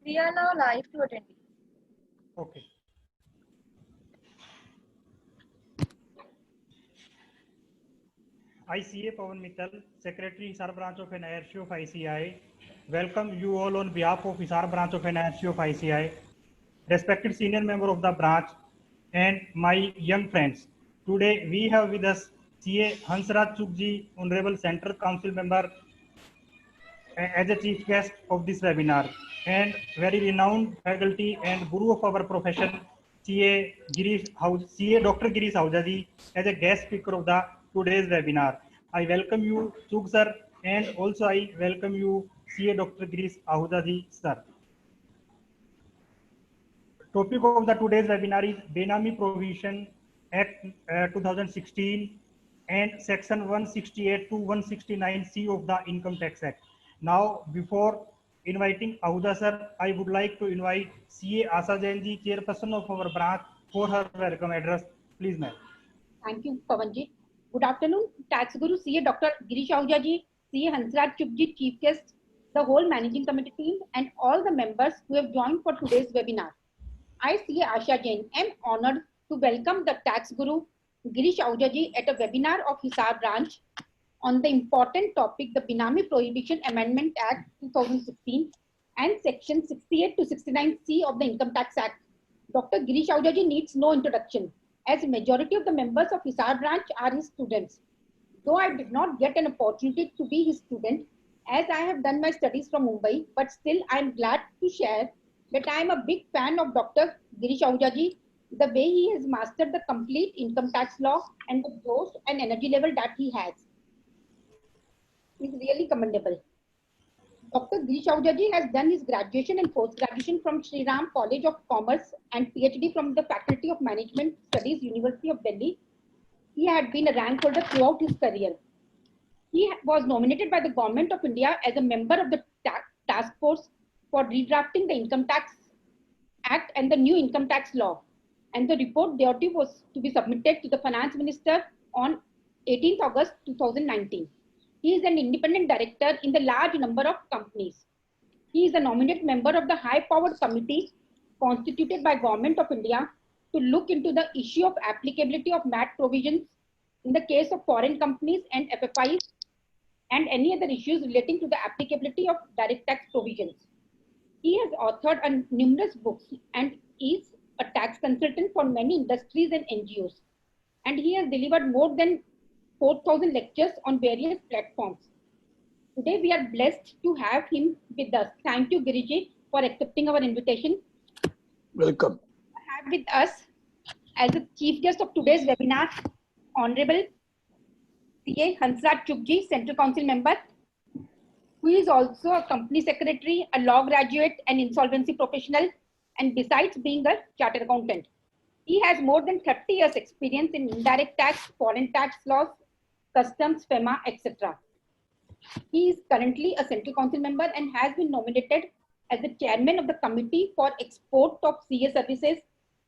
We are now live to attendees. Okay. ICA Pawan Mittal, Secretary Hisar Branch of NIRC of ICI, welcome you all on behalf of Hisar Branch of NIRC of ICI, respected senior member of the branch, and my young friends. Today we have with us CA Hansraj Chugji, Honorable Central Council Member, as a chief guest of this webinar, and very renowned faculty and guru of our profession, CA Dr. Girish Ahuja ji, as a guest speaker of the today's webinar. I welcome you, Chug sir, and also I welcome you, CA Dr. Girish Ahuja ji, sir. Topic of the today's webinar is Benami Provision Act 2016 and Section 168 to 169C of the Income Tax Act. Now, before inviting Ahuja sir, I would like to invite CA Asa Jain ji, chairperson of our branch, for her welcome address. Please, ma'am. Thank you, Pawanji. Good afternoon, Tax Guru CA Dr. Girish Ahuja ji, CA Hansraj Chugji, Chief Guest, the whole Managing Committee team, and all the members who have joined for today's webinar. I, CA Asha Jain, am honored to welcome the Tax Guru Girish Ahuja ji at a webinar of Hisar branch on the important topic, the Benami Prohibition Amendment Act 2016 and Section 68 to 69C of the Income Tax Act. Dr. Girish Ahuja ji needs no introduction, as majority of the members of Hisar branch are his students. Though I did not get an opportunity to be his student, as I have done my studies from Mumbai, but still I am glad to share that I am a big fan of Dr. Girish Ahuja ji, the way he has mastered the complete income tax law and the josh and energy level that he has is really commendable. Dr. Girish Ahuja ji has done his graduation and post-graduation from Sri Ram College of Commerce and PhD from the Faculty of Management Studies, University of Delhi. He had been a rank holder throughout his career. He was nominated by the Government of India as a member of the task force for redrafting the Income Tax Act and the new income tax law. And the report thereof was to be submitted to the Finance Minister on 18th August 2019. He is an independent director in the large number of companies. He is a nominated member of the high-powered committee constituted by Government of India to look into the issue of applicability of MAT provisions in the case of foreign companies and FFIs and any other issues relating to the applicability of direct tax provisions. He has authored numerous books and is a tax consultant for many industries and NGOs. And he has delivered more than 4,000 lectures on various platforms. Today, we are blessed to have him with us. Thank you, Giriji, for accepting our invitation. Welcome. I have with us as a chief guest of today's webinar, Honorable CA Hansraj Chugji, Central Council member, who is also a company secretary, a law graduate, an insolvency professional, and besides being a chartered accountant. He has more than 30 years experience in indirect tax, foreign tax laws, customs, FEMA, etc. He is currently a Central Council member and has been nominated as the chairman of the Committee for Export of CA Services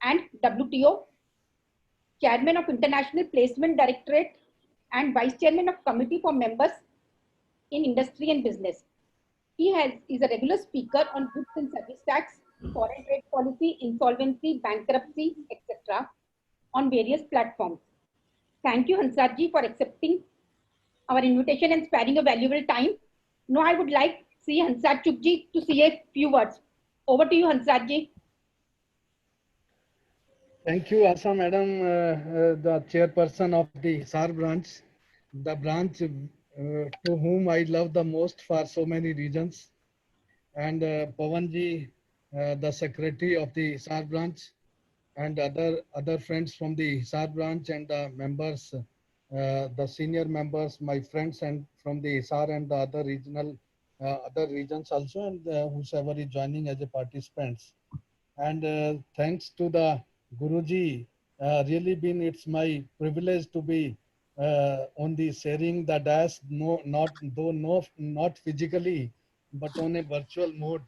and WTO, chairman of International Placement Directorate, and vice chairman of Committee for Members in Industry and Business. He is a regular speaker on goods and service tax, foreign trade policy, insolvency, bankruptcy, etc. on various platforms. Thank you, Hansraj ji, for accepting our invitation and sparing a valuable time. Now I would like CA Hansraj Chugji to say a few words. Over to you, Hansraj ji. Thank you, Asa Madam, the chairperson of the Hisar branch, the branch to whom I love the most for so many reasons, and Pawanji, the secretary of the Hisar branch, and other friends from the Hisar branch and the members, the senior members, my friends, and from the Hisar and the other other regions also, and whosoever is joining as a participants. And thanks to the Guruji, really been it's my privilege to be on the sharing the dais, not physically, but on a virtual mode,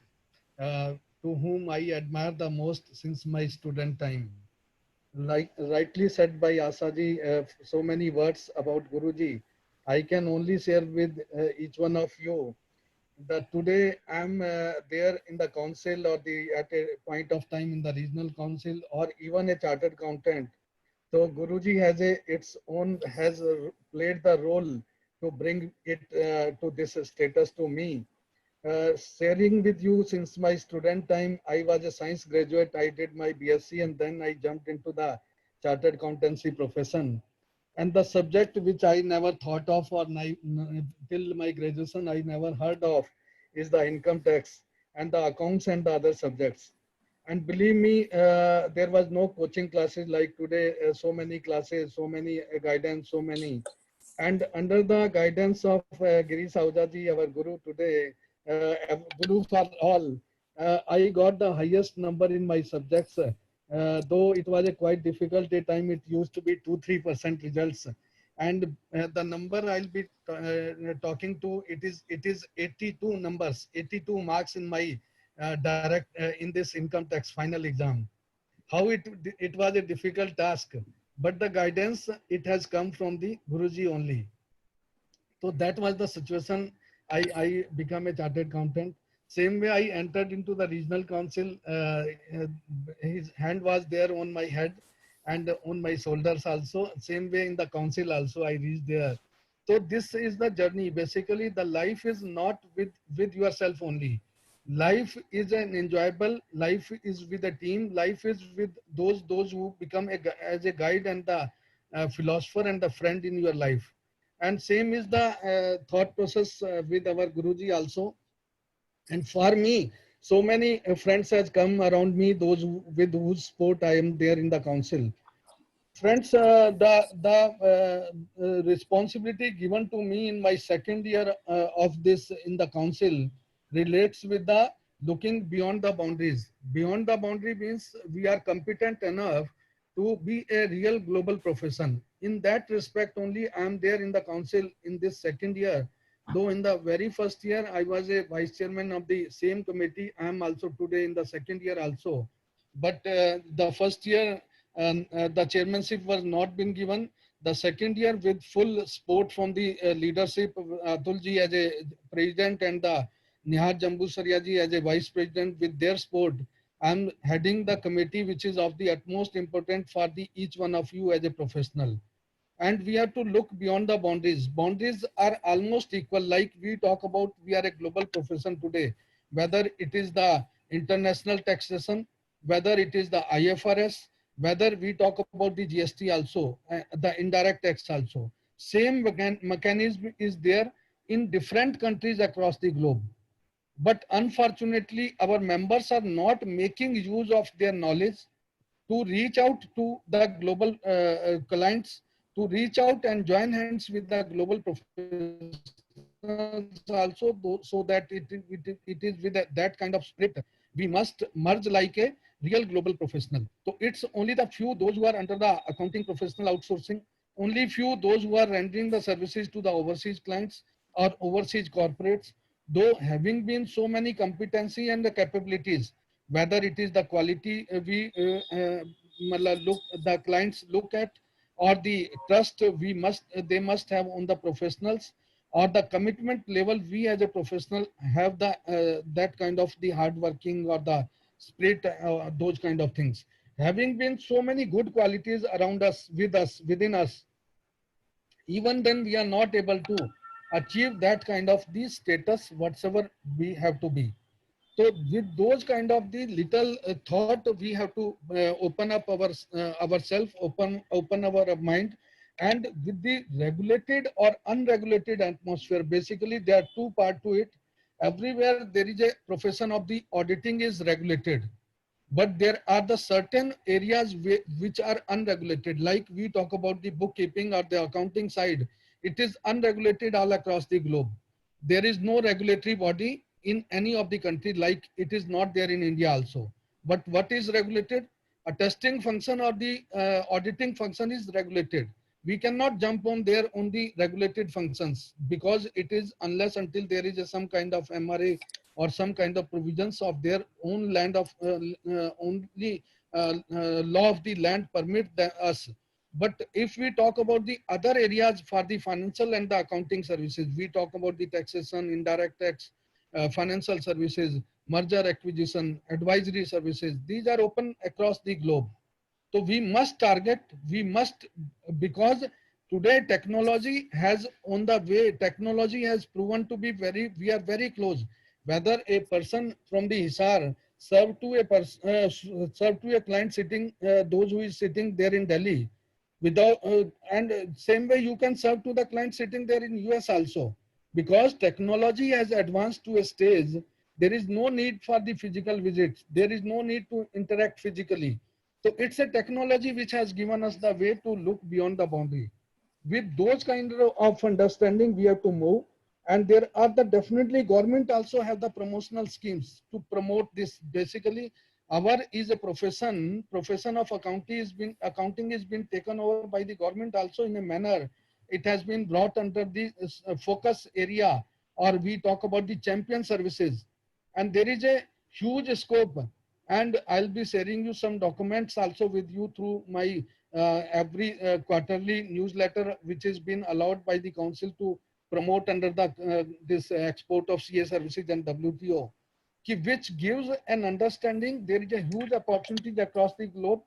to whom I admire the most since my student time. Like rightly said by Asaji, so many words about Guruji. I can only share with each one of you that today I'm there in the council or the at a point of time in the regional council or even a chartered accountant. So Guruji has its own has played the role to bring it to this status to me. Sharing with you, since my student time, I was a science graduate. I did my BSc and then I jumped into the chartered accountancy profession. And the subject which I never thought of or till my graduation I never heard of is the income tax and the accounts and the other subjects. And believe me, there was no coaching classes like today, so many classes, so many guidance, so many. And under the guidance of Giri Sahuja ji, our guru today, guru for all, I got the highest number in my subjects. Though it was a quite difficult a time, it used to be 2-3% results. And the number I'll be talking to, it is 82 numbers, 82 marks in my direct in this income tax final exam. How it was a difficult task, but the guidance it has come from the Guruji only. So that was the situation. I became a chartered accountant. Same way I entered into the regional council. His hand was there on my head and on my shoulders also. Same way in the council also I reached there. So this is the journey. Basically, the life is not with yourself only. Life is an enjoyable. Life is with a team. Life is with those who become as a guide and the philosopher and the friend in your life. And same is the thought process with our Guruji also. And for me, so many friends has come around me, those with whose support I am there in the council. Friends, the responsibility given to me in my second year of this in the council relates with the looking beyond the boundaries. Beyond the boundary means we are competent enough to be a real global profession. In that respect only, I am there in the council in this second year. Though in the very first year, I was a vice chairman of the same committee. I am also today in the second year also. But the first year, the chairmanship was not been given. The second year with full support from the leadership of Atul ji as a president and the Nihar Jambu Saria ji as a vice president with their support, I'm heading the committee which is of the utmost importance for the each one of you as a professional. And we have to look beyond the boundaries. Boundaries are almost equal. Like we talk about, we are a global profession today, whether it is the international taxation, whether it is the IFRS, whether we talk about the GST also, the indirect tax also. Same mechanism is there in different countries across the globe. But unfortunately, our members are not making use of their knowledge to reach out to the global clients, to reach out and join hands with the global professionals also, so that it is with that kind of spirit. We must merge like a real global professional. So it's only the few, those who are under the accounting professional outsourcing, only few those who are rendering the services to the overseas clients or overseas corporates, though having been so many competency and the capabilities, whether it is the quality look the clients look at, or the trust they must have on the professionals, or the commitment level we as a professional have the that kind of the hard working or the spirit, those kind of things. Having been so many good qualities around us, within us, even then we are not able to achieve that kind of the status whatsoever we have to be. So with those kind of the little thought, we have to open up ourselves, open our mind, and with the regulated or unregulated atmosphere. Basically, there are two parts to it. Everywhere there is a profession of the auditing is regulated, but there are the certain areas which are unregulated. Like we talk about the bookkeeping or the accounting side, it is unregulated all across the globe. There is no regulatory body in any of the country, like it is not there in India also. But what is regulated? A testing function or the auditing function is regulated. We cannot jump on there on the regulated functions, because it is unless until there is some kind of MRA or some kind of provisions of their own land of only law of the land permit us. But if we talk about the other areas for the financial and the accounting services, we talk about the taxation, indirect tax, financial services, merger acquisition, advisory services. These are open across the globe. So we must target, because today technology has on the way, technology has proven to be we are very close. Whether a person from the Hisar serve to a client sitting, those who is sitting there in Delhi, without and same way you can serve to the client sitting there in US also, because technology has advanced to a stage. There is no need for the physical visits. There is no need to interact physically. So it's a technology which has given us the way to look beyond the boundary. With those kind of understanding, we have to move. And there are definitely government also have the promotional schemes to promote this. Basically, our is a profession of accounting is been taken over by the government also in a manner. It has been brought under the focus area, or we talk about the champion services. And there is a huge scope. And I'll be sharing you some documents also with you through my every quarterly newsletter, which has been allowed by the council to promote under the this export of CA services and WTO, which gives an understanding. There is a huge opportunity across the globe.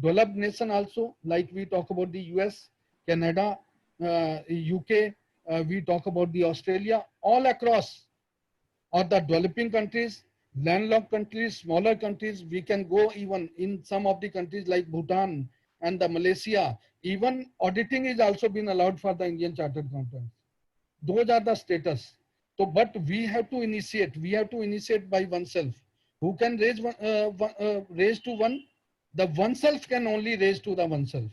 Developed nation also, like we talk about the US, Canada, UK, we talk about the Australia, all across, or the developing countries, landlocked countries, smaller countries. We can go even in some of the countries like Bhutan and the Malaysia. Even auditing is also been allowed for the Indian Chartered Accountants. Those are the status. So, but we have to initiate. We have to initiate by oneself. Who can raise raise to one? The oneself can only raise to the oneself.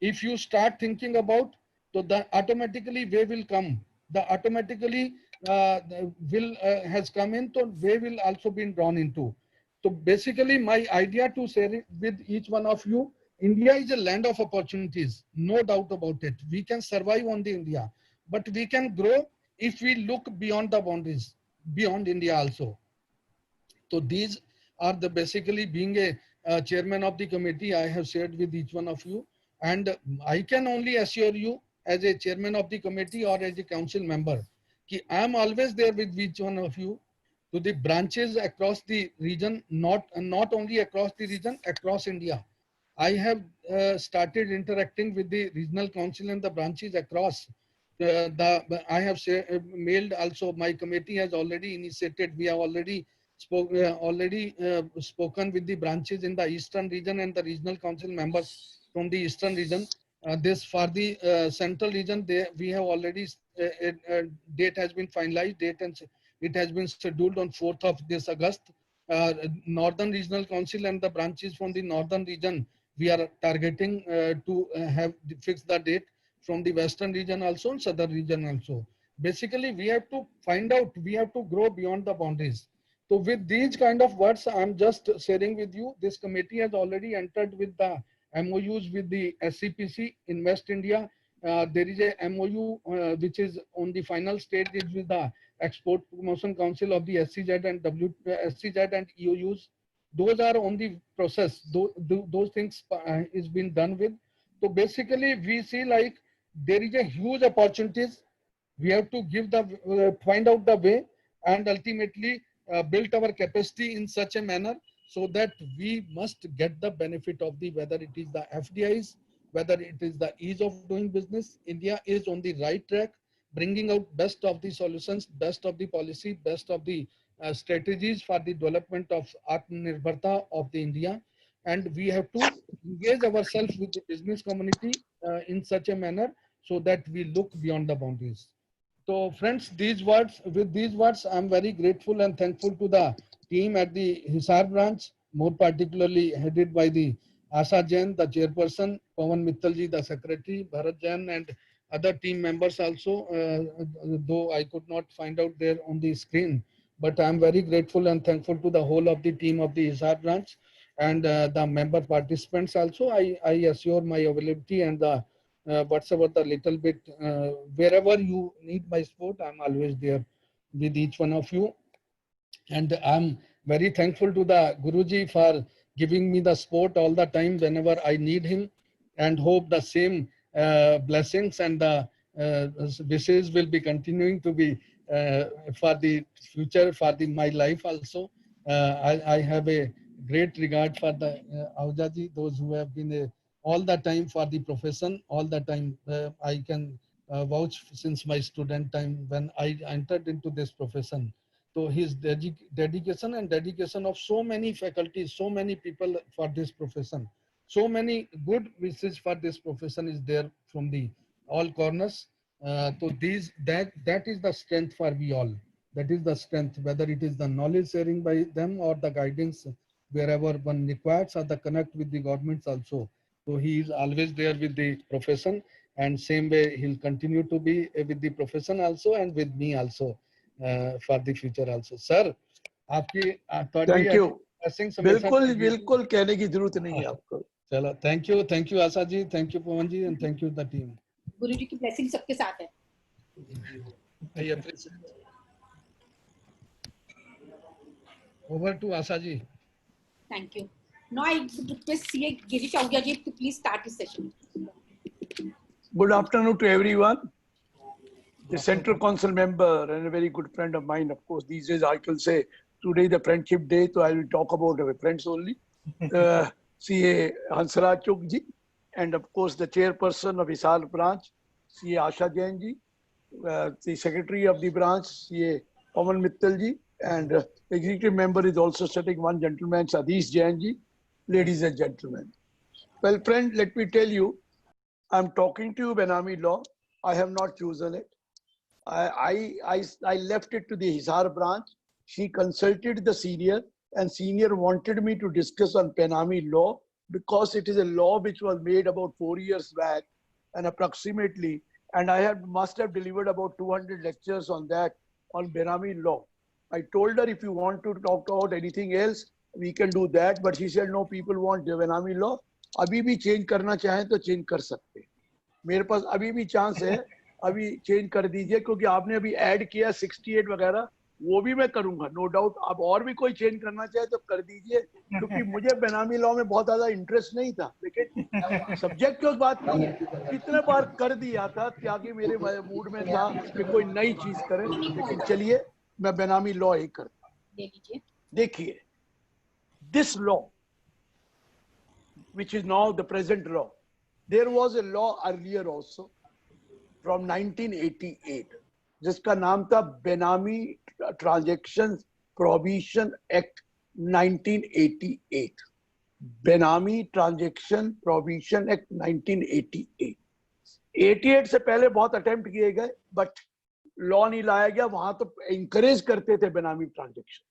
If you start thinking about, so the automatically way will come. The automatically has come in, so way will also be drawn into. So basically, my idea to share it with each one of you, India is a land of opportunities, no doubt about it. We can survive on the India, but we can grow if we look beyond the boundaries, beyond India also. So these are the basically, being a chairman of the committee, I have shared with each one of you. And I can only assure you, as a chairman of the committee or as a council member, I am always there with each one of you, to the branches across the region, not only across the region, across India. I have started interacting with the regional council and the branches across. I have mailed also. My committee has already initiated. We have already spoken with the branches in the eastern region and the regional council members from the eastern region. This for the central region, we have already date has been finalized. It has been scheduled on 4th of this August. Northern Regional Council and the branches from the northern region, we are targeting to have fixed the date from the western region also and southern region also. Basically, we have to find out, we have to grow beyond the boundaries. So with these kind of words, I'm just sharing with you, this committee has already entered with the MOUs with the SCPC in West India. There is a MOU which is on the final stage with the Export Promotion Council of the SCZ and SCZ and EOUs. Those are on the process. Those things is being done with. So basically, we see like there is a huge opportunities. We have to give the find out the way and ultimately build our capacity in such a manner so that we must get the benefit of the, whether it is the FDIs, whether it is the ease of doing business. India is on the right track, bringing out best of the solutions, best of the policy, best of the strategies for the development of Atmanirbharta of the India. And we have to engage ourselves with the business community in such a manner so that we look beyond the boundaries. So friends, with these words, I'm very grateful and thankful to the team at the Hisar branch, more particularly headed by the Asha Jain, the chairperson, Pawan Mittalji, the secretary, Bharat Jain, and other team members also, though I could not find out there on the screen. But I'm very grateful and thankful to the whole of the team of the Hisar branch and the member participants also. I assure my availability and the whatsoever the little bit, wherever you need my support, I'm always there with each one of you. And I'm very thankful to the Guruji for giving me the support all the time whenever I need him, and hope the same blessings and the wishes will be continuing to be for the future, for my life also. I have a great regard for the Ahuja ji, those who have been all the time for the profession, all the time. I can vouch since my student time when I entered into this profession. So his dedication and dedication of so many faculties, so many people for this profession, so many good wishes for this profession is there from the all corners. So that is the strength for we all. That is the strength, whether it is the knowledge sharing by them or the guidance wherever one requires, or the connect with the governments also. So he is always there with the profession, and same way he'll continue to be with the profession also and with me also for the future also. Sir, आपकी thank you. blessings बिल्कुल बिल्कुल कहने की जरूरत नहीं है आपको। चलो, thank you Asha ji, thank you Pawan ji, and thank you the team. गुरु जी की ब्लेसिंग सबके साथ है। I appreciate. Over to Asha ji. Thank you. Now I request CA Girish Ahuja ji to please start the session. Good afternoon to everyone. The Central Council member and a very good friend of mine, of course. These days I can say today is the Friendship Day, so I will talk about our friends only. CA Hansraj Chugh ji, and of course the chairperson of Hisar branch, CA Asha Jain ji, the secretary of the branch, CA Pawan Mittal ji, and executive member is also sitting, one gentleman, Sadish Jain ji. Ladies and gentlemen. Well, friend, let me tell you, I'm talking to you Benami law. I have not chosen it. I left it to the Hisar branch. She consulted the senior, and senior wanted me to discuss on Benami law because it is a law which was made about 4 years back and approximately, and I must have delivered about 200 lectures on that, on Benami law. I told her, if you want to talk about anything else, we can do that, but she said no, people want Benami law. अभी भी change करना चाहें तो change कर सकते हैं. मेरे पास अभी भी chance है, अभी change कर दीजिए, क्योंकि आपने अभी add किया 68 वगैरह, वो भी मैं करूंगा, no doubt. अब और भी कोई change करना चाहे तो कर दीजिए, क्योंकि मुझे बेनामी लॉ में बहुत ज्यादा इंटरेस्ट नहीं था, लेकिन सब्जेक्ट की बात नहीं है, कितने बार कर दिया था, त्यागी मेरे मूड में था कि कोई नई चीज करें, लेकिन चलिए मैं बेनामी लॉ ही करता। देखिए, this law, which is now the present law, there was a law earlier also from 1988, जिसका नाम था बेनामी ट्रांजैक्शन प्रोहिबिशन एक्ट 1988, बेनामी ट्रांजैक्शन प्रोहिबिशन एक्ट 1988। 88 से पहले बहुत अटेम्प्ट किए गए, बट लॉ नहीं लाया गया। वहां तो इंकरेज करते थे बेनामी ट्रांजैक्शन।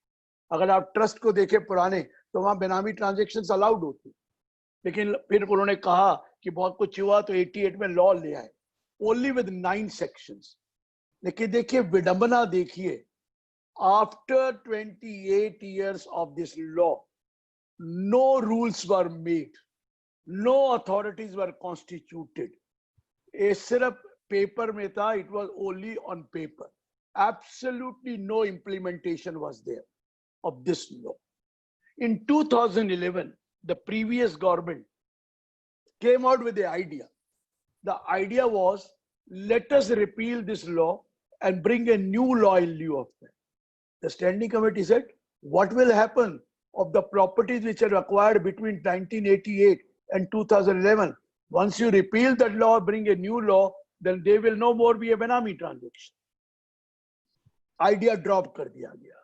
अगर आप ट्रस्ट को देखें पुराने, तो वहां बेनामी ट्रांजैक्शंस अलाउड होती, लेकिन फिर उन्होंने कहा कि बहुत कुछ हुआ तो 88 में लॉ ले आए, ओनली विद 9 सेक्शंस। लेकिन देखिए विडंबना, देखिए, after 28 years of this law, no rules were made, no authorities were constituted. ये सिर्फ पेपर में था, it was only on paper. Absolutely no implementation was there of this law. In 2011, the previous government came out with the idea. The idea was, let us repeal this law and bring a new law in lieu of that. The standing committee said, what will happen of the properties which are acquired between 1988 and 2011? Once you repeal that law, bring a new law, then they will no more be a Benami transaction. Idea drop कर दिया गया।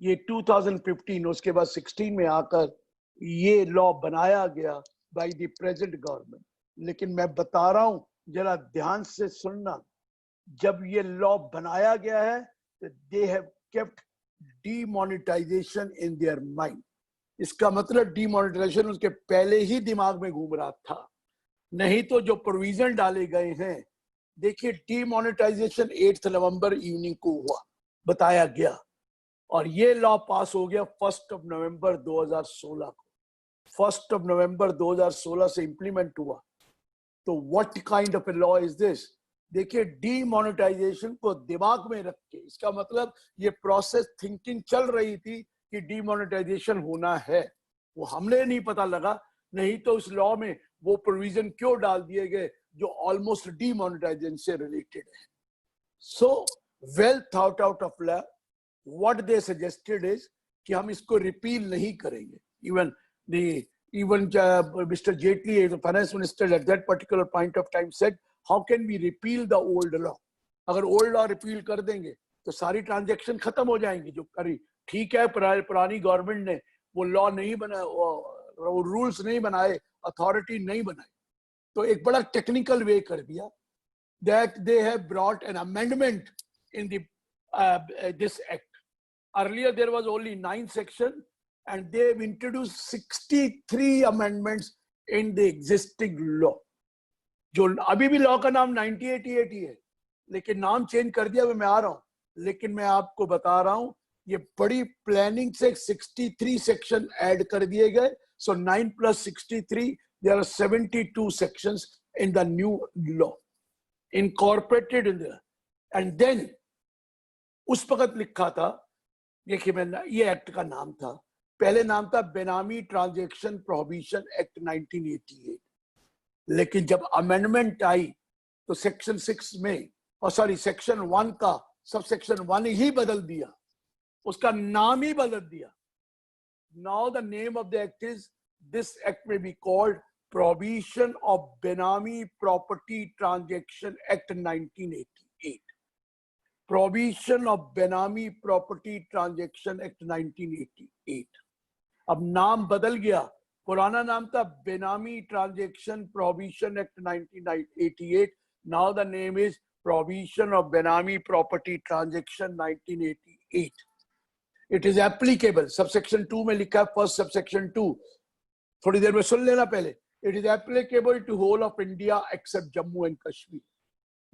ये 2015, उसके बाद 16 में आकर ये law बनाया गया by the present government। लेकिन मैं बता रहा हूं, जरा ध्यान से सुनना, जब ये लॉ बनाया गया है, they have kept demonetization in their mind। इसका मतलब demonetization उसके पहले ही दिमाग में घूम रहा था, नहीं तो जो प्रोविजन डाले गए हैं, देखिए demonetization 8 नवंबर इवनिंग को हुआ, बताया गया, और ये लॉ पास हो गया 1 नवंबर 2016 को। 1 नवंबर 2016 से इंप्लीमेंट हुआ। तो what kind of a law is this? देखिए, डीमोनेटाइजेशन को दिमाग में रख के, इसका मतलब ये प्रोसेस थिंकिंग चल रही थी कि डीमोनेटाइजेशन होना है, वो हमने नहीं पता लगा, नहीं तो इस लॉ में वो प्रोविजन क्यों डाल दिए गए जो ऑलमोस्ट डीमोनेटाइजेशन से रिलेटेड है। सो well thought out of law. What they suggested is कि हम इसको repeal नहीं करेंगे. Even Mr. Jaitley, the finance minister at that particular point of time, said, how can we repeal the old law? अगर old law repeal कर देंगे तो सारी transaction खत्म हो जाएंगी जो करी. ठीक है, पुरानी गवर्नमेंट ने वो लॉ नहीं बनाया, वो रूल्स नहीं बनाए, अथॉरिटी नहीं बनाई, तो एक बड़ा टेक्निकल वे कर दिया. That they have brought an amendment in the this act. Earlier there was only 9 sections, and they have introduced 63 amendments in the existing law. जो अभी भी लॉ का नाम 1988 ही है, लेकिन नाम चेंज कर दिया. मैं आ रहा हूँ, लेकिन मैं आपको बता रहा हूँ ये बड़ी प्लानिंग से 63 सेक्शन ऐड कर दिए गए. So 9 plus 63, there are 72 sections in the new law incorporated in there. And then उस वक्त लिखा था, ये एक्ट का नाम था, पहले नाम था बेनामी ट्रांजैक्शन प्रोहिबिशन एक्ट 1988. लेकिन जब अमेंडमेंट आई तो सेक्शन 6 में, और सॉरी सेक्शन 1 का सब सेक्शन 1 ही बदल दिया, उसका नाम ही बदल दिया. Now the name of the act is, this act may be called Prohibition of Benami Property Transaction Act 1988. Prohibition of Benami Property Transaction Act 1988. अब नाम बदल गया. पुराना नाम था Benami Transaction Prohibition Act 1988. Now the name is Prohibition of Benami Property Transaction 1988. It is applicable. Subsection 2 में लिखा है, first subsection 2. थोड़ी देर में सुन लेना पहले. It is applicable to whole of India except Jammu and Kashmir.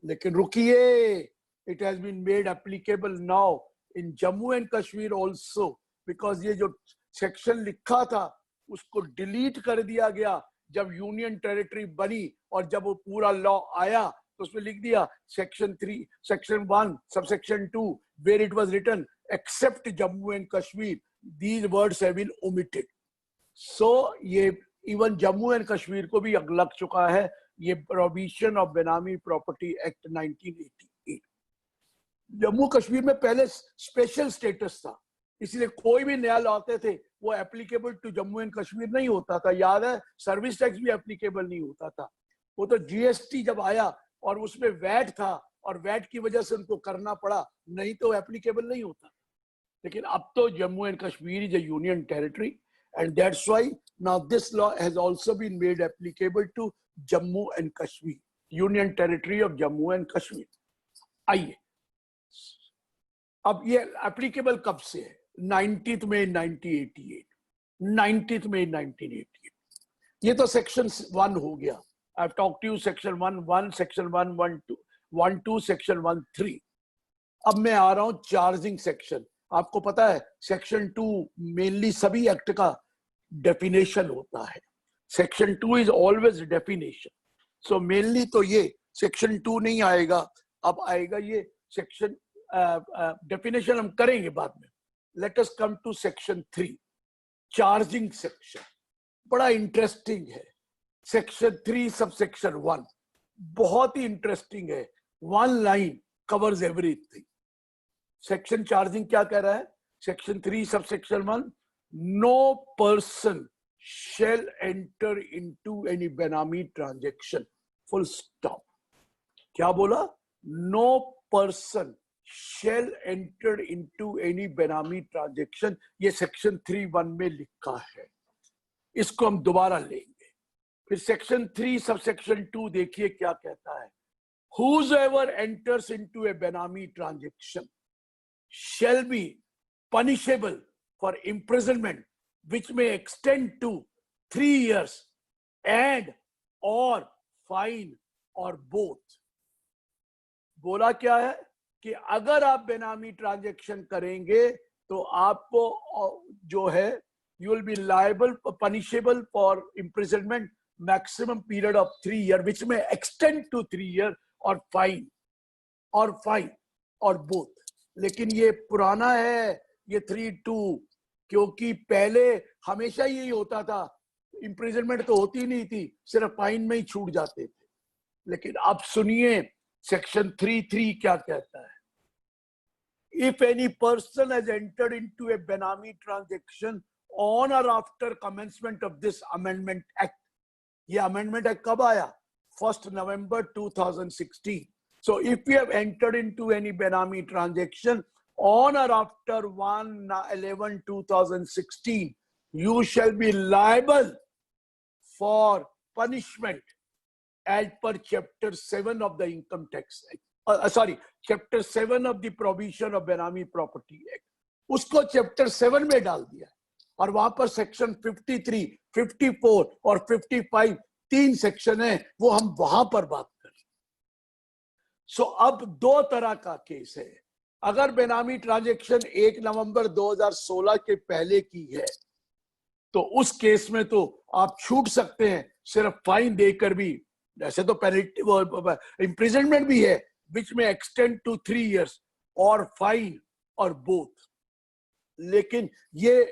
लेकिन रुकिए, it has been made applicable now in Jammu and Kashmir also, because ये जो section लिखा था उसको delete कर दिया गया जब यूनियन टेरिटरी बनी, और जब वो पूरा लॉ आया तो उसमें लिख दिया section 3, section 1, subsection 2, where it was written except Jammu and Kashmir, these words have been omitted. So ये even Jammu and Kashmir को भी लग चुका है ये Prohibition of Benami Property Act 1988. Jammu Kashmir में पहले स्पेशल स्टेटस था, इसलिए कोई भी नया लॉ आते थे वो applicable to Jammu and Kashmir नहीं होता था. याद है, सर्विस टैक्स भी एप्लीकेबल नहीं होता था. वो तो जीएसटी जब आया और उसमें वैट था, और वैट की वजह से उनको करना पड़ा, नहीं तो एप्लीकेबल नहीं होता. लेकिन अब तो Jammu and Kashmir is a union territory, and that's why now this law has also been made applicable to Jammu and Kashmir, Union Territory of Jammu and Kashmir. आइए, अब ये applicable कब से है? 19th May 1988. 19th May 1988. ये तो section 1 हो गया. I've talked to you section 1, section 1, section 1(3). अब मैं आ रहा हूँ चार्जिंग सेक्शन. आपको पता है सेक्शन 2 मेनली सभी एक्ट का डेफिनेशन होता है. Section 2 is always definition. So mainly तो ये सेक्शन 2 नहीं आएगा, अब आएगा ये सेक्शन डेफिनेशन हम करेंगे बाद में. Let us come to section 3, charging section. बड़ा इंटरेस्टिंग है. सेक्शन 3 सब सेक्शन 1 बहुत ही इंटरेस्टिंग है. 1 line covers everything. Section charging क्या कह रहा है? Section 3 sub section 1, no person shall enter into any benami transaction, full stop. क्या बोला? No person shall enter into any benami transaction. ये सेक्शन 3(1) में लिखा है. इसको हम दोबारा लेंगे. फिर सेक्शन 3 सब सेक्शन 2 देखिए क्या कहता है. Whosoever enters into a benami transaction shall be punishable for imprisonment which may extend to 3 years and or fine or both. बोला क्या है कि अगर आप बेनामी ट्रांजैक्शन करेंगे तो आपको जो है you will be liable, punishable for imprisonment maximum period of 3 years which may extend to 3 years or fine or both. लेकिन ये पुराना है ये 3(2), क्योंकि पहले हमेशा यही होता था, इम्प्रिजनमेंट तो होती नहीं थी, सिर्फ फाइन में ही छूट जाते थे. लेकिन अब सुनिए सेक्शन 3(3) क्या कहता है. if any person has entered into a Benami transaction on or after commencement of this Amendment Act. ये Amendment Act कब आया? 1st November 2016. So if you have entered into any Benami transaction on or after 1/11/2016, you shall be liable for punishment as per Chapter 7 of the Income Tax Act. Chapter 7 of the Provision of Benami Property Act. उसको Chapter 7 में डाल दिया और वहां पर Section 53, 54 और 55 तीन section है, वो हम वहां पर बात करें. सो अब दो तरह का केस है. अगर बेनामी ट्रांजैक्शन 1 नवंबर 2016 के पहले की है तो उस केस में तो आप छूट सकते हैं सिर्फ फाइन देकर भी. ऐसे तो पेनल्टी इम्प्रिजनमेंट भी है विच में एक्सटेंड टू 3 years और फाइन और बोथ. लेकिन ये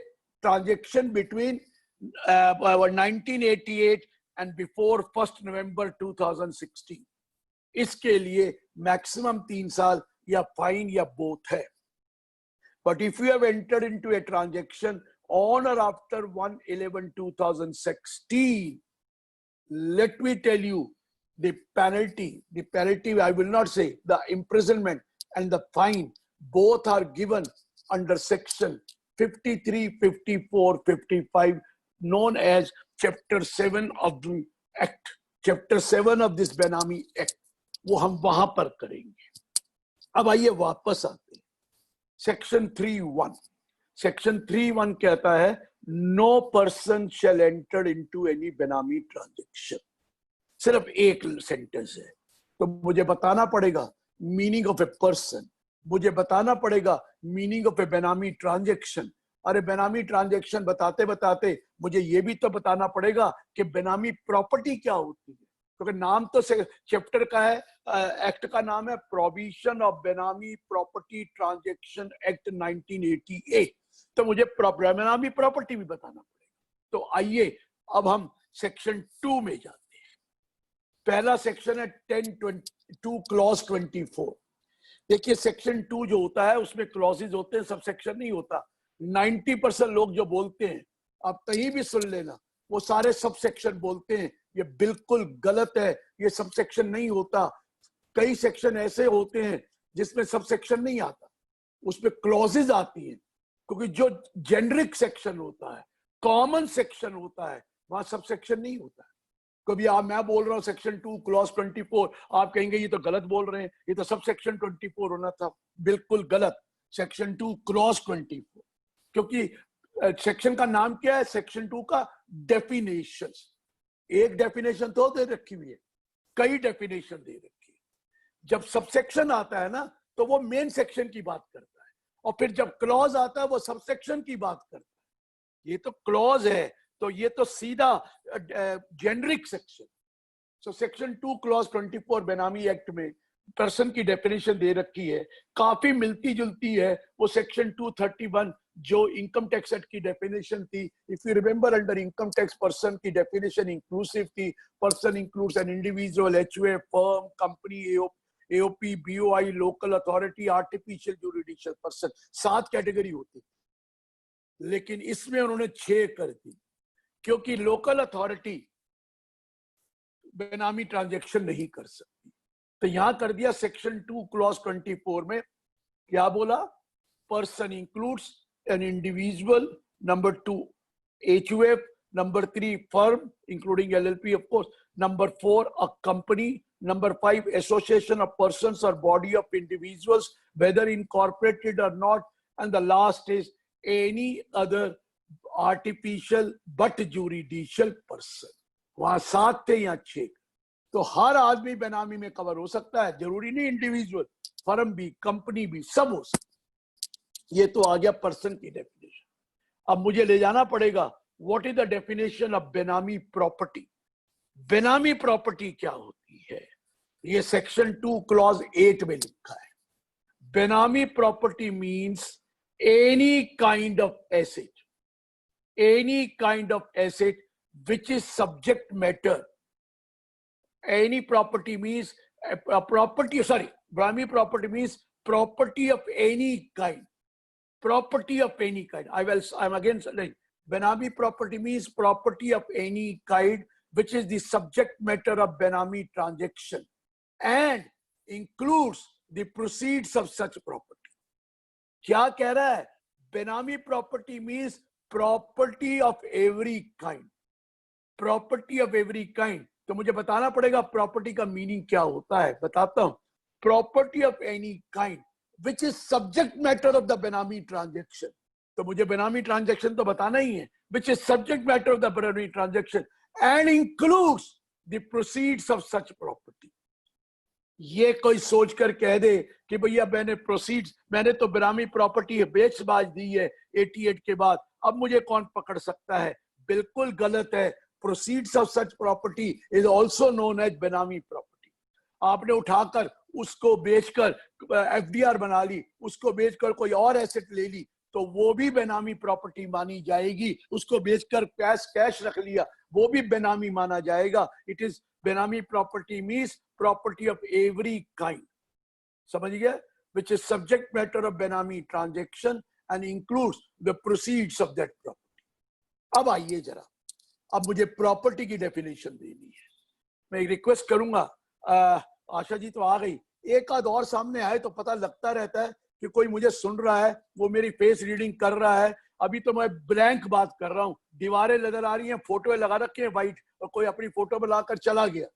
transaction between 1988 and before 1st November 2016, इसके लिए मैक्सिमम 3 साल या फाइन या बोथ है. But if you have entered into a transaction on or after 1/11/2016, let me tell you, the penalty, I will not say, the imprisonment and the fine, both are given under Section 53, 54, 55, known as Chapter 7 of the Act. Chapter 7 of this Benami Act. वो हम वहां पर करेंगे. अब आइए वापस आते हैं. Section 3(1). Section 3(1) कहता है no person shall enter into any Benami transaction. सिर्फ एक सेंटेंस है, तो मुझे बताना पड़ेगा मीनिंग ऑफ ए पर्सन, मुझे बताना पड़ेगा मीनिंग ऑफ ए बेनामी ट्रांजैक्शन. अरे बेनामी ट्रांजैक्शन बताते बताते मुझे ये भी तो बताना पड़ेगा कि बेनामी प्रॉपर्टी क्या होती है, क्योंकि नाम तो चैप्टर का है, एक्ट का नाम है प्रोविजन ऑफ बेनामी प्रॉपर्टी ट्रांजैक्शन एक्ट 1988. तो मुझे बेनामी प्रॉपर्टी भी बताना पड़ेगा. तो आइए अब हम सेक्शन 2 में जाते हैं. पहला सेक्शन है 10(2) क्लॉज 24. देखिए सेक्शन 2 जो होता है उसमें क्लॉजेज होते हैं, सब सेक्शन नहीं होता. 90% लोग जो बोलते हैं, आप कहीं भी सुन लेना, वो सारे सब सेक्शन बोलते हैं. ये बिल्कुल गलत है, ये सब सेक्शन नहीं होता. कई सेक्शन ऐसे होते हैं जिसमें सब सेक्शन नहीं आता, उसमें क्लॉजेज आती हैं, क्योंकि जो जेनरिक सेक्शन होता है, कॉमन सेक्शन होता है, वहां सब सेक्शन नहीं होता है. कभी मैं बोल रहा हूँ सेक्शन 2 क्लॉज 24, आप कहेंगे ये तो गलत बोल रहे हैं, ये तो सब सेक्शन 24 होना था. बिल्कुल गलत. सेक्शन 2 क्लॉज 24, क्योंकि सेक्शन का नाम क्या है? सेक्शन 2 का डेफिनेशन. एक डेफिनेशन तो दे रखी हुई है, कई डेफिनेशन दे रखी है. जब सबसेक्शन आता है ना तो वो मेन सेक्शन की बात करता है, और फिर जब क्लॉज आता है वो सबसेक्शन की बात करता है. ये तो क्लॉज है, तो ये तो सीधा generic section. So section 2 clause 24 बेनामी एक्ट में पर्सन की डेफिनेशन दे रखी है, काफी मिलती जुलती है वो सेक्शन 231 जो इनकम टैक्स एक्ट की डेफिनेशन थी. If you remember, under income tax person की डेफिनेशन इंक्लूसिव थी. Person includes an individual, HUF, firm, company, AOP, BOI, local authority, artificial jurisdictional person. 7 category होती, लेकिन इसमें उन्होंने 6 कर दी, क्योंकि लोकल अथॉरिटी बेनामी ट्रांजैक्शन नहीं कर सकती. तो यहां कर दिया सेक्शन 2 क्लॉज 24 में. क्या बोला? Person includes an individual, number 2 HUF, number 3 firm including LLP of course, number 4 a company, number 5 association of persons or body of individuals whether incorporated or not, and the last is any other artificial but juridical person. वहां 7 थे, यहाँ 6. तो हर आदमी बेनामी में cover हो सकता है, जरूरी नहीं इंडिविजुअल, फर्म भी, कंपनी भी, सब हो सकता. ये तो आ गया पर्सन की डेफिनेशन. अब मुझे ले जाना पड़ेगा what is the definition of बेनामी प्रॉपर्टी. बेनामी प्रॉपर्टी क्या होती है? ये सेक्शन 2 क्लॉज 8 में लिखा है. बेनामी property means any kind of asset, any kind of asset which is subject matter. Any property means property, sorry, Benami property means property of any kind. Property of any kind. I'm again saying, Benami property means property of any kind, which is the subject matter of Benami transaction and includes the proceeds of such property. क्या कह रहा है? Benami property means property of every kind. Property of every kind. तो मुझे बताना पड़ेगा property का meaning क्या होता है. बताता हूं. Property of any kind which is subject matter of the benami transaction. तो मुझे बेनामी ट्रांजेक्शन तो बताना ही है. Which is subject matter of the benami transaction and includes the proceeds of such property. ये कोई सोचकर कह दे कि भैया मैंने तो बेनामी प्रॉपर्टी बेच बाज दी है 88 के बाद, अब मुझे कौन पकड़ सकता है. बिल्कुल गलत है. Proceeds of such property is also known as benami property. आपने उठाकर उसको बेचकर एफडीआर बना ली, उसको बेचकर कोई और एसेट ले ली, तो वो भी बेनामी प्रॉपर्टी मानी जाएगी. उसको बेचकर कैश रख लिया, वो भी बेनामी माना जाएगा. It is benami property means property of every kind. समझ गया? Which is subject matter of benami transaction and includes the proceeds of that property. अब आइए जरा, अब मुझे प्रॉपर्टी की डेफिनेशन देनी है. मैं एक रिक्वेस्ट करूंगा, आशा जी तो आ गई, एक आध और सामने आए तो पता लगता रहता है कि कोई मुझे सुन रहा है, वो मेरी फेस रीडिंग कर रहा है. अभी तो मैं ब्लैंक बात कर रहा हूँ, दीवारें नजर आ रही हैं, फोटो लगा रखे हैं वाइट, और कोई अपनी फोटो बनाकर चला गया.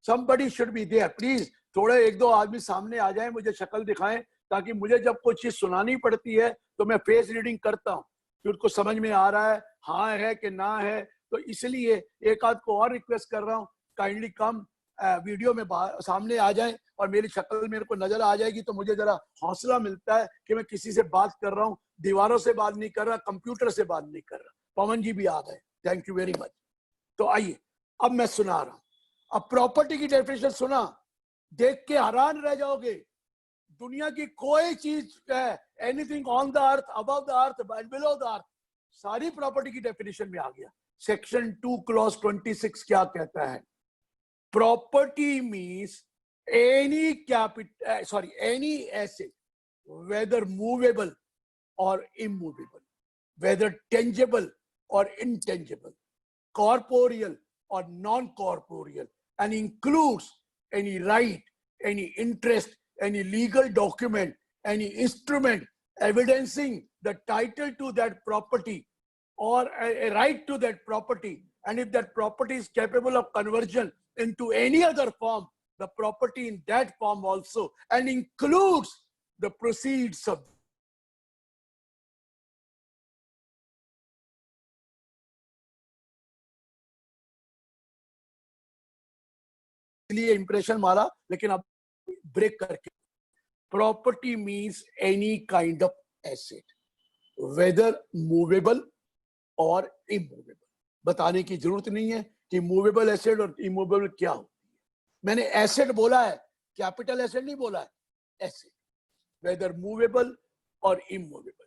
somebody should be there. Please थोड़े एक दो आदमी सामने आ जाएं, मुझे शक्ल दिखाएं, ताकि मुझे जब कोई चीज सुनानी पड़ती है तो मैं फेस रीडिंग करता हूँ कि उनको समझ में आ रहा है, हाँ है कि ना है. तो इसलिए एक आध को और रिक्वेस्ट कर रहा हूँ, काइंडली कम वीडियो में सामने आ जाएं और मेरी शक्ल मेरे को नजर आ जाएगी, तो मुझे जरा हौसला मिलता है कि मैं किसी से बात कर रहा हूँ, दीवारों से बात नहीं कर रहा, कंप्यूटर से बात नहीं कर रहा. पवन जी भी आ गए, थैंक यू वेरी मच. तो आइए अब मैं सुना रहा हूँ. अब प्रॉपर्टी की डेफिनेशन सुना, देख के हैरान रह जाओगे. दुनिया की कोई चीज है, anything on the earth, above the earth and below the earth, सारी प्रॉपर्टी की डेफिनेशन में आ गया. सेक्शन 2 क्लॉज 26 क्या कहता है? Property means any asset, whether movable or immovable, whether tangible or intangible, corporeal or non-corporeal, and includes any right, any interest, any legal document, any instrument evidencing the title to that property or a right to that property, and if that property is capable of conversion into any other form, the property in that form also, and includes the proceeds of impression मारा, लेकिन अब break करके. Property means any kind of asset, whether movable or immovable. बताने की जरूरत नहीं है कि movable asset और immovable क्या हो. मैंने एसेट बोला है, कैपिटल एसेट नहीं बोला है. एसेट वेदर मूवेबल और इमूवेबल,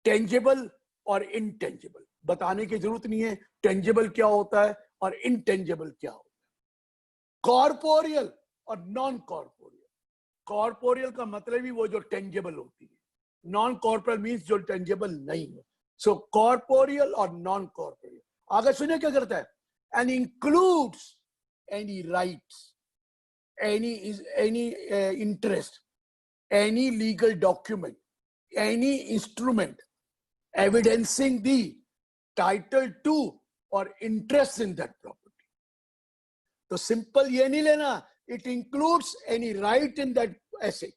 टेंजिबल और इनटेंजिबल. बताने की जरूरत नहीं है टेंजिबल क्या होता है और इनटेंजिबल क्या होता है. कॉर्पोरियल और नॉन कॉर्पोरियल. कॉर्पोरियल का मतलब ही वो जो टेंजिबल होती है, नॉन कॉर्पोरियल मीन्स जो टेंजिबल नहीं है. सो कॉर्पोरियल और नॉन कॉर्पोरियल. आगे सुनिए क्या करता है. And includes any rights, any interest, any legal document, any instrument evidencing the title to or interest in that property. तो सिंपल ये नहीं लेना, it includes any right in that asset,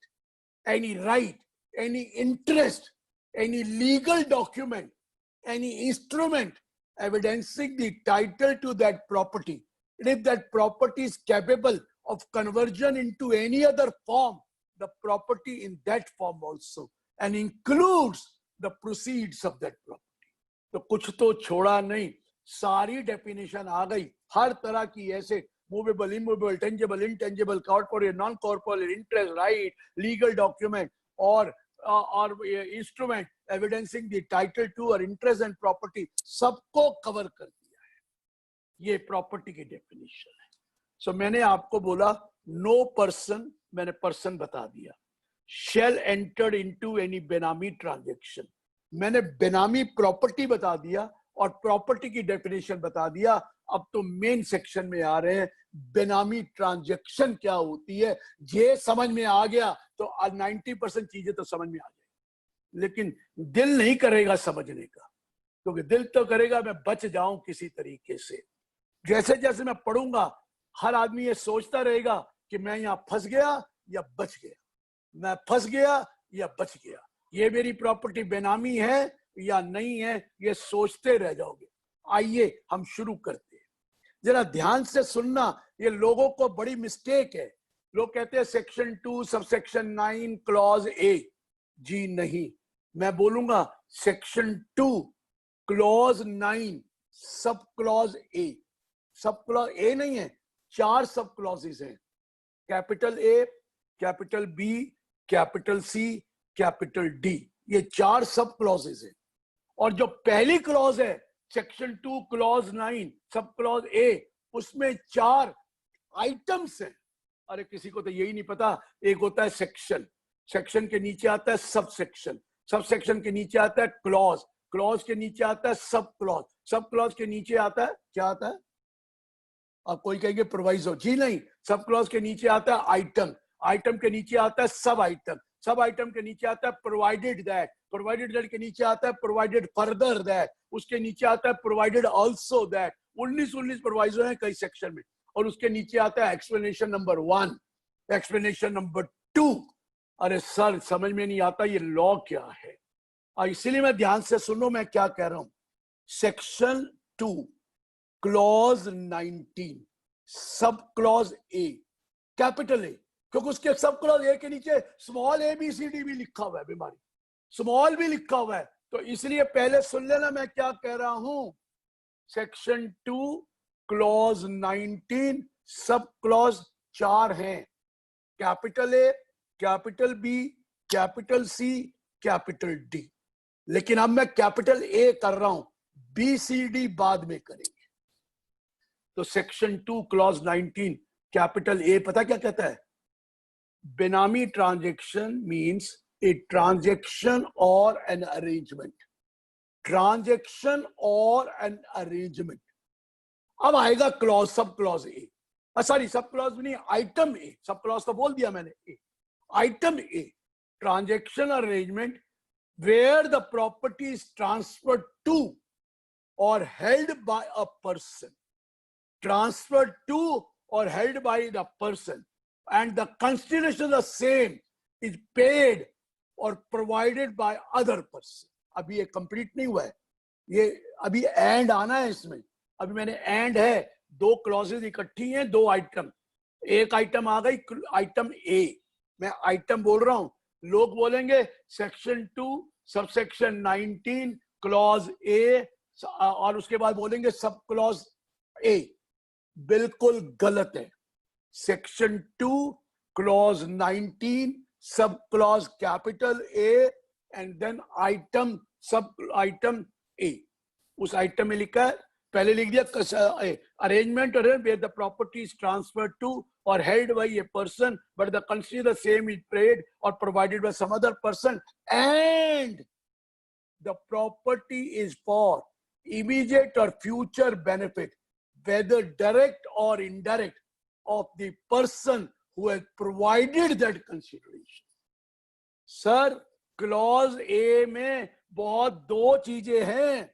any right, any interest, any legal document, any instrument evidencing the title to that property. And if that property is capable of conversion into any other form, the property in that form also, and includes the proceeds of that property. तो कुछ तो छोड़ा नहीं, सारी definition आ गई. हर तरह की asset, movable, immovable, tangible, intangible, corporate, non corporate, interest, right, legal document और instrument evidencing the title to और इंटरेस्ट एंड प्रॉपर्टी, सबको कवर कर दिया. ये प्रॉपर्टी की डेफिनेशन है. सो मैंने आपको बोला नो पर्सन, मैंने पर्सन बता दिया. shall enter into any बेनामी ट्रांजेक्शन। मैंने बेनामी प्रॉपर्टी बता दिया और प्रॉपर्टी की डेफिनेशन बता दिया। अब तो मेन सेक्शन में आ रहे हैं, बेनामी ट्रांजैक्शन क्या होती है। ये समझ में आ गया तो 90% चीजें तो समझ में आ जाएगी, लेकिन दिल नहीं करेगा समझने का, क्योंकि दिल तो करेगा मैं बच जाऊं किसी तरीके से। जैसे जैसे मैं पढ़ूंगा हर आदमी ये सोचता रहेगा कि मैं यहां फंस गया या बच गया, मैं फंस गया या बच गया, ये मेरी प्रॉपर्टी बेनामी है या नहीं है, ये सोचते रह जाओगे। आइए हम शुरू करते हैं, जरा ध्यान से सुनना। ये लोगों को बड़ी मिस्टेक है, लोग कहते हैं सेक्शन 2 सबसेक्शन 9 क्लॉज ए। जी नहीं, मैं बोलूंगा सेक्शन 2 क्लॉज 9 सब क्लॉज ए। सब क्लॉज ए नहीं है, 4 सब क्लॉजेस हैं, capital A, capital B, capital C, capital D, ये 4 सब क्लॉजेस हैं। और जो पहली क्लॉज है सेक्शन 2 क्लॉज 9 सब क्लॉज ए, उसमें 4 आइटम्स हैं। अरे किसी को तो यही नहीं पता, एक होता है सेक्शन, सेक्शन के नीचे आता है सब सेक्शन, सब सेक्शन के नीचे आता है क्लॉज, क्लॉज के नीचे आता है सब क्लॉज, सब क्लॉज के नीचे आता है क्या आता है? अब कोई कहेंगे प्रोवाइजो, जी नहीं, सब क्लॉज के नीचे आता है आइटम, आइटम के नीचे आता है सब आइटम, सब आइटम के नीचे आता है प्रोवाइडेड दैट, प्रोवाइडेड दैट के नीचे आता है प्रोवाइडेड फर्दर दैट, उसके नीचे आता है प्रोवाइडेड आल्सो दैट। 19 प्रोवाइजो हैं कई सेक्शन में, और उसके नीचे आता है एक्सप्लेनेशन नंबर 1, एक्सप्लेनेशन नंबर 2। अरे सर समझ में नहीं आता ये लॉ क्या है, और इसीलिए मैं ध्यान से सुनो मैं क्या कह रहा हूं। Section 2 clause 19 sub clause A, capital A, क्योंकि उसके सब क्लॉज ए के नीचे small A B C D भी लिखा हुआ है, बीमारी स्मॉल भी लिखा हुआ है, तो इसलिए पहले सुन लेना मैं क्या कह रहा हूं। सेक्शन 2 क्लॉज 19 सब क्लॉज 4 हैं, capital A, capital B, capital C, capital D. लेकिन अब मैं कैपिटल ए कर रहा हूं, बी सी डी बाद में करेंगे। तो सेक्शन 2 क्लॉज 19 कैपिटल ए पता क्या कहता है? Benami transaction means a transaction और एन अरेंजमेंट, ट्रांजैक्शन और एन अरेंजमेंट। अब आएगा clause, sub clause A, sorry sub clause नहीं, आइटम ए, सब क्लॉज तो बोल दिया मैंने, A item A, transaction arrangement where the property is transferred to और held by a person, transferred to or held by the person, and the consideration the same is paid or provided by other person। अभी ये complete नहीं हुआ है, ये अभी and आना है इसमें। अभी मैंने एंड है, 2 क्लॉजेज इकट्ठी हैं, 2 आइटम, एक आइटम आ गई आइटम ए, मैं आइटम बोल रहा हूं, लोग बोलेंगे सेक्शन 2 सबसेक्शन 19 क्लॉज ए, और उसके बाद बोलेंगे सब क्लॉज ए। बिल्कुल गलत है। Section 2 clause 19 sub clause capital A and then item sub item A. उस आइटम में लिखा है, पहले लिख दिया arrangement where the property is transferred to और held by a person but the consider same is paid और provided by some other person and the property is for immediate और future benefit whether direct or indirect of the person who has provided that consideration। Sir clause A में बहुत 2 चीजें हैं,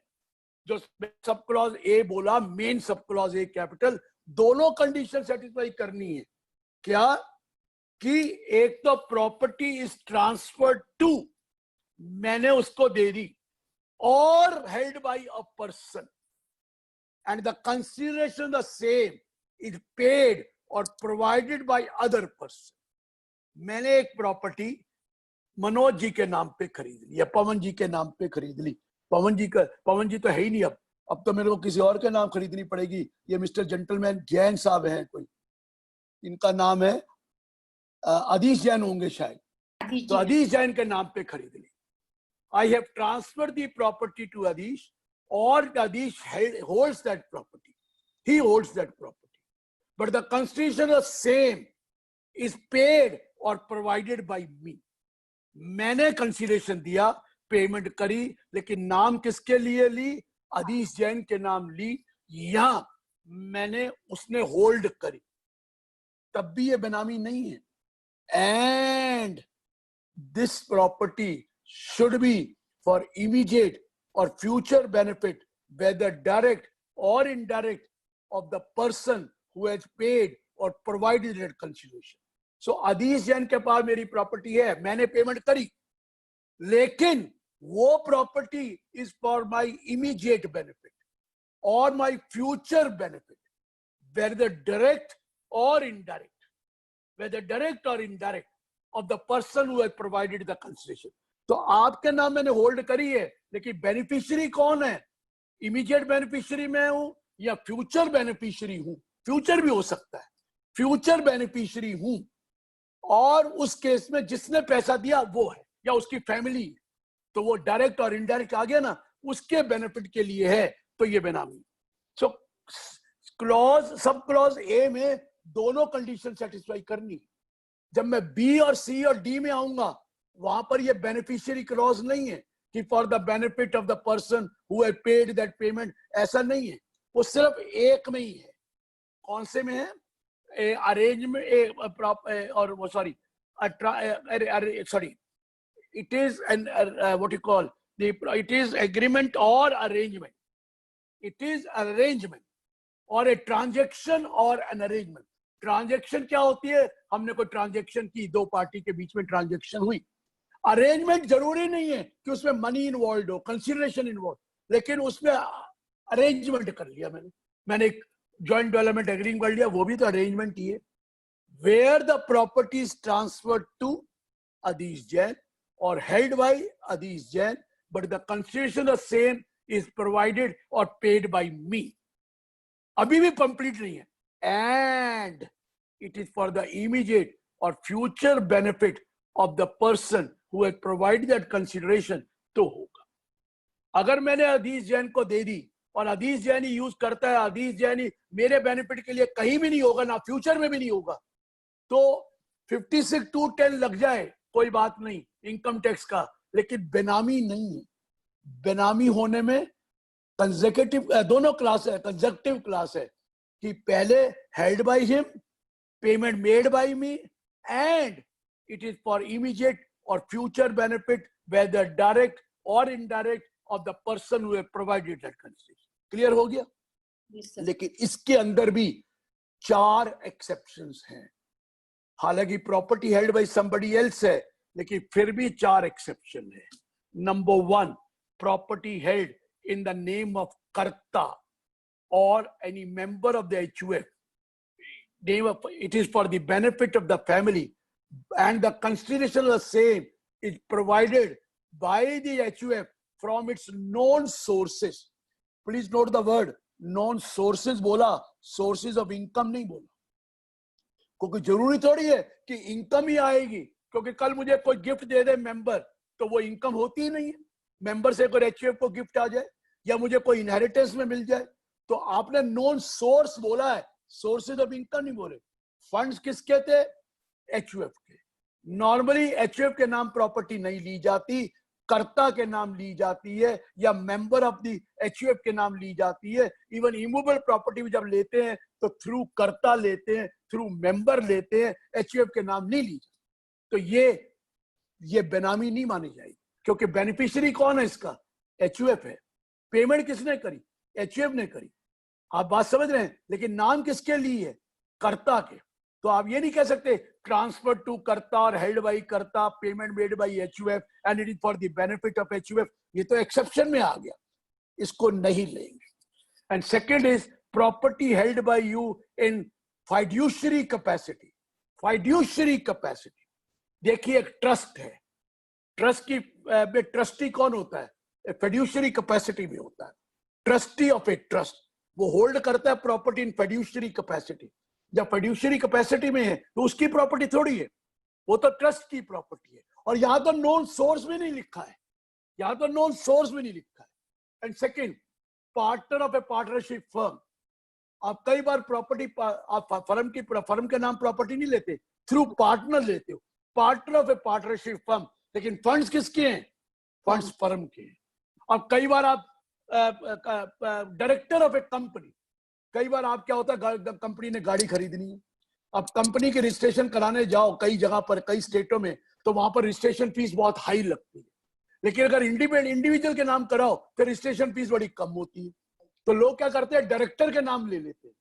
जो सब clause ए बोला, main सब क्लॉज ए capital, दोनों कंडीशन सेटिस्फाई करनी है। क्या कि एक तो प्रॉपर्टी इज ट्रांसफर्ड टू, मैंने उसको दे दी, और held by a person and the consideration the same is paid or provided by other person। मैंने एक प्रॉपर्टी मनोज जी के नाम पे खरीद ली या पवन जी के नाम पे खरीद ली, पवन जी तो है ही नहीं, अब तो मेरे को किसी और के नाम खरीदनी पड़ेगी। ये मिस्टर जेंटलमैन जैन साहब हैं, कोई इनका नाम है अधीश जैन होंगे शायद, तो अधीश जैन के नाम पे खरीद ली। I have transferred the property to Adhish or Adish holds that property, he holds that property, but the consideration the same is paid or provided by me। मैंने कंसीडरेशन दिया, पेमेंट करी, लेकिन नाम किसके लिए ली? अधीश जैन के नाम ली, या मैंने उसने होल्ड करी, तब भी ये बेनामी नहीं है. And this property should be for immediate और future benefit, whether direct or indirect, of the person who has paid or provided that consideration. So अधीश Jain के पास मेरी प्रॉपर्टी है, मैंने पेमेंट करी, लेकिन वो property is for my immediate benefit और my future benefit, whether direct or indirect, whether direct or indirect, of the person who has provided the consideration. तो आपके नाम मैंने होल्ड करी है, लेकिन बेनिफिशियरी कौन है? इमीडिएट बेनिफिशियरी मैं हूं या फ्यूचर बेनिफिशियरी हूं? फ्यूचर भी हो सकता है, फ्यूचर बेनिफिशियरी हूं, और उस केस में जिसने पैसा दिया वो है या उसकी फैमिली है, तो वो डायरेक्ट और इनडायरेक्ट आ गया ना, उसके बेनिफिट के लिए है, तो ये बेनामी. सो क्लॉज, सब क्लॉज ए में दोनों कंडीशन सेटिस्फाई करनी. जब मैं बी और सी और डी में आऊंगा, वहां पर ये बेनिफिशियरी क्लॉज नहीं है कि for the benefit of the person who has paid that payment, ऐसा नहीं है. वो सिर्फ एक में ही है. कौन से में है? अरेंजमेंट और वो sorry it is an what you call it is agreement or arrangement. It is arrangement or a transaction or an arrangement. Transaction क्या होती है? हमने कोई ट्रांजेक्शन की, दो पार्टी के बीच में ट्रांजेक्शन हुई. अरेंजमेंट जरूरी नहीं है कि उसमें मनी इन्वॉल्व हो, कंसिडरेशन इन्वॉल्व, लेकिन उसमें अरेंजमेंट कर लिया मैंने एक जॉइंट डेवलपमेंट एग्रीमेंट कर लिया, वो भी तो अरेंजमेंट ही है. Where the property is transferred to Adhish Jain or held by Adhish Jain, but the consideration of same is provided or paid by me. अभी भी complete नहीं है. And it is for the immediate or future benefit of the person who has provided that consideration, तो होगा. अगर मैंने अधीश जैन को दे दी और अधीश जैन ही यूज करता है, अधीश जैन ही मेरे बेनिफिट के लिए कहीं भी नहीं होगा, ना फ्यूचर में भी नहीं होगा, तो 56(2)(10) लग जाए, कोई बात नहीं इनकम टैक्स का, लेकिन बेनामी नहीं है. बेनामी होने में कंसेक्यूटिव दोनों क्लास है, कंजक्टिव क्लास है कि पहले held by him, payment made by me, and it is for immediate और फ्यूचर बेनिफिट, वेदर डायरेक्ट और indirect, of the person who have provided that consideration. Clear हो गया? Yes, लेकिन इसके अंदर भी 4 एक्सेप्शंस हैं. हालांकि property held by somebody else है, लेकिन फिर भी 4 एक्सेप्शन है. Number 1, property held in the name of कर्ता और any member of the HUF. Name of it is for the benefit of the family, and the consideration of the same is provided by the HUF from its known sources. Please note the word known sources. बोला, sources of income नहीं बोला, क्योंकि जरूरी थोड़ी है कि income ही आएगी. क्योंकि कल मुझे कोई गिफ्ट दे दे मेंबर, तो वो इनकम होती ही नहीं है. मेंबर से कोई HUF को गिफ्ट आ जाए या मुझे कोई इनहेरिटेंस में मिल जाए, तो आपने नॉन सोर्स बोला है, सोर्सेज ऑफ इनकम नहीं बोले. फंड्स किसके थे? HUF के. नॉर्मली HUF के नाम प्रॉपर्टी नहीं ली जाती, कर्ता के नाम ली जाती है या मेंबर ऑफ द HUF के नाम ली जाती है. इवन इमूवेबल प्रॉपर्टी भी जब लेते हैं तो थ्रू कर्ता लेते हैं, थ्रू मेंबर लेते हैं, HUF के नाम नहीं ली जाती. तो ये बेनामी नहीं मानी जाएगी, क्योंकि बेनिफिशियरी कौन है इसका? HUF है. पेमेंट किसने करी? HUF ने करी. आप बात समझ रहे हैं? लेकिन नाम किसके लिए है? कर्ता के. तो आप ये नहीं कह सकते ट्रांसफर टू कर्ता और हेल्ड बाई कर्ता, payment made by HUF and it is for the benefit of HUF. ये तो एक्सेप्शन में आ गया, इसको नहीं लेंगे. And second is property held by you in fiduciary capacity. Fiduciary capacity, देखिए एक ट्रस्ट है. ट्रस्ट की ट्रस्टी कौन होता है? फिड्यूशरी कैपेसिटी में होता है. ट्रस्टी ऑफ ए ट्रस्ट, वो होल्ड करता है प्रॉपर्टी इन फिड्यूशरी कैपेसिटी. जब फिड्यूशरी कैपेसिटी में है तो उसकी प्रॉपर्टी थोड़ी है, वो तो ट्रस्ट की प्रॉपर्टी है. और यहां तो नॉन सोर्स भी नहीं लिखा है, यहां तो नॉन सोर्स भी नहीं लिखा है. And second, partner of A partnership firm. आप कई बार प्रॉपर्टी, आप फर्म के नाम प्रॉपर्टी नहीं लेते, थ्रू पार्टनर लेते हो. Partner of A partnership firm लेकिन फंड्स किसके हैं? फंड्स फर्म के हैं। अब कई बार आप डायरेक्टर ऑफ ए कंपनी, कई बार आप क्या होता है, कंपनी ने गाड़ी खरीदनी है, अब कंपनी के रजिस्ट्रेशन कराने जाओ कई जगह पर, कई स्टेटों में, तो वहां पर रजिस्ट्रेशन फीस बहुत हाई लगती है। लेकिन अगर इंडिविजुअल के नाम कराओ तो रजिस्ट्रेशन फीस बड़ी कम होती है। तो लोग क्या करते हैं, डायरेक्टर के नाम ले लेते हैं।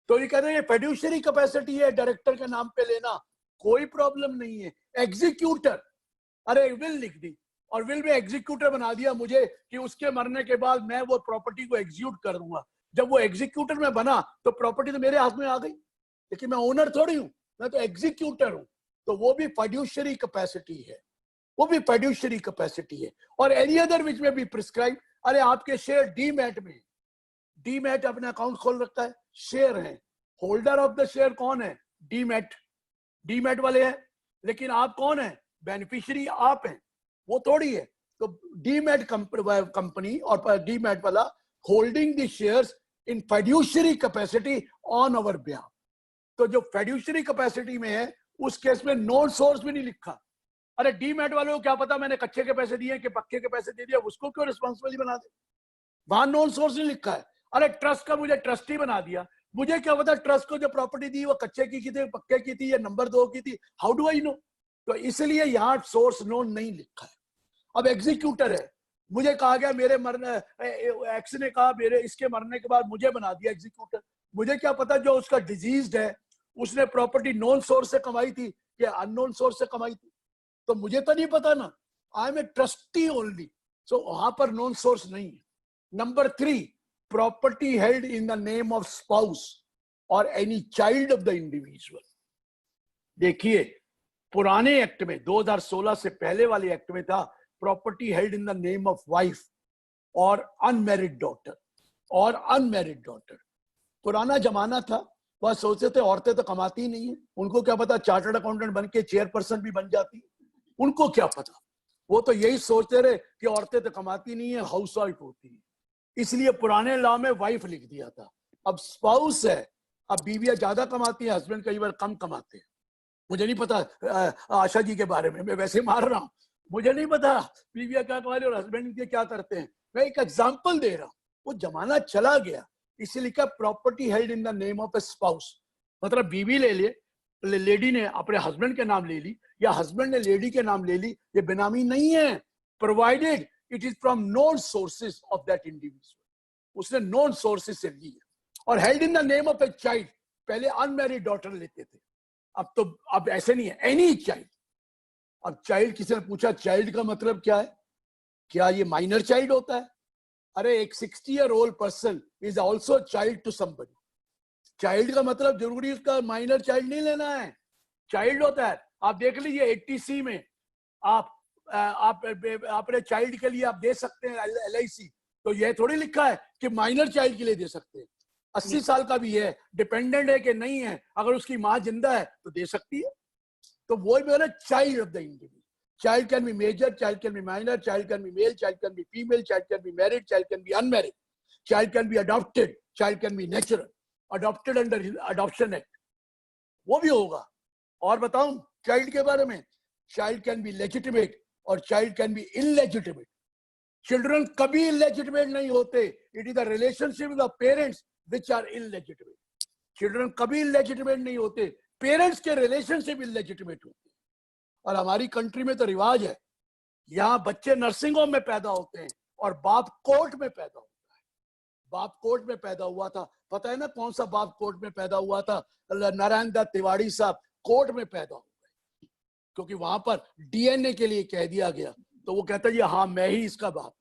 तो ये कहते हैं फिड्यूशियरी कैपेसिटी है, डायरेक्टर के नाम पे लेना कोई प्रॉब्लम नहीं है। एग्जीक्यूटर, अरे विल लिख दी और विल में एग्जीक्यूटर बना दिया मुझे कि उसके मरने के बाद मैं वो प्रॉपर्टी को एग्जीक्यूट कर दूंगा। जब वो एग्जीक्यूटर में बना तो प्रॉपर्टी तो मेरे हाथ में आ गई, लेकिन मैं ओनर थोड़ी हूं, मैं तो एग्जीक्यूटर हूं। तो वो भी फिड्यूशियरी कैपेसिटी है, वो भी फिड्यूशियरी कैपेसिटी है। और एनी अदर विच में भी प्रिस्क्राइब, अरे आपके शेयर डीमैट में, डीमैट अपने अकाउंट खोल रखा है, शेयर है, होल्डर ऑफ द शेयर कौन है? डीमैट, डीमैट वाले हैं, लेकिन आप कौन है? बेनिफिशियरी आप हैं, वो थोड़ी है। तो डीमैट कंपनी और डीमैट वाला holding the shares in fiduciary capacity on our behalf. तो जो फिड्यूशियरी कैपेसिटी में है उस केस में नोन सोर्स भी नहीं लिखा। अरे डीमैट वालों को क्या पता मैंने कच्चे के पैसे दिए कि पक्के के पैसे दे दिया, उसको क्यों रिस्पॉन्सिबिलिटी बना दे? वहां नोन सोर्स नहीं लिखा है। अरे ट्रस्ट का मुझे ट्रस्टी बना दिया, मुझे क्या पता ट्रस्ट को जो प्रॉपर्टी दी वो कच्चे की थी, पक्के की थी या नंबर 2 की थी, हाउ डू आई नो? तो इसलिए यहाँ सोर्स नोन नहीं लिखा है। अब एग्जीक्यूटर है, मुझे कहा गया मेरे मरने, एक्स ने कहा मेरे इसके मरने के बाद मुझे बना दिया एग्जीक्यूटर, मुझे क्या पता जो उसका डिजीज्ड है उसने प्रॉपर्टी नॉन सोर्स से कमाई थी या अननोन सोर्स से कमाई थी, तो मुझे तो नहीं पता ना। I am a trustee only, so वहां पर नॉन सोर्स नहीं है। Number 3, property held in the name of spouse और any child of the individual. देखिए पुराने एक्ट में 2016 से पहले वाले एक्ट में था property held in the name of wife और अनमैरिड डॉटर, और अनमैरिड डॉटर। पुराना जमाना था, वह सोचते थे औरतें तो कमाती ही नहीं है, उनको क्या पता चार्टर्ड अकाउंटेंट बन के चेयरपर्सन भी बन जाती, उनको क्या पता। वो तो यही सोचते रहे कि औरतें तो कमाती नहीं है, हाउस वाइफ होती है, इसलिए पुराने लॉ में वाइफ लिख दिया था। अब स्पाउस है, अब बीवियां ज्यादा कमाती हैं, हस्बैंड कई बार कम कमाते हैं। मुझे नहीं पता आशा जी के बारे में, मैं वैसे मार रहा हूं, मुझे नहीं पता बीवियां क्या कमा रही और हस्बैंड के क्या करते हैं, मैं एक एग्जाम्पल दे रहा हूं। वो जमाना चला गया, इसीलिए लिखा property held in the name of A spouse, मतलब बीवी ले लिए, लेडी ने अपने हस्बैंड के नाम ले ली या हस्बैंड ने लेडी के नाम ले ली, ये बेनामी नहीं है, provided it is from known sources of that individual, उसने नोन सोर्सेज से ली है। और held in the name of a child, पहले अनमैरिड डॉटर लेते थे, अब ऐसे नहीं है, एनी चाइल्ड। अब चाइल्ड, किसी ने पूछा चाइल्ड का मतलब क्या है, क्या ये माइनर चाइल्ड होता है? अरे एक 60-year-old person is also child to somebody. Child का मतलब जरूरी उसका माइनर चाइल्ड नहीं लेना है, चाइल्ड होता है। आप देख लीजिए 80C में आप अपने चाइल्ड के लिए आप दे सकते हैं LIC, तो यह थोड़ी लिखा है कि माइनर चाइल्ड के लिए दे सकते हैं। 80 साल का भी है, डिपेंडेंट है कि नहीं है, अगर उसकी माँ जिंदा है तो दे सकती है। तो वो मेरा child of the individual. Child can be major, child can be minor, child can be male, child can be female, child can be married, child can be unmarried, child can be adopted, child can be natural, adopted under adoption act, वो भी होगा। और बताऊं child के बारे में, child can be legitimate और child can be illegitimate। Children कभी illegitimate नहीं होते, it is the relationship with the parents which are illegitimate। Children कभी illegitimate नहीं होते, parents के relationship illegitimate होते। और हमारी कंट्री में तो रिवाज है, यहाँ बच्चे नर्सिंग होम में पैदा होते हैं और बाप कोर्ट में पैदा होता है। बाप कोर्ट में पैदा हुआ था, पता है ना कौन सा बाप कोर्ट में पैदा हुआ था? नारायण दत्त तिवारी साहब कोर्ट में पैदा हुए, क्योंकि वहां पर DNA के लिए कह दिया गया, तो वो कहता है हाँ मैं ही इसका बाप।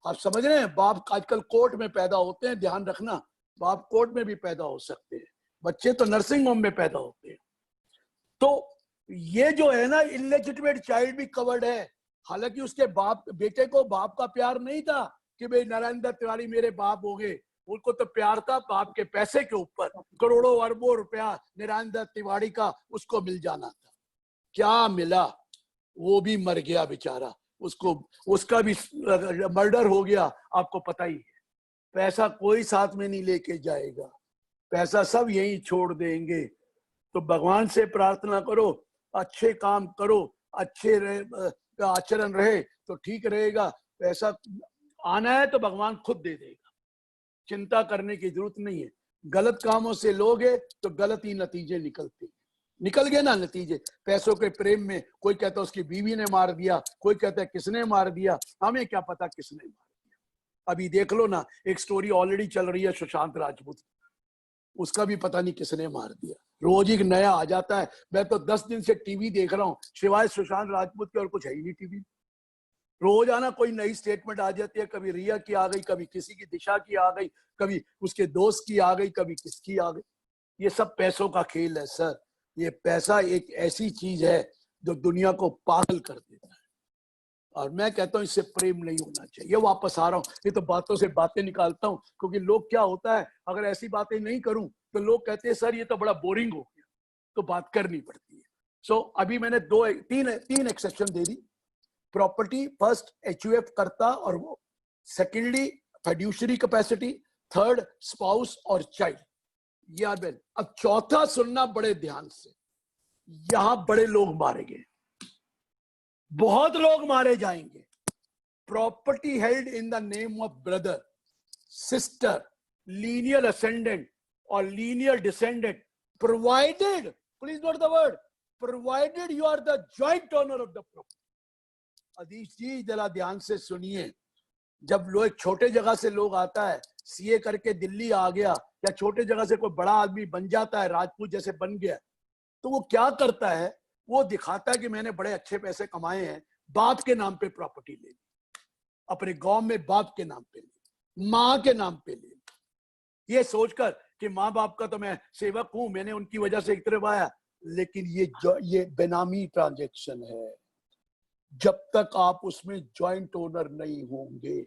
आप समझ रहे हैं, बाप आजकल कोर्ट में पैदा होते हैं, ध्यान रखना, बाप कोर्ट में भी पैदा हो सकते हैं, बच्चे तो नर्सिंग होम में पैदा होते हैं। तो ये जो है ना इलेजिटिमेट चाइल्ड भी कवर्ड है। हालांकि उसके बाप, बेटे को बाप का प्यार नहीं था कि भाई नारायण दत्त तिवारी मेरे बाप हो गए, उनको तो प्यार था बाप के पैसे के ऊपर, करोड़ों अरबों रुपया नारायण दत्त तिवारी का उसको मिल जाना था। क्या मिला? वो भी मर गया बेचारा, उसको उसका भी मर्डर हो गया, आपको पता ही है। पैसा कोई साथ में नहीं लेके जाएगा, पैसा सब यहीं छोड़ देंगे। तो भगवान से प्रार्थना करो, अच्छे काम करो, अच्छे आचरण रहे तो ठीक रहेगा। पैसा आना है तो भगवान खुद दे देगा, चिंता करने की जरूरत नहीं है। गलत कामों से लोगे तो गलत ही नतीजे निकल गए ना नतीजे। पैसों के प्रेम में कोई कहता है उसकी बीवी ने मार दिया, कोई कहता है किसने मार दिया, हमें क्या पता किसने मार दिया। अभी देख लो ना, एक स्टोरी ऑलरेडी चल रही है सुशांत राजपूत, उसका भी पता नहीं किसने मार दिया। रोज एक नया आ जाता है। मैं तो 10 दिन से टीवी देख रहा हूँ, सिवाय सुशांत राजपूत के और कुछ है ही नहीं टीवी। रोजाना कोई नई स्टेटमेंट आ जाती है, कभी रिया की आ गई, कभी किसी की दिशा की आ गई, कभी उसके दोस्त की आ गई, कभी किसकी आ गई। ये सब पैसों का खेल है सर। ये पैसा एक ऐसी चीज है जो दुनिया को पागल कर देता है, और मैं कहता हूं इससे प्रेम नहीं होना चाहिए। वापस आ रहा हूं, ये तो बातों से बातें निकालता हूं, क्योंकि लोग क्या होता है, अगर ऐसी बातें नहीं करूं तो लोग कहते हैं सर ये तो बड़ा बोरिंग हो गया, तो बात करनी पड़ती है। सो अभी मैंने तीन एक्सेप्शन दे दी। प्रॉपर्टी फर्स्ट एचयूएफ करता और वो, secondly fiduciary capacity, third spouse और चाइल्ड। याद है। अब चौथा सुनना बड़े ध्यान से, यहां बड़े लोग मारे गए, बहुत लोग मारे जाएंगे। Property held in the name of brother, sister, lineal ascendant और lineal descendant, provided, please note the word, provided you are the joint owner of the property. Adhish ji जरा ध्यान से सुनिए, जब लोग एक छोटे जगह से लोग आता है, सीए करके दिल्ली आ गया, या छोटे जगह से कोई बड़ा आदमी बन जाता है, राजपूत जैसे बन गया, तो वो क्या करता है, वो दिखाता है कि मैंने बड़े अच्छे पैसे कमाए हैं, बाप के नाम पे प्रॉपर्टी ले ली, अपने गांव में बाप के नाम पे ले, माँ के नाम पे ले, ये सोचकर कि माँ बाप का तो मैं सेवक हूं, मैंने उनकी वजह से इतना पाया। लेकिन ये बेनामी ट्रांजैक्शन है। जब तक आप उसमें जॉइंट ओनर नहीं होंगे,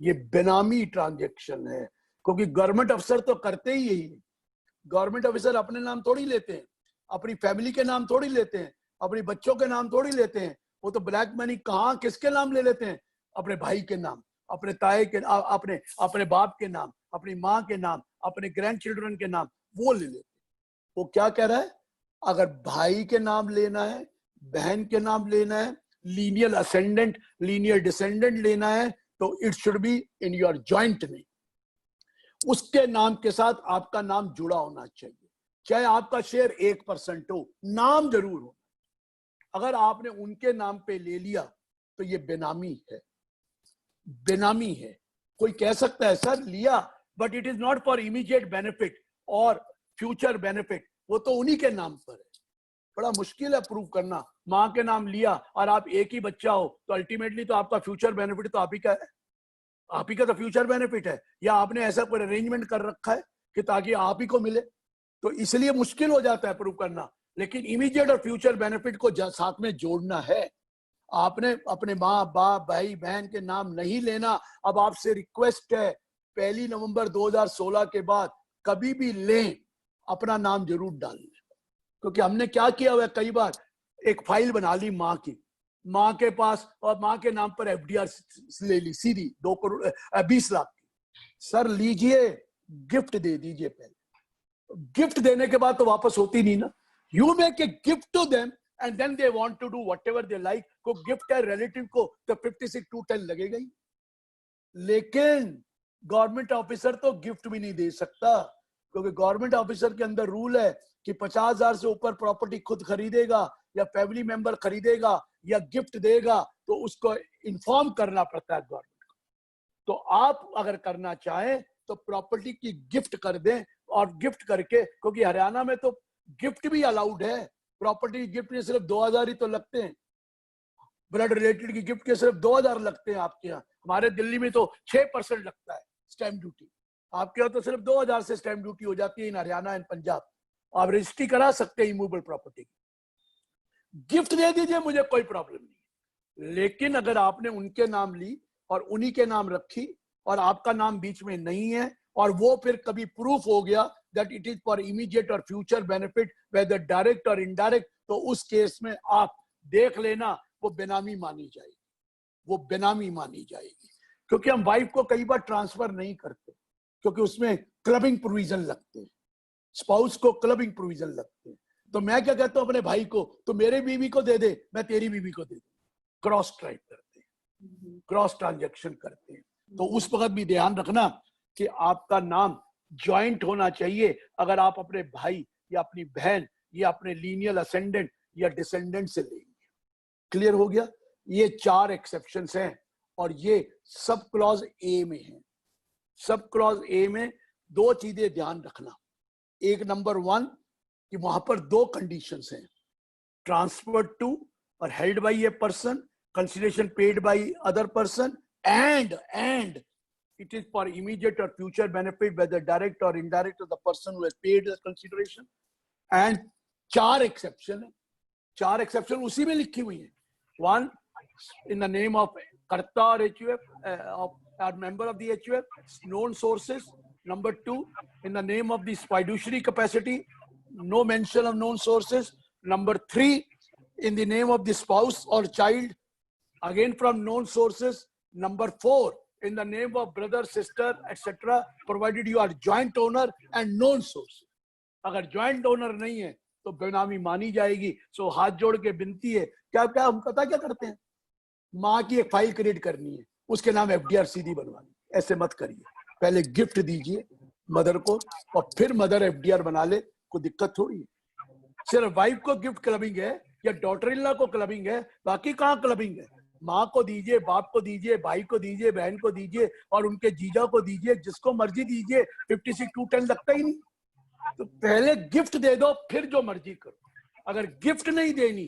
ये बेनामी ट्रांजैक्शन है। क्योंकि गवर्नमेंट अफसर तो करते ही यही, गवर्नमेंट अफसर अपने नाम थोड़ी लेते हैं, अपनी फैमिली के नाम थोड़ी लेते हैं, अपने बच्चों के नाम थोड़ी लेते हैं। वो तो ब्लैक मनी कहाँ किसके नाम ले लेते हैं, अपने भाई के नाम, अपने ताए के, अपने बाप के नाम, अपनी माँ के नाम, अपने ग्रैंड चिल्ड्रन के नाम, वो ले लेते हैं। वो क्या कह रहा है, अगर भाई के नाम लेना है, बहन के नाम लेना है, लीनियर असेंडेंट, लीनियर डिसेंडेंट लेना है, तो it should be in your joint name. उसके नाम के साथ आपका नाम जुड़ा होना चाहिए, चाहे आपका शेयर 1% हो, नाम जरूर हो। अगर आपने उनके नाम पे ले लिया तो ये बेनामी है, बेनामी है। कोई कह सकता है सर लिया, but it is not for immediate benefit और फ्यूचर बेनिफिट, वो तो उन्हीं के नाम पर है। बड़ा मुश्किल है प्रूव करना। माँ के नाम लिया और आप एक ही बच्चा हो, तो अल्टीमेटली तो आपका फ्यूचर बेनिफिट तो आप ही का है, आप ही का तो फ्यूचर बेनिफिट है। या आपने ऐसा कोई अरेंजमेंट कर रखा है कि ताकि आप ही को मिले, तो इसलिए मुश्किल हो जाता है प्रूव करना। लेकिन इमीडिएट और फ्यूचर बेनिफिट को साथ में जोड़ना है। आपने अपने माँ बाप भाई बहन के नाम नहीं लेना। अब आपसे रिक्वेस्ट है, 1 नवंबर 2016 के बाद कभी भी लें, अपना नाम जरूर डाल लें। क्योंकि हमने क्या किया हुआ है, कई बार एक फाइल बना ली माँ की, माँ के पास, और माँ के नाम पर एफडीआर ले ली सीधी 2 करोड़ 20 लाख की। सर लीजिए, गिफ्ट दे दीजिए। पहले गिफ्ट देने के बाद तो वापस होती नहीं ना। You make a gift to them and then they want to do whatever they like. को गिफ्ट है रिलेटिव को तो 56(2)(10) लगेगा ही। लेकिन गवर्नमेंट ऑफिसर तो गिफ्ट भी नहीं दे सकता, क्योंकि गवर्नमेंट ऑफिसर के अंदर रूल है कि 50,000 से ऊपर प्रॉपर्टी खुद खरीदेगा या फैमिली मेंबर खरीदेगा या गिफ्ट देगा तो उसको इन्फॉर्म करना पड़ता है गवर्नमेंट को। तो आप अगर करना चाहें तो प्रॉपर्टी की गिफ्ट कर दें, और गिफ्ट करके, क्योंकि हरियाणा में तो गिफ्ट भी अलाउड है। प्रॉपर्टी गिफ्ट के सिर्फ 2,000 ही तो लगते हैं, ब्लड रिलेटेड की गिफ्ट के सिर्फ 2,000 लगते हैं आपके यहाँ। हमारे दिल्ली में तो 6% लगता है स्टैंप ड्यूटी, आपके यहाँ तो सिर्फ 2,000 से स्टैंप ड्यूटी हो जाती है इन हरियाणा एंड पंजाब। आप रजिस्ट्री करा सकते हैं इमूवेबल प्रॉपर्टी। गिफ्ट दे दीजिए, मुझे कोई प्रॉब्लम नहीं। लेकिन अगर आपने उनके नाम ली और उन्हीं के नाम रखी और आपका नाम बीच में नहीं है, और वो फिर कभी प्रूफ हो गया that it is for immediate और फ्यूचर बेनिफिट वेदर डायरेक्ट और इनडायरेक्ट, तो उस केस में आप देख लेना वो बेनामी मानी जाएगी, वो बेनामी मानी जाएगी। क्योंकि हम वाइफ को कई बार ट्रांसफर नहीं करते, क्योंकि उसमें क्लबिंग प्रोविजन लगते हैं, स्पाउस को क्लबिंग प्रोविजन लगते हैं। तो मैं क्या कहता हूं अपने भाई को, तो मेरे बीवी को दे दे, मैं तेरी बीवी को दे दूं। क्रॉस ट्राइब करते हैं, क्रॉस ट्रांजैक्शन करते हैं। तो उस वक्त भी ध्यान रखना कि आपका नाम ज्वाइंट होना चाहिए। अगर आप अपने भाई या अपनी बहन या अपने लीनियल असेंडेंट या डिसेंडेंट से लेंगे। क्लियर हो गया? ये 4 एक्सेप्शंस हैं और ये सब क्लॉज ए में है। सब क्लॉज ए में 2 चीजें ध्यान रखना। एक नंबर 1 कि वहां पर 2 कंडीशंस हैं, ट्रांसफर्ड टू और held by a person, consideration paid by other person, and it is for immediate or future benefit whether direct or indirect to the person who has paid the consideration. And 4 exception है, 4 exception उसी में लिखी हुई है। 1 in the name of karta or HUF or member of the HUF, known sources. Number 2 in the name of the fiduciary capacity, no mention of known sources. Number 3 in the name of the spouse or child, again from known sources. Number 4 in the name of brother, sister, etc., provided you are joint owner and known source. अगर joint owner नहीं है तो बेनामी मानी जाएगी। सो हाथ जोड़ के विनती है, क्या क्या हम पता क्या करते हैं, माँ की एक फाइल क्रिएट करनी है, उसके नाम FDR सीधी बनवानी। ऐसे मत करिए, पहले गिफ्ट दीजिए मदर को और फिर मदर FDR बना ले, कोई दिक्कत थोड़ी है। सिर्फ वाइफ को गिफ्ट क्लबिंग है या डॉटर इन लॉ को क्लबिंग है, बाकी कहाँ क्लबिंग है? माँ को दीजिए, बाप को दीजिए, भाई को दीजिए, बहन को दीजिए और उनके जीजा को दीजिए, जिसको मर्जी दीजिए। 56(2)(10) लगता ही नहीं। तो पहले गिफ्ट दे दो, फिर जो मर्जी करो। अगर गिफ्ट नहीं देनी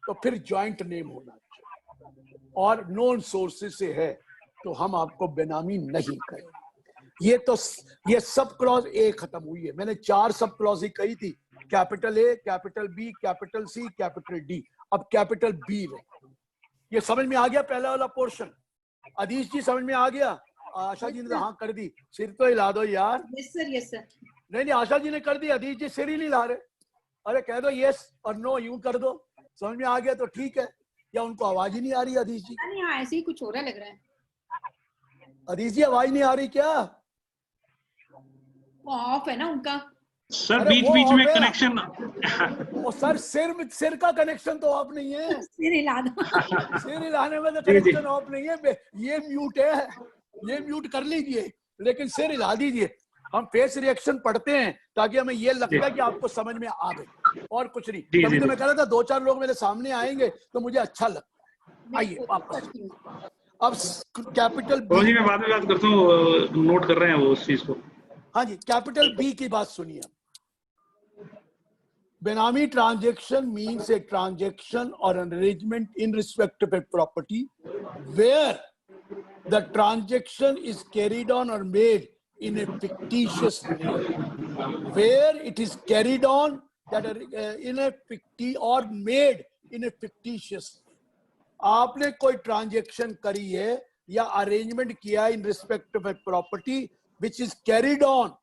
तो फिर ज्वाइंट नेम होना चाहिए और नॉन सोर्सेज से है तो हम आपको बेनामी नहीं करेंगे। ये सब क्लॉज ए खत्म हुई है। मैंने 4 सब क्लॉज ही कही थी, capital A, capital B, capital C, capital D. अब कैपिटल बी है। ये समझ में आ गया पहला वाला पोर्शन? अधीश जी समझ में आ गया? आशा जी ने हाँ कर दी, सिर तो हिला दो यार। Yes sir, yes sir. नहीं आशा जी ने कर दी, अधीश जी सिर ही नहीं ला रहे। अरे कह दो यस और नो, यूं कर दो। समझ में आ गया तो ठीक है, या उनको आवाज ही नहीं आ रही? अधीश जी नहीं, हाँ ऐसे ही कुछ हो रहा लग रहा है। अधीश जी आवाज नहीं आ रही क्या? ऑफ है ना उनका सर, बीच बीच में कनेक्शन। ओ सर, सिर का कनेक्शन तो ऑफ नहीं है। सिर हिला दो। सिर हिलाने में तो कनेक्शन ऑफ नहीं है, ये म्यूट है, ये म्यूट कर लीजिए, लेकिन सिर हिला दीजिए। हम फेस रिएक्शन पढ़ते हैं ताकि हमें ये लगता है कि आपको समझ में आ गई, और कुछ नहीं। तभी तो मैं कह रहा था 2-4 लोग मेरे सामने आएंगे तो मुझे अच्छा लगता है। आइए वापस। अब कैपिटल बी, मैं बाद में बात करता हूँ, नोट कर रहे हैं वो उस चीज को। हाँ जी, कैपिटल बी की बात सुनिए। Benami transaction means a transaction or an arrangement in respect of a property where the transaction is carried on or made in a fictitious name. Where it is carried on that in a fictitious or made in a fictitious name. आपने कोई transaction करी है या arrangement किया in respect of a property which is carried on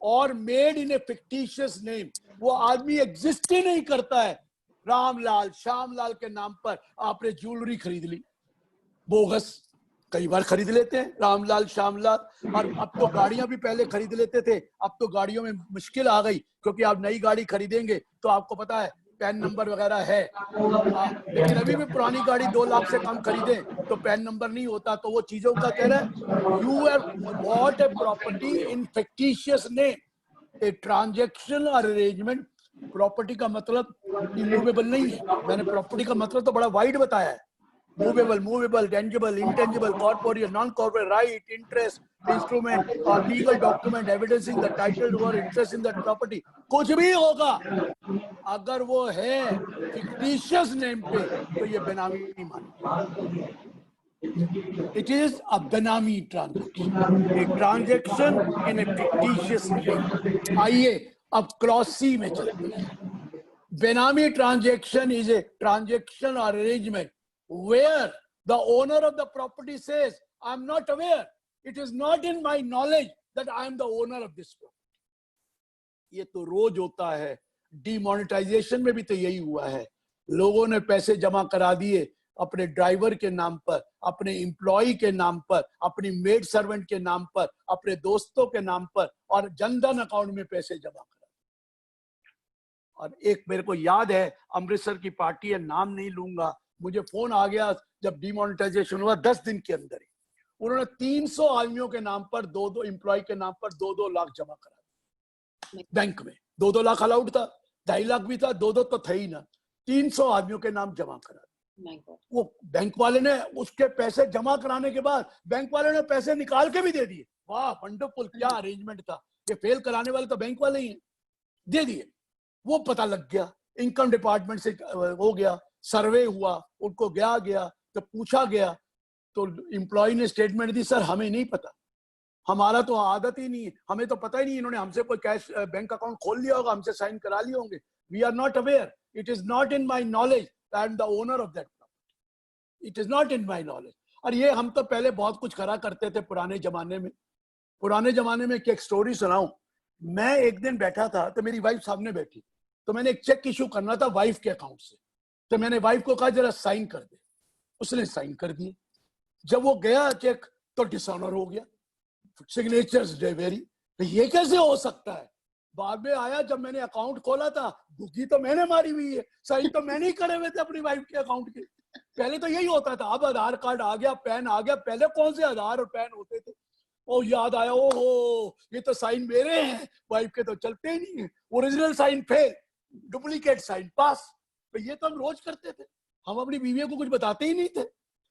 और made in a fictitious name. वो आदमी exist ही नहीं करता है। रामलाल श्यामलाल के नाम पर आपने ज्वेलरी खरीद ली, बोगस। कई बार खरीद लेते हैं रामलाल श्यामलाल। और अब तो गाड़ियां भी पहले खरीद लेते थे, अब तो गाड़ियों में मुश्किल आ गई, क्योंकि आप नई गाड़ी खरीदेंगे तो आपको पता है पैन नंबर वगैरह है। लेकिन अभी भी पुरानी गाड़ी 2 लाख से कम खरीदें तो पैन नंबर नहीं होता। तो वो चीजों का कह रहा है, you have bought a property in fictitious name. A transaction और अरेंजमेंट, प्रॉपर्टी का मतलब इमूवेबल नहीं है। मैंने प्रॉपर्टी का मतलब तो बड़ा वाइड बताया है। Movable, movable, tangible, intangible, corporeal, non corporeal, right, interest, instrument और legal document evidencing the title और इंटरेस्ट इन दैट प्रॉपर्टी। कुछ भी होगा, अगर वो है फिक्टिशियस नेम पे तो ये बेनामी नहीं मानी। इट इज अ बेनामी transaction, a transaction in a fictitious name. आइए अब क्लॉज सी में चलते हैं। बेनामी ट्रांजैक्शन इज ए ट्रांजैक्शन और arrangement where the owner of the property says, I am not aware, it is not in my knowledge that I am the owner of this property। ये तो रोज होता है। Demonetisation में भी तो यही हुआ है। लोगों ने पैसे जमा करा दिए अपने ड्राइवर के नाम पर, अपने एम्प्लॉय के नाम पर, अपनी मेड सर्वेंट के नाम पर, अपने दोस्तों के नाम पर, और जनधन अकाउंट में पैसे जमा करा। और एक मेरे को याद है, अमृतसर की पार्टी है, नाम नहीं लूंगा, मुझे फोन आ गया जब डिमोनेटाइजेशन हुआ 10 दिन के अंदर ही उन्होंने 300 आदमियों के नाम पर 2-2 एम्प्लॉय के नाम पर 2-2 लाख जमा करा बैंक में। 2-2 लाख अलाउड था, 2.5 लाख भी था, 2-2 तो थे ही ना, 300 आदमियों के नाम जमा करा। वो बैंक वाले ने उसके पैसे जमा कराने के बाद बैंक वाले ने पैसे निकाल के भी दे दिए। वाह वंडरफुल, क्या अरेंजमेंट था। ये फेल कराने वाले तो बैंक वाले ही हैं, दे दिए। वो पता लग गया, इनकम डिपार्टमेंट से हो गया, सर्वे हुआ, उनको गया तो पूछा गया तो एम्प्लॉय ने स्टेटमेंट दी, सर हमें नहीं पता, हमारा तो आदत ही नहीं है, हमें तो पता ही नहीं, इन्होंने हमसे कोई कैश बैंक अकाउंट खोल लिया होगा, हमसे साइन करा लिए होंगे, we are not aware, it is not in my knowledge, I am the owner of that property, it is not in my knowledge. और ये हम तो पहले बहुत कुछ करा करते थे पुराने जमाने में। पुराने जमाने में एक स्टोरी सुनाऊं, मैं एक दिन बैठा था तो मेरी वाइफ सामने बैठी, तो मैंने एक चेक इशू करना था वाइफ के अकाउंट से, तो मैंने वाइफ को कहा जरा साइन कर दे, उसने साइन कर दिए। जब वो गया चेक तो डिसऑनर हो गया, सिग्नेचर्स वेरी, ये कैसे हो सकता है। बाद में आया जब मैंने अकाउंट खोला था, दुखी तो मैंने मारी हुई है, साइन तो मैंने ही करे हुए थे अपनी वाइफ के अकाउंट के। पहले तो यही होता था, अब आधार कार्ड आ गया, पैन आ गया, पहले कौन से आधार और पैन होते थे। ओ याद आया, ओहो ये तो साइन मेरे हैं, वाइफ के तो चलते ही नहीं है, original sign fail, duplicate sign pass. तो ये तो हम रोज करते थे, हम अपनी बीवियों को कुछ बताते ही नहीं थे।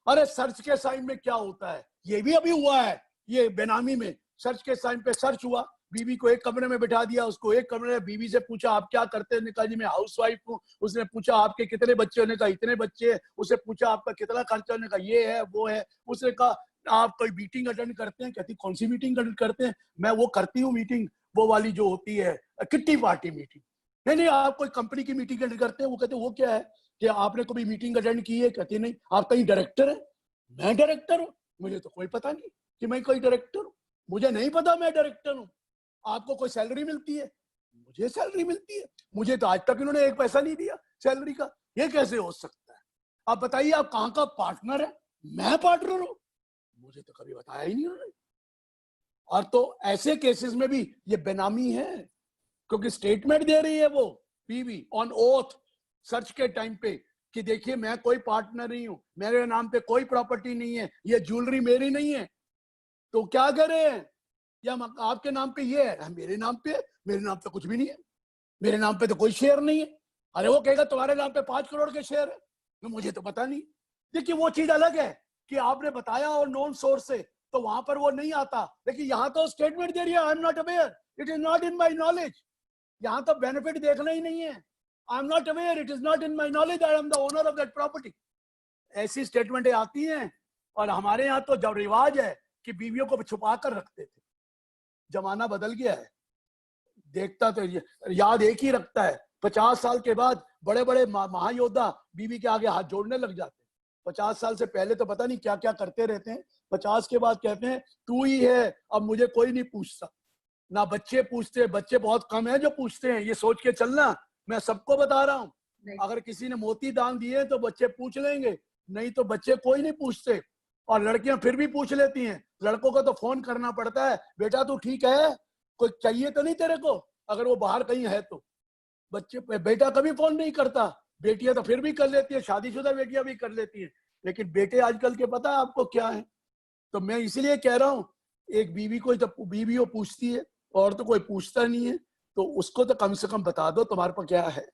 अरे सर्च के साइन में क्या होता है, ये भी अभी हुआ है, ये बेनामी में सर्च के साइन पे सर्च हुआ, बीवी को एक कमरे में बिठा दिया, उसको एक कमरे में, बीवी से पूछा आप क्या करते हैं, कहा जी मैं हाउसवाइफ हूँ। उसने पूछा आपके कितने बच्चे, ने कहा इतने बच्चे। उसने पूछा आपका कितना खर्चा, ने कहा ये है वो है। उसने कहा आप कोई मीटिंग अटेंड करते हैं, कहती कौन सी मीटिंग अटेंड करते हैं, मैं वो करती हूँ मीटिंग, वो वाली जो होती है किट्टी पार्टी मीटिंग। नहीं आप कोई कंपनी की मीटिंग अटेंड करते हैं। वो कहते वो क्या है, कि आपने कभी मीटिंग अटेंड की है। कहती नहीं। आप कहीं डायरेक्टर है। मैं डायरेक्टर हूँ, मुझे तो कोई पता नहीं कि मैं कोई डायरेक्टर हूँ, मुझे नहीं पता मैं डायरेक्टर हूँ। आपको कोई सैलरी मिलती है, मुझे सैलरी मिलती है, मुझे तो आज तक इन्होंने एक पैसा नहीं दिया सैलरी का, ये कैसे हो सकता है। आप बताइए आप कहाँ का पार्टनर है, मैं पार्टनर हूँ, मुझे तो कभी बताया ही नहीं उन्होंने। और तो ऐसे केसेस में भी ये बेनामी है, क्योंकि स्टेटमेंट दे रही है वो बीवी ऑन ओथ सर्च के टाइम पे कि देखिए मैं कोई पार्टनर नहीं हूं, मेरे नाम पे कोई प्रॉपर्टी नहीं है, ये ज्वेलरी मेरी नहीं है। तो क्या करें, या आपके नाम पे ये है, मेरे नाम पे कुछ भी नहीं है, मेरे नाम पे तो कोई शेयर नहीं है। अरे वो कहेगा तुम्हारे नाम पे 5 करोड़ के शेयर है, तो मुझे तो पता नहीं। देखिए वो चीज अलग है कि आपने बताया और नॉन सोर्स से, तो वहां पर वो नहीं आता। लेकिन यहाँ तो स्टेटमेंट दे रही है, I am not aware, it is not in my knowledge. यहाँ तो बेनिफिट देखना ही नहीं है, I am not aware, it is not in my knowledge, I am the owner of that property. ऐसी स्टेटमेंटें आती हैं। और हमारे यहाँ तो जब रिवाज है कि बीवियों को छुपा कर रखते थे, जमाना बदल गया है। देखता तो याद एक ही रखता है, 50 साल के बाद बड़े बड़े महायोद्धा बीवी के आगे हाथ जोड़ने लग जाते हैं। 50 साल से पहले तो पता नहीं क्या क्या करते रहते हैं, 50 के बाद कहते हैं तू ही है, अब मुझे कोई नहीं पूछता। ना बच्चे पूछते, बच्चे बहुत कम है जो पूछते हैं, ये सोच के चलना। मैं सबको बता रहा हूँ, अगर किसी ने मोती दान दिए तो बच्चे पूछ लेंगे, नहीं तो बच्चे कोई नहीं पूछते। और लड़कियां फिर भी पूछ लेती हैं, लड़कों को तो फोन करना पड़ता है, बेटा तू ठीक है, कोई चाहिए तो नहीं तेरे को, अगर वो बाहर कहीं है तो। बच्चे बेटा कभी फोन नहीं करता, बेटियां तो फिर भी कर लेती है, शादीशुदा बेटियां भी कर लेती हैं, लेकिन बेटे आजकल के पता है आपको क्या है। तो मैं इसलिए कह रहा हूँ, एक बीवी को तो बीवी वो पूछती है और तो कोई पूछता नहीं है, तो उसको तो कम से कम बता दो तुम्हारे पास क्या है,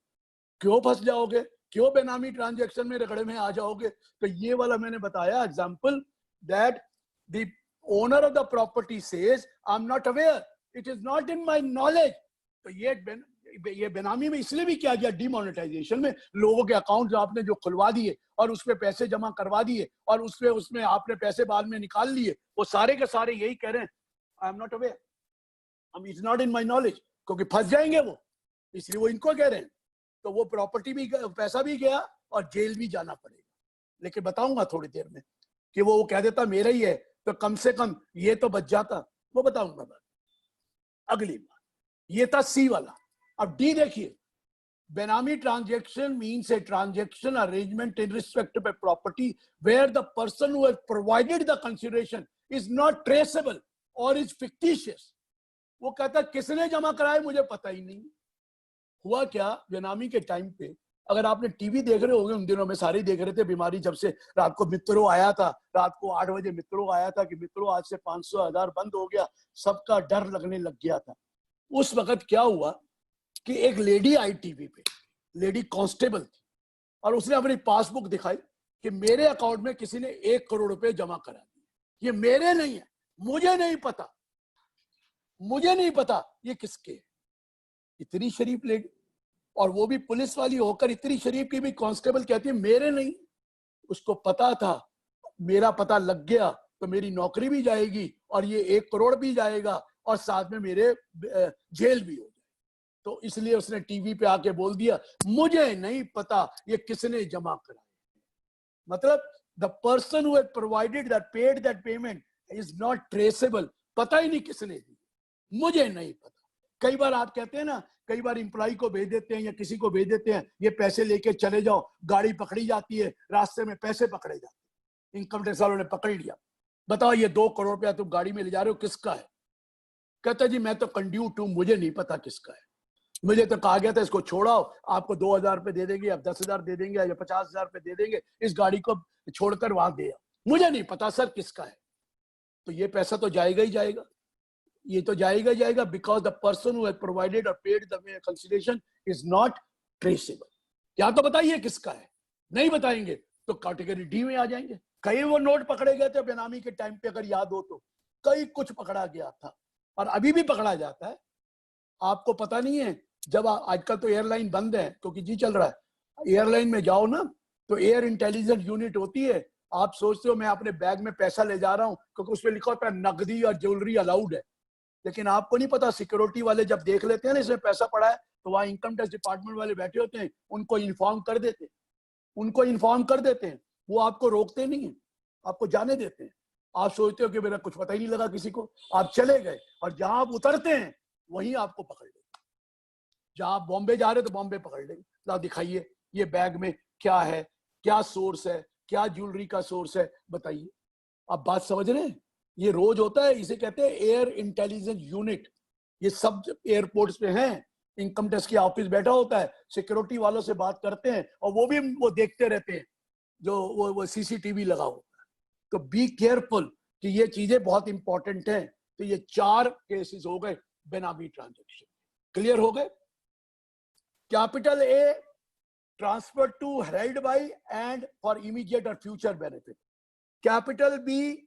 क्यों फंस जाओगे, क्यों बेनामी ट्रांजैक्शन में रगड़े में आ जाओगे। तो ये वाला मैंने बताया example, that the owner of the property says I am not aware, it is not in my knowledge. तो ये बेनामी में इसलिए भी किया गया, डिमोनेटाइजेशन में लोगों के अकाउंट आपने जो खुलवा दिए और उसपे पैसे जमा करवा दिए और उसमें आपने पैसे बाद में निकाल लिए, वो सारे के सारे यही कह रहे हैं I am not aware, it's not in my knowledge, क्योंकि फंस जाएंगे वो, इसलिए वो इनको कह रहे हैं। तो वो प्रॉपर्टी भी, पैसा भी गया और जेल भी जाना पड़ेगा। लेकिन बताऊंगा थोड़ी देर में कि वो कह देता मेरा ही है, तो कम से कम ये तो बच जाता, वो बताऊंगा बात अगली बार। ये था सी वाला। अब डी देखिए, benami transaction means a transaction arrangement in respect of a property where the person who has provided the consideration is not traceable or is fictitious. वो कहता किसने जमा कराया मुझे पता ही नहीं, हुआ क्या, बेनामी के टाइम पे, अगर आपने टीवी देख रहे होंगे उन दिनों में, सारे देख रहे थे, बीमारी जब से रात को मित्रों आया था, रात को 8 बजे मित्रों आया था कि मित्रों आज से 500,000 बंद हो गया, सबका डर लगने लग गया था। उस वक्त क्या हुआ कि एक लेडी आई टीवी पे, लेडी कांस्टेबल थी, और उसने अपनी पासबुक दिखाई कि मेरे अकाउंट में किसी ने 1 करोड़ रुपए जमा करा दिए, ये मेरे नहीं है, मुझे नहीं पता ये किसके है। इतनी शरीफ लेडी, और वो भी पुलिस वाली होकर इतनी शरीफ की भी कांस्टेबल कहती है मेरे नहीं। उसको पता था मेरा पता लग गया तो मेरी नौकरी भी जाएगी और ये 1 करोड़ भी जाएगा और साथ में मेरे जेल भी हो जाए, तो इसलिए उसने टीवी पे आके बोल दिया मुझे नहीं पता ये किसने जमा कराया। मतलब the person who had provided that paid that payment is not traceable, पता ही नहीं किसने दी, मुझे नहीं पता। कई बार आप कहते हैं ना, कई बार एम्प्लॉय को भेज देते हैं या किसी को भेज देते हैं, ये पैसे लेके चले जाओ, गाड़ी पकड़ी जाती है, रास्ते में पैसे पकड़े जाते हैं, इनकम टैक्स वालों ने पकड़ लिया, बताओ ये 2 करोड़ रुपया तुम गाड़ी में ले जा रहे हो, किसका है? कहता जी मैं तो कंड्यूट हूं, मुझे नहीं पता किसका है, मुझे तो कहा गया था इसको छोड़ाओ, आपको 2,000 रुपए दे देंगे, अब 10,000 दे देंगे या 50,000 रुपए दे देंगे, इस गाड़ी को छोड़कर वहां दे, मुझे नहीं पता सर किसका है। तो ये पैसा तो जाएगा ही जाएगा, ये तो जाएगा ही जाएगा, because the person who has provided और paid the consideration is not traceable. या तो बताइए किसका है, नहीं बताएंगे तो कैटेगरी डी में आ जाएंगे। कई वो नोट पकड़े गए थे बेनामी के टाइम पे, अगर याद हो तो, कई कुछ पकड़ा गया था और अभी भी पकड़ा जाता है। आपको पता नहीं है, जब आजकल तो एयरलाइन बंद है क्योंकि जी चल रहा है, एयरलाइन में जाओ ना तो एयर इंटेलिजेंस यूनिट होती है, आप सोचते हो मैं अपने बैग में पैसा ले जा रहा हूं क्योंकि उसमें लिखा होता है नकदी और ज्वेलरी अलाउड है, लेकिन आपको नहीं पता, सिक्योरिटी वाले जब देख लेते हैं ना इसमें पैसा पड़ा है तो वहां इनकम टैक्स डिपार्टमेंट वाले बैठे होते हैं, उनको इन्फॉर्म कर देते हैं, वो आपको रोकते नहीं है, आपको जाने देते हैं। आप सोचते हो कि मेरा कुछ पता ही नहीं लगा किसी को, आप चले गए और जहां आप उतरते हैं वहीं आपको पकड़ लेंगे। जहां आप बॉम्बे जा रहे तो बॉम्बे पकड़ लेंगे, ला दिखाइए ये बैग में क्या है, क्या सोर्स है, क्या ज्वेलरी का सोर्स है, बताइए। आप बात समझ रहे हैं? ये रोज होता है, इसे कहते हैं एयर इंटेलिजेंस यूनिट। ये सब एयरपोर्ट्स पे हैं, इनकम टैक्स की ऑफिस बैठा होता है, सिक्योरिटी वालों से बात करते हैं और वो भी वो देखते रहते हैं, जो वो सीसीटीवी लगा होता है। तो बी केयरफुल कि ये चीजें बहुत इंपॉर्टेंट हैं। तो ये 4 केसेस हो गए बेनामी ट्रांजैक्शन, क्लियर हो गए। Capital A transfer to held by and for immediate और future benefit. Capital B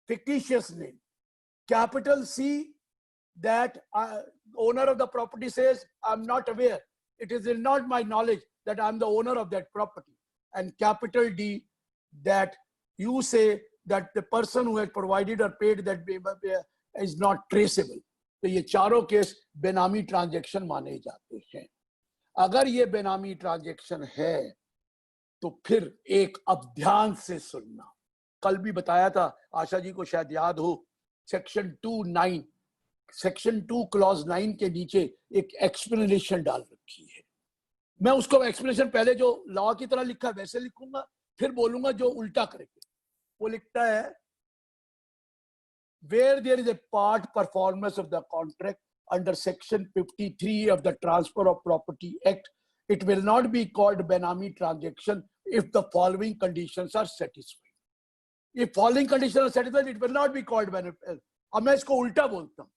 fictitious name. Capital C, that owner of the property says I'm not aware, it is not my knowledge that I'm the owner of that property. And capital D, that you say that the person who had provided or paid that is not traceable. तो ये चारों case बेनामी transaction माने जाते हैं। अगर ये बेनामी ट्रांजैक्शन है तो फिर एक अब ध्यान से सुनना, कल भी बताया था, आशा जी को शायद याद हो, सेक्शन 2 क्लॉज 9 के नीचे एक एक्सप्लेनेशन डाल रखी है। मैं उसको एक्सप्लेनेशन पहले जो लॉ की तरह लिखा वैसे लिखूंगा, फिर बोलूंगा जो उल्टा करेंगे। वो लिखता है where there is a part performance of the contract under section 53 of the Transfer of Property Act, it will not be called Benami transaction if the following conditions are satisfied. If following conditions are satisfied, it will not be called Benami. अब मैं इसको उल्टा बोलता हूँ,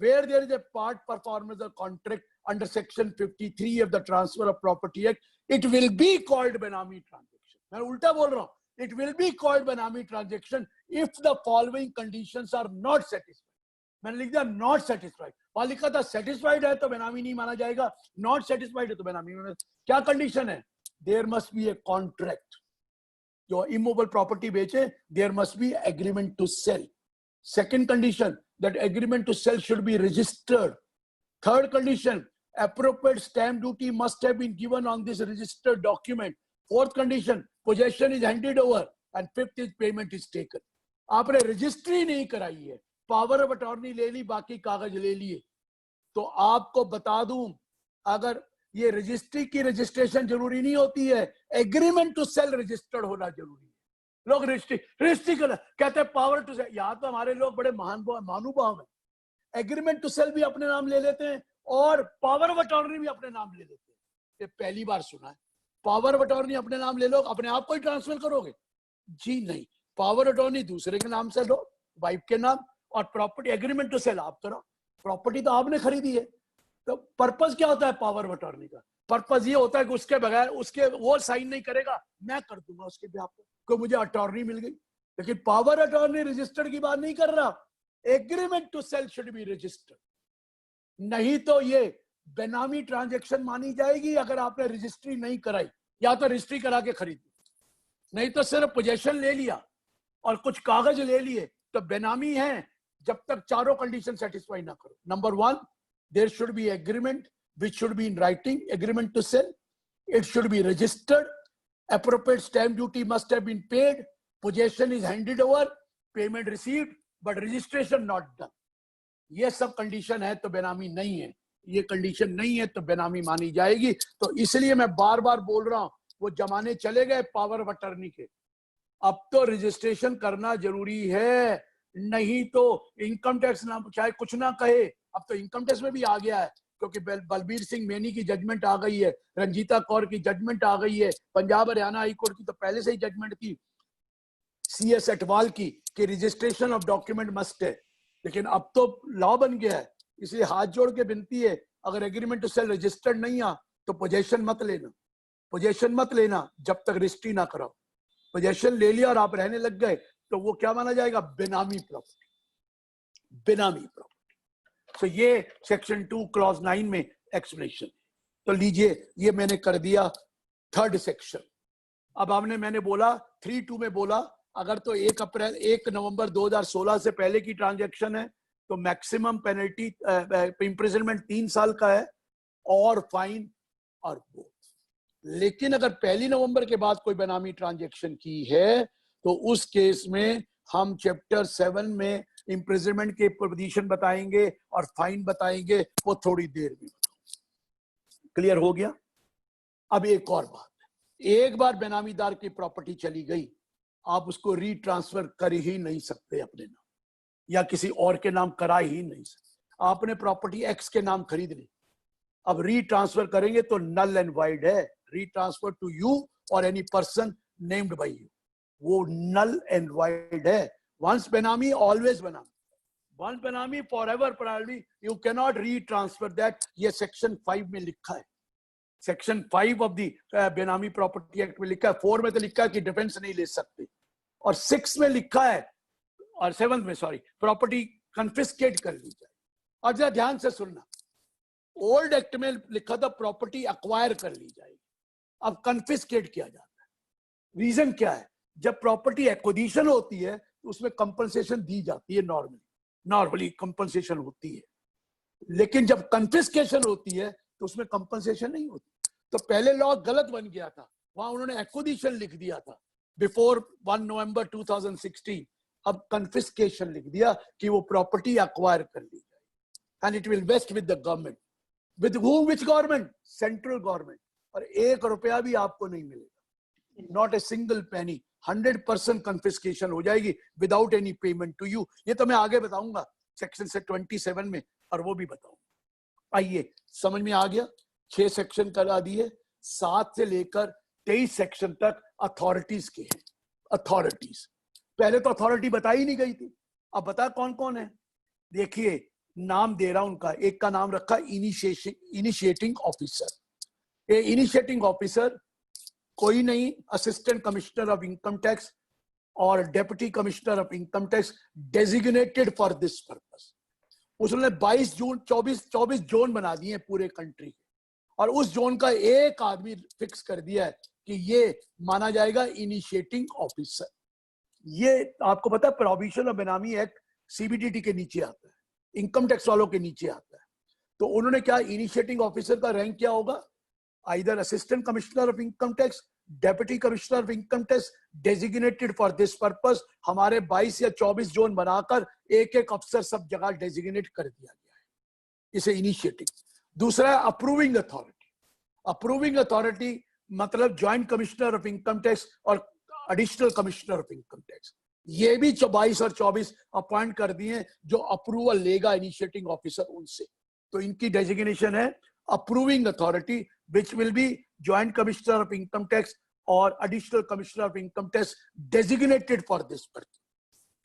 where there is a part performance of contract under section 53 of the Transfer of Property Act, it will be called Benami transaction. मैं उल्टा बोल रहा हूँ, it will be called Benami transaction if the following conditions are not satisfied. मैंने लिख दिया not satisfied, वहां लिखा था satisfied है तो बेनामी नहीं माना जाएगा, not satisfied है तो बेनामी माना। क्या कंडीशन है? There must be a contract. जो immovable property बेचे, there must be agreement to sell. Second condition, that agreement to sell should be registered. Third condition, appropriate stamp duty must have been given on this registered document. Fourth condition, possession is handed over. And fifth is payment is taken. आपने registry नहीं कराई है, power of attorney ले ली, बाकी कागज ले लिए, तो आपको बता दूं, अगर ये रजिस्ट्री की रजिस्ट्रेशन जरूरी नहीं होती है, एग्रीमेंट टू सेल रजिस्टर्ड होना जरूरी है। लोग रजिस्ट्री कहते हैं पावर टू सेल, यहाँ तो हमारे लोग बड़े महानुभाव हैं, एग्रीमेंट टू सेल भी अपने नाम ले लेते हैं और पावर ऑफ अटॉर्नी भी अपने नाम ले लेते हैं। ये पहली बार सुना है। पावर ऑफ अटॉर्नी अपने नाम ले लो, अपने आप को ही ट्रांसफर करोगे? जी नहीं, पावर अटॉर्नी दूसरे के नाम से लो, वाइफ के नाम, और प्रॉपर्टी एग्रीमेंट टू सेल आप करो। प्रॉपर्टी तो आपने खरीदी है, तो पर्पस क्या होता है पावर ऑफ अटॉर्नी का? पर्पस ये होता है कि उसके बगैर, उसके वो साइन नहीं करेगा, मैं कर दूंगा उसके बेहाफ पे, क्योंकि मुझे अटॉर्नी मिल गई। लेकिन पावर अटॉर्नी रजिस्टर्ड की बात नहीं कर रहा, agreement to sale should be registered. नहीं तो ये बेनामी ट्रांजैक्शन मानी जाएगी अगर आपने रजिस्ट्री नहीं कराई, या तो रजिस्ट्री करा के खरीदी, नहीं तो सिर्फ पोजेशन ले लिया और कुछ कागज ले लिए तो बेनामी है, जब तक चारों कंडीशन सेटिस्फाई ना करो। Number 1, there should be agreement which should be in writing, agreement to sell, it should be registered, appropriate stamp duty must have been paid, possession is handed over, payment received, but registration not done. ये सब condition है तो बेनामी नहीं है, ये condition नहीं है तो बेनामी मानी जाएगी। तो इसलिए मैं बार बार बोल रहा हूं, वो जमाने चले गए पावर ऑफ अटर्नी के, अब तो रजिस्ट्रेशन करना जरूरी है, नहीं तो इनकम टैक्स ना चाहे कुछ ना कहे, अब तो इनकम टैक्स में भी आ गया है, क्योंकि बलबीर सिंह मैनी की जजमेंट आ गई है, रंजीता कौर की जजमेंट आ गई है, पंजाब हरियाणा हाई कोर्ट की तो पहले से ही जजमेंट थी, CS अटवाल की कि रजिस्ट्रेशन ऑफ डॉक्यूमेंट मस्ट है, लेकिन अब तो लॉ बन गया है। इसलिए हाथ जोड़ के विनती है, अगर एग्रीमेंट टू सेल रजिस्टर्ड नहीं आ तो पोजेशन मत लेना, पोजेशन मत लेना जब तक रजिस्ट्री ना कराओ। पोजेशन ले लिया और आप रहने लग गए तो वो क्या माना जाएगा? बेनामी प्रॉपर्टी, बेनामी प्रॉपर्टी। तो ये सेक्शन 2 क्लॉज 9 में एक्सप्लेनेशन। तो लीजिए, ये मैंने कर दिया थर्ड सेक्शन। अब मैंने बोला 3(2) में बोला, अगर तो 1 नवंबर 2016 से पहले की ट्रांजैक्शन है तो मैक्सिमम पेनल्टी इम्प्रिजनमेंट 3 साल का है और फाइन और बोथ। लेकिन अगर 1 नवंबर के बाद कोई बेनामी ट्रांजैक्शन की है तो उस केस में हम चैप्टर 7 में इम्प्रिजनमेंट के पोजीशन बताएंगे और फाइन बताएंगे, वो थोड़ी देर में बताऊंगा। क्लियर हो गया? अब एक और बात, एक बार बेनामीदार की प्रॉपर्टी चली गई, आप उसको रीट्रांसफर कर ही नहीं सकते अपने नाम, या किसी और के नाम करा ही नहीं सकते। आपने प्रॉपर्टी X के नाम खरीद ली, अब रीट्रांसफर करेंगे तो नल एंड वाइड है, रीट्रांसफर टू यू और any person named by you, वो नल एंड वाइड है। Once Benami, always Benami. Once Benami, forever Benami. You cannot retransfer that. ये section 5 में लिखा है, section 5 of the Benami Property Act में लिखा है। 4 में तो लिखा है कि डिफेंस नहीं ले सकते, और 6 में लिखा है, और 7 में सॉरी, प्रॉपर्टी कन्फिस्केट कर ली जाए। और जरा ध्यान से सुनना, ओल्ड एक्ट में लिखा था प्रॉपर्टी एक्वायर कर ली जाएगी, अब कन्फिस्केट किया जाता है। रीजन क्या है? जब प्रॉपर्टी एक्विजिशन होती है उसमें कंपनसेशन दी जाती है, नॉर्मली कंपनसेशन होती है, लेकिन जब कन्फिस्केशन होती है तो उसमें कंपनसेशन नहीं होती। तो पहले लॉ गलत बन गया था, वहां उन्होंने एक्विजिशन लिख दिया था बिफोर 1 नवंबर 2016, अब कन्फिस्केशन लिख दिया कि वो प्रॉपर्टी एक्वायर कर ली जाए, and it will vest with the government. With whom? Which government? Central government. और 1 रुपया भी आपको नहीं मिलेगा, not a single penny. 100% confiscation हो जाएगी without any payment to you. ये तो मैं आगे बताऊंगा सेक्शन से 27 में, और वो भी बताऊंगा। आइए, समझ में आ गया? 6 सेक्शन करा दिए, 7 से लेकर 23 सेक्शन तक अथॉरिटीज के हैं। अथॉरिटीज, पहले तो अथॉरिटी बताई नहीं गई थी, अब बता कौन कौन है। देखिए, नाम दे रहा हूं उनका। एक का नाम रखा इनिशिएटिंग ऑफिसर। ये इनिशिएटिंग ऑफिसर कोई नहीं, assistant commissioner of income tax और deputy commissioner of income tax designated for this purpose. उसने 24 जोन बना दिए पूरे कंट्री के, और उस जोन का एक आदमी फिक्स कर दिया है कि ये माना जाएगा इनिशिएटिंग ऑफिसर। ये आपको पता है, प्रोहिबिशन ऑफ बेनामी एक्ट CBDT के नीचे आता है, इनकम टैक्स वालों के नीचे आता है। तो उन्होंने क्या, इनिशिएटिंग ऑफिसर का रैंक क्या होगा? Either assistant commissioner of income tax, deputy commissioner of income tax, designated for this purpose। हमारे 22 या 24 जोन बनाकर एक अफसर सब जगह डेजिग्नेट कर दिया गया है, इसे इनिशिएटिंग। दूसरा है अप्रूविंग अथॉरिटी। अप्रूविंग अथॉरिटी मतलब joint commissioner of income tax और additional commissioner of income tax. ये भी 22 और 24 अपॉइंट कर दिए, जो अप्रूवल लेगा इनिशिएटिंग ऑफिसर उनसे। तो इनकी डेजिग्नेशन है approving authority, which will be joint commissioner of income tax और additional commissioner of income tax designated for this purpose.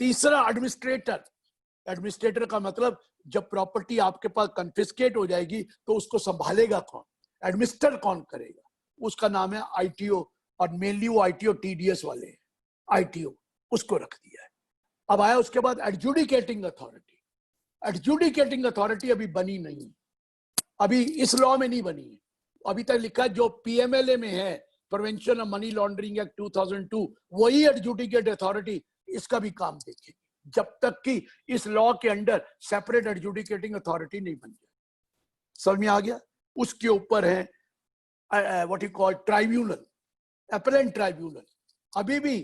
तीसरा एडमिनिस्ट्रेटर। एडमिनिस्ट्रेटर का मतलब जब प्रॉपर्टी आपके पास कन्फिस्केट हो जाएगी तो उसको संभालेगा कौन, एडमिनिस्टर कौन करेगा, उसका नाम है आईटीओ, और मेनली वो आईटीओ टीडीएस वाले हैं, आईटीओ उसको रख दिया है। अब आया उसके बाद एडजुडिकेटिंग अथॉरिटी। एडजुडिकेटिंग अथॉरिटी अभी बनी नहीं, अभी इस लॉ में नहीं बनी है, अभी तक लिखा है जो पीएमएलए में है, prevention of money laundering act 2002, वही एडजुडिकेट अथॉरिटी इसका भी काम देखेगी, जब तक कि इस लॉ के अंडर सेपरेट एडजुडिकेटिंग अथॉरिटी नहीं बन जाए। समझ में आ गया? उसके ऊपर है what you call tribunal, appellate tribunal. अभी भी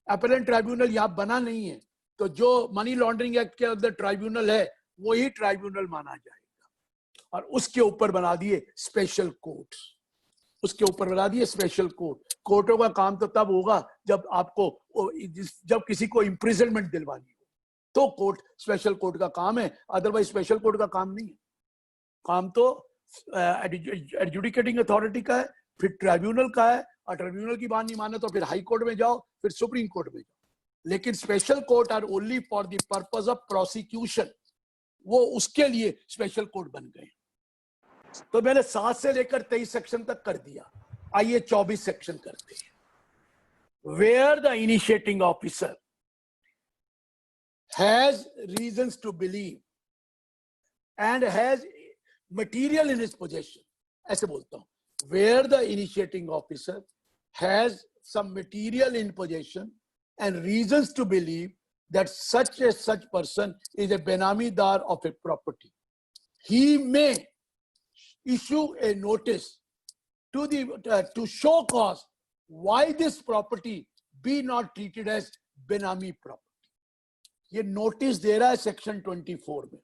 अपीलेंट ट्राइब्यूनल यहाँ बना नहीं है, तो जो मनी लॉन्ड्रिंग एक्ट के अंदर ट्राइब्यूनल है वही ट्राइब्यूनल माना जाएगा। और उसके ऊपर बना दिए स्पेशल कोर्ट, उसके ऊपर बना दिए स्पेशल कोर्ट। कोर्टों का काम तो तब होगा जब आपको, जब किसी को इम्प्रिजनमेंट दिलवानी हो तो कोर्ट, स्पेशल कोर्ट का काम है, अदरवाइज स्पेशल कोर्ट का काम नहीं है। काम तो एडजुडिकेटिंग अथॉरिटी का है, फिर ट्राइब्यूनल का है, और ट्राइब्यूनल की बात नहीं माने तो फिर हाई कोर्ट में जाओ, फिर सुप्रीम कोर्ट में जाओ। लेकिन special court are only for the purpose of prosecution, वो उसके लिए स्पेशल कोर्ट बन गए। तो मैंने 7 से लेकर 23 सेक्शन तक कर दिया, आइए 24 सेक्शन करते हैं। Where the initiating officer has reasons to believe and has material in his possession, ऐसे बोलता हूं, where the initiating officer has some material in possession and reasons to believe that such person is a benamidar of a property, he may issue a notice to the to show cause why this property be not treated as benami property. ये notice दे रहा है section 24 में।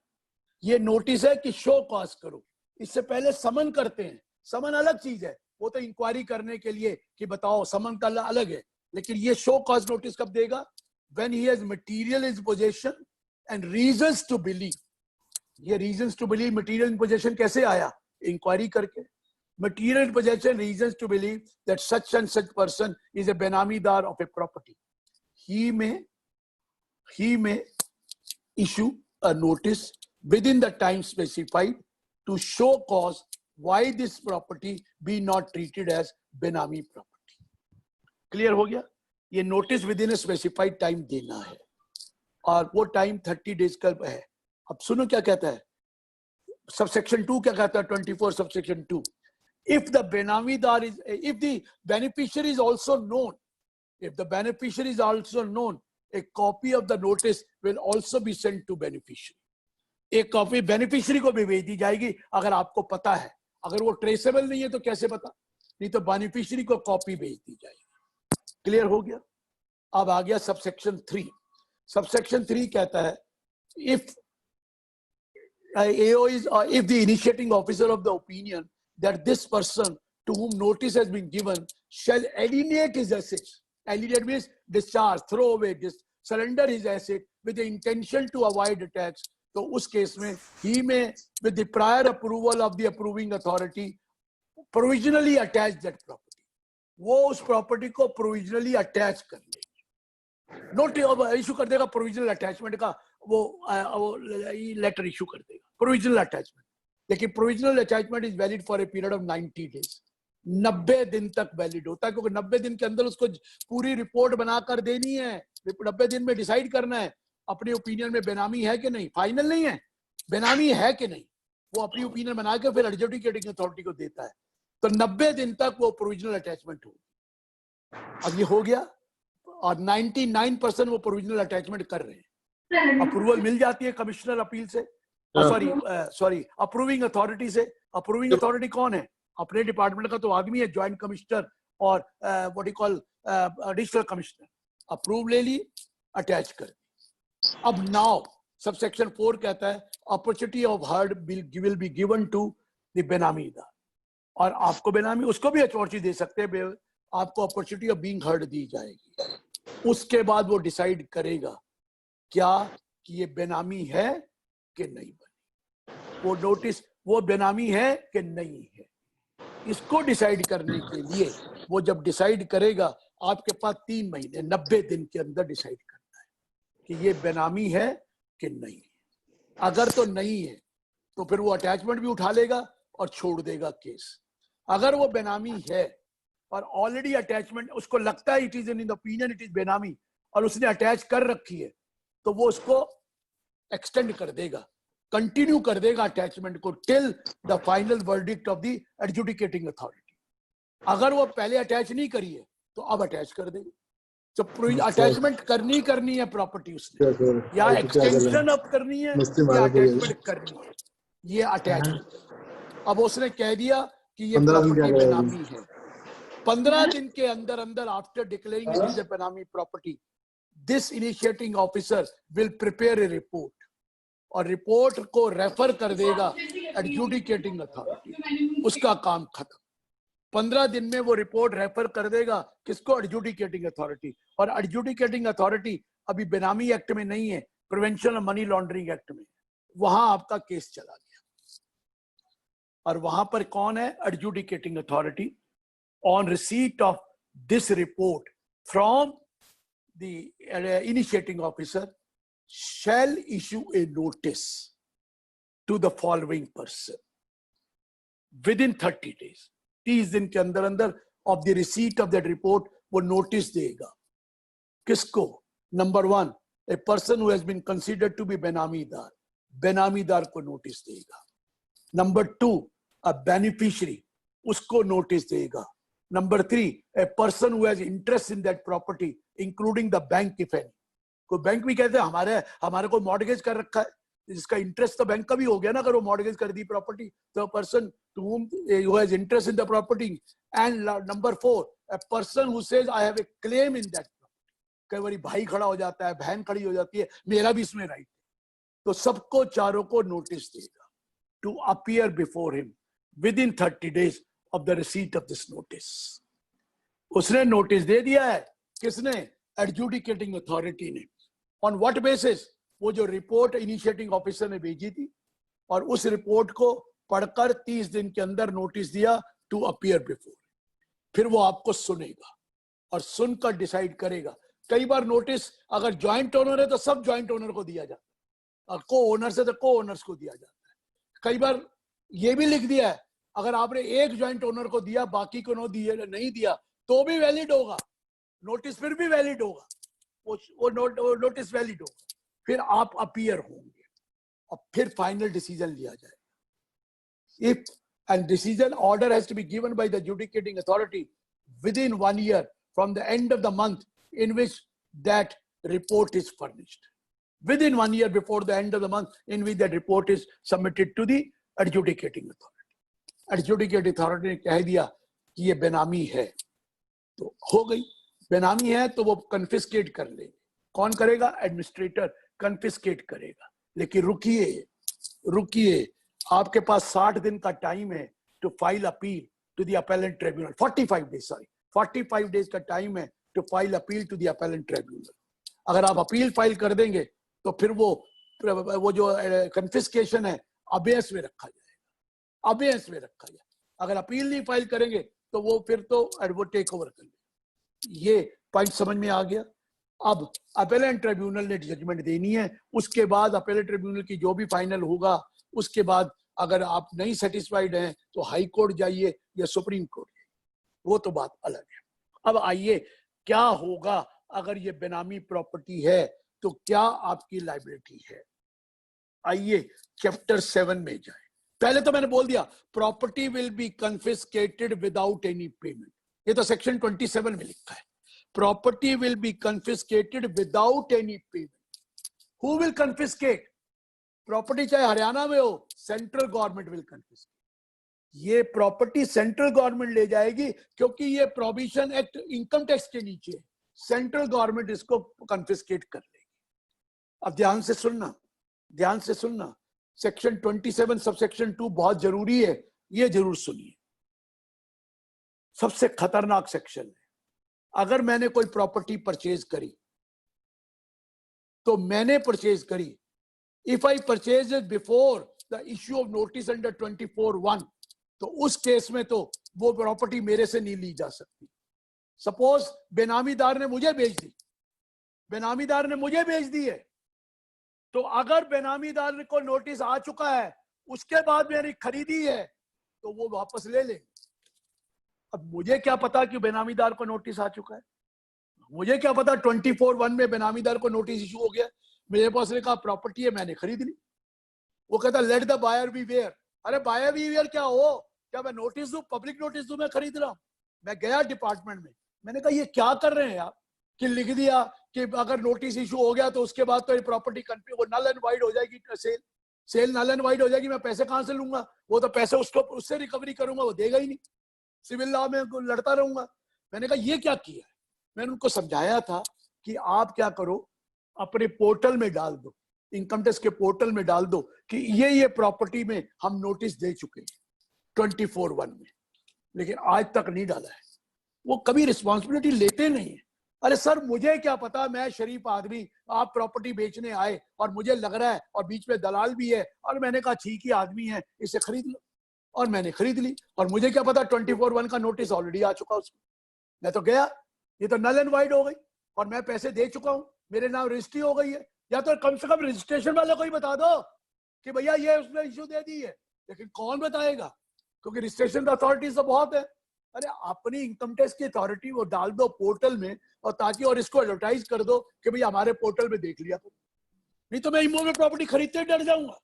ये notice है कि show cause करो, इससे पहले समन करते हैं। समन अलग चीज है, वो तो इंक्वायरी करने के लिए कि बताओ, समन का अलग है। लेकिन ये शो कॉज नोटिस कब देगा? When he has material in possession and reasons to believe. ये reasons to believe, material in possession कैसे आया? इंक्वायरी करके। Material in possession, reasons to believe that such and such person is a benamidar of a property, he may issue a notice within the time specified to show cause why this property be not treated as benami property. Clear हो गया? ये notice with in specified time देना है, और वो time 30 days का है। अब सुनो क्या कहता है सबसेक्शन 2, क्या कहता है 24 subsection 2। if the benamidar is, if the beneficiary is also known, if the beneficiary is also known, a copy of the notice will also be sent to beneficiary. एक कॉपी बेनिफिशियरी को भी भेज दी जाएगी अगर आपको पता है। अगर वो ट्रेसेबल नहीं है तो कैसे पता? नहीं तो बेनिफिशियरी को कॉपी भेज दी जाएगी। क्लियर हो गया? अब आ गया सबसेक्शन 3। सबसेक्शन 3 कहता है if AO is if the initiating officer of the opinion that this person to whom notice has been given shall alienate his assets. Alienate means discharge, throw away, surrender his asset with the intention to avoid tax. तो उस case में he may with the prior approval of the approving authority provisionally attach that property. वो उस property को provisionally attach कर लेगी। Note issue कर देगा प्रोविजनल अटैचमेंट का, वो लेटर इशू कर देगा प्रोविजनल अटैचमेंट। लेकिन provisional attachment is valid for a period of 90 days. 90 दिन तक वैलिड होता है, क्योंकि 90 दिन के अंदर उसको पूरी रिपोर्ट बनाकर देनी है। 90 दिन में डिसाइड करना है अपने ओपिनियन में बेनामी है कि नहीं। फाइनल नहीं है, बेनामी है कि नहीं, वो अपनी ओपिनियन बना के फिर एडजुडिकेटिंग अथॉरिटी को देता है। तो 90 दिन तक वो प्रोविजनल अटैचमेंट होगी। अब ये हो गया, और 99% वो प्रोविजनल अटैचमेंट कर रहे हैं। अप्रूवल मिल जाती है कमिश्नर अपील से, सॉरी अप्रूविंग अथॉरिटी से। अप्रूविंग अथॉरिटी कौन है? अपने डिपार्टमेंट का तो आदमी है, ज्वाइंट कमिश्नर और what you call additional commissioner. Approve ले ली, अटैच कर दी। अब नाउ सबसेक्शन 4 कहता है opportunity of heard will be given to the benamidar. और आपको बेनामी उसको भी अपॉर्चुनिटी दे सकते हैं, आपको अपॉर्चुनिटी ऑफ बीइंग हर्ड दी जाएगी। उसके बाद वो डिसाइड करेगा क्या कि ये बेनामी है कि नहीं बनी। वो नोटिस वो बेनामी है कि नहीं है। इसको डिसाइड करने के लिए वो जब डिसाइड करेगा, आपके पास 3 महीने 90 दिन के अंदर डिसाइड करना है कि ये बेनामी है कि नहीं है। अगर तो नहीं है तो फिर वो अटैचमेंट भी उठा लेगा और छोड़ देगा केस। अगर वो बेनामी है और ऑलरेडी अटैचमेंट उसको लगता है it is in the opinion it is बेनामी और उसने अटैच कर रखी है, तो वो उसको एक्सटेंड कर देगा, कंटिन्यू कर देगा अटैचमेंट को till the final verdict of the adjudicating authority. अगर वो पहले अटैच नहीं करी है तो अब अटैच कर देगा। तो अटैचमेंट करनी है प्रॉपर्टी उसने, या एक्सटेंशन अब करनी है या अटैचमेंट करनी है, ये अटैचमेंट। अब उसने कह दिया कि ये प्रॉपर्टी बेनामी है। 15 दिन के अंदर अंदर after declaring it is a benami property, this initiating officer will prepare a report और रिपोर्ट को रेफर कर देगा एडजुडिकेटिंग अथॉरिटी। उसका काम खत्म। 15 दिन में वो रिपोर्ट रेफर कर देगा किसको? Adjudicating authority. और एडजुडिकेटिंग अथॉरिटी अभी बेनामी एक्ट में नहीं है, prevention of money laundering act में। वहां आपका केस चला गया और वहां पर कौन है? Adjudicating authority. On receipt of this report from the initiating officer shall issue a notice to the following person within 30 days। 30 दिन के अंदर अंदर of the receipt of that report वो notice देगा। किसको? Number 1, a person who has been considered to be बेनामीदार, बेनामीदार को notice देगा। Number 2, a beneficiary, उसको notice देगा। Number 3, a person who has interest in that property including the bank if any। कोई bank भी कहते हैं हमारे को मॉर्गेज कर रखा है, जिसका इंटरेस्ट तो बैंक का भी हो गया ना, अगर वो मॉर्गेज कर दी प्रॉपर्टी, तो person to whom who has interest in the property. And number 4, a person who says I have a claim in that. कई बार भाई खड़ा हो जाता है, बहन खड़ी हो जाती है, मेरा भी इसमें राइट है, तो सबको चारों को नोटिस देगा to appear before him within 30 days of the receipt of this notice. उसने नोटिस दे दिया है, किसने? एडजुडिकेटिंग अथॉरिटी ने। On what basis? वो जो रिपोर्ट इनिशिएटिंग ऑफिसर ने भेजी थी और उस रिपोर्ट को पढ़कर 30 दिन के अंदर नोटिस दिया टू अपीयर बिफोर। फिर वो आपको सुनेगा और सुनकर डिसाइड करेगा। कई बार नोटिस अगर ज्वाइंट ओनर है तो सब ज्वाइंट ओनर को दिया जाता है, और को ओनर्स है तो को ओनर्स को दिया जाता है। कई बार ये भी लिख दिया है, अगर आपने एक ज्वाइंट ओनर को दिया बाकी को नहीं दिया तो भी वैलिड होगा, नोटिस फिर भी वैलिड होगा, वो नोटिस वैलिड होगा। फिर आप अपीयर होंगे और फिर फाइनल डिसीजन लिया जाएगा। If and decision order has to be given by the adjudicating authority within 1 year from the end of the month in which that report is furnished. Within 1 year before the end of the month in which that report is submitted to the adjudicating authority। adjudicating authority ने कह दिया कि ये बेनामी है, तो हो गई। बेनामी है तो वो कन्फिस्केट कर लेंगे। कौन करेगा? एडमिनिस्ट्रेटर कन्फिस्केट करेगा। लेकिन रुकिए, आपके पास 60 दिन का टाइम है to file appeal to the appellate tribunal. 45 days का टाइम है to file appeal to the appellate tribunal. अगर आप अपील फाइल कर देंगे तो फिर वो जो कन्फिस्केशन है अबेयस में रखा जाएगा। अगर अपील नहीं फाइल करेंगे तो वो फिर तो टेक ओवर कर लेगा। ये पॉइंट समझ में आ गया। अब अपेलेंट ट्रिब्यूनल ने जजमेंट देनी है, उसके बाद अपेलेंट ट्रिब्यूनल की जो भी फाइनल होगा, उसके बाद अगर आप नहीं सेटिस्फाइड हैं तो हाई कोर्ट जाइए या सुप्रीम कोर्ट जाइए, वो तो बात अलग है। अब आइए, क्या होगा अगर ये बेनामी प्रॉपर्टी है तो क्या आपकी लायबिलिटी है? आइए चैप्टर 7 में जाए। पहले तो मैंने बोल दिया property will be confiscated without any payment, ये तो सेक्शन 27 में लिखा है। Property will be confiscated without any payment. Who will confiscate? Property चाहे हरियाणा में हो, सेंट्रल गवर्नमेंट विल कन्फिस्केट। ये प्रॉपर्टी सेंट्रल गवर्नमेंट ले जाएगी, क्योंकि ये प्रोविजन एक्ट इनकम टैक्स के नीचे है। सेंट्रल गवर्नमेंट इसको कन्फिस्केट कर लेगी। अब ध्यान से सुनना, सेक्शन 27 सबसेक्शन 2 बहुत जरूरी है, ये जरूर सुनिए। सबसे खतरनाक सेक्शन है। अगर मैंने कोई प्रॉपर्टी परचेज करी तो मैंने परचेज करी, if I purchase it before the issue of notice under 24(1), तो उस केस में तो वो प्रॉपर्टी मेरे से नहीं ली जा सकती। सपोज बेनामीदार ने मुझे बेच दी, बेनामीदार ने मुझे बेच दी है, तो अगर बेनामीदार को नोटिस आ चुका है, उसके बाद मैंने खरीदी है, तो वो वापस ले लेंगे। अब मुझे क्या पता कि बेनामीदार को नोटिस आ चुका है? मुझे क्या पता 24(1) में बेनामीदार को नोटिस इशू हो गया? मेरे पास ने कहा प्रॉपर्टी है, मैंने खरीद ली। वो कहता let the buyer beware. अरे बायर बी वेयर क्या हो? क्या मैं नोटिस दूं, पब्लिक नोटिस दूं? मैं खरीद रहा हूं। मैं गया डिपार्टमेंट में, मैंने कहा ये क्या कर रहे हैं आप कि लिख दिया कि अगर नोटिस इशू हो गया तो उसके बाद तो ये प्रॉपर्टी नल एंड वाइड हो जाएगी, सेल नल एंड वाइड हो जाएगी। मैं पैसे कहां से लूंगा? वो तो पैसे उसको उससे रिकवरी करूंगा, वो देगा ही नहीं। सिविल लॉ में लड़ता रहूंगा। मैंने कहा ये क्या किया है? मैंने उनको समझाया था कि आप क्या करो, अपने पोर्टल में डाल दो, इनकम टैक्स के पोर्टल में डाल दो कि ये प्रॉपर्टी में हम नोटिस दे चुके हैं 24(1) में, लेकिन आज तक नहीं डाला है। वो कभी रिस्पॉन्सिबिलिटी लेते नहीं है। अरे सर मुझे क्या पता, मैं शरीफ आदमी, आप प्रॉपर्टी बेचने आए और मुझे लग रहा है और बीच में दलाल भी है और मैंने कहा ठीक ही आदमी है, इसे खरीद लो, और मैंने खरीद ली। और मुझे क्या पता 24(1) का नोटिस ऑलरेडी आ चुका उसमें। मैं तो गया, ये तो नल एंड वाइड हो गई और मैं पैसे दे चुका हूं, मेरे नाम रजिस्ट्री हो गई है। या तो कम से कम रजिस्ट्रेशन वाले को ही बता दो कि भैया ये उसने इश्यू दे दी है, लेकिन कौन बताएगा? क्योंकि रजिस्ट्रेशन का अथॉरिटी तो बहुत है। अरे अपनी इनकम टैक्स की अथॉरिटी वो डाल दो पोर्टल में, और ताकि और इसको एडवर्टाइज कर दो कि भैया हमारे पोर्टल में देख लिया। तो नहीं तो मैं इमोबल प्रॉपर्टी खरीदते ही डर जाऊंगा।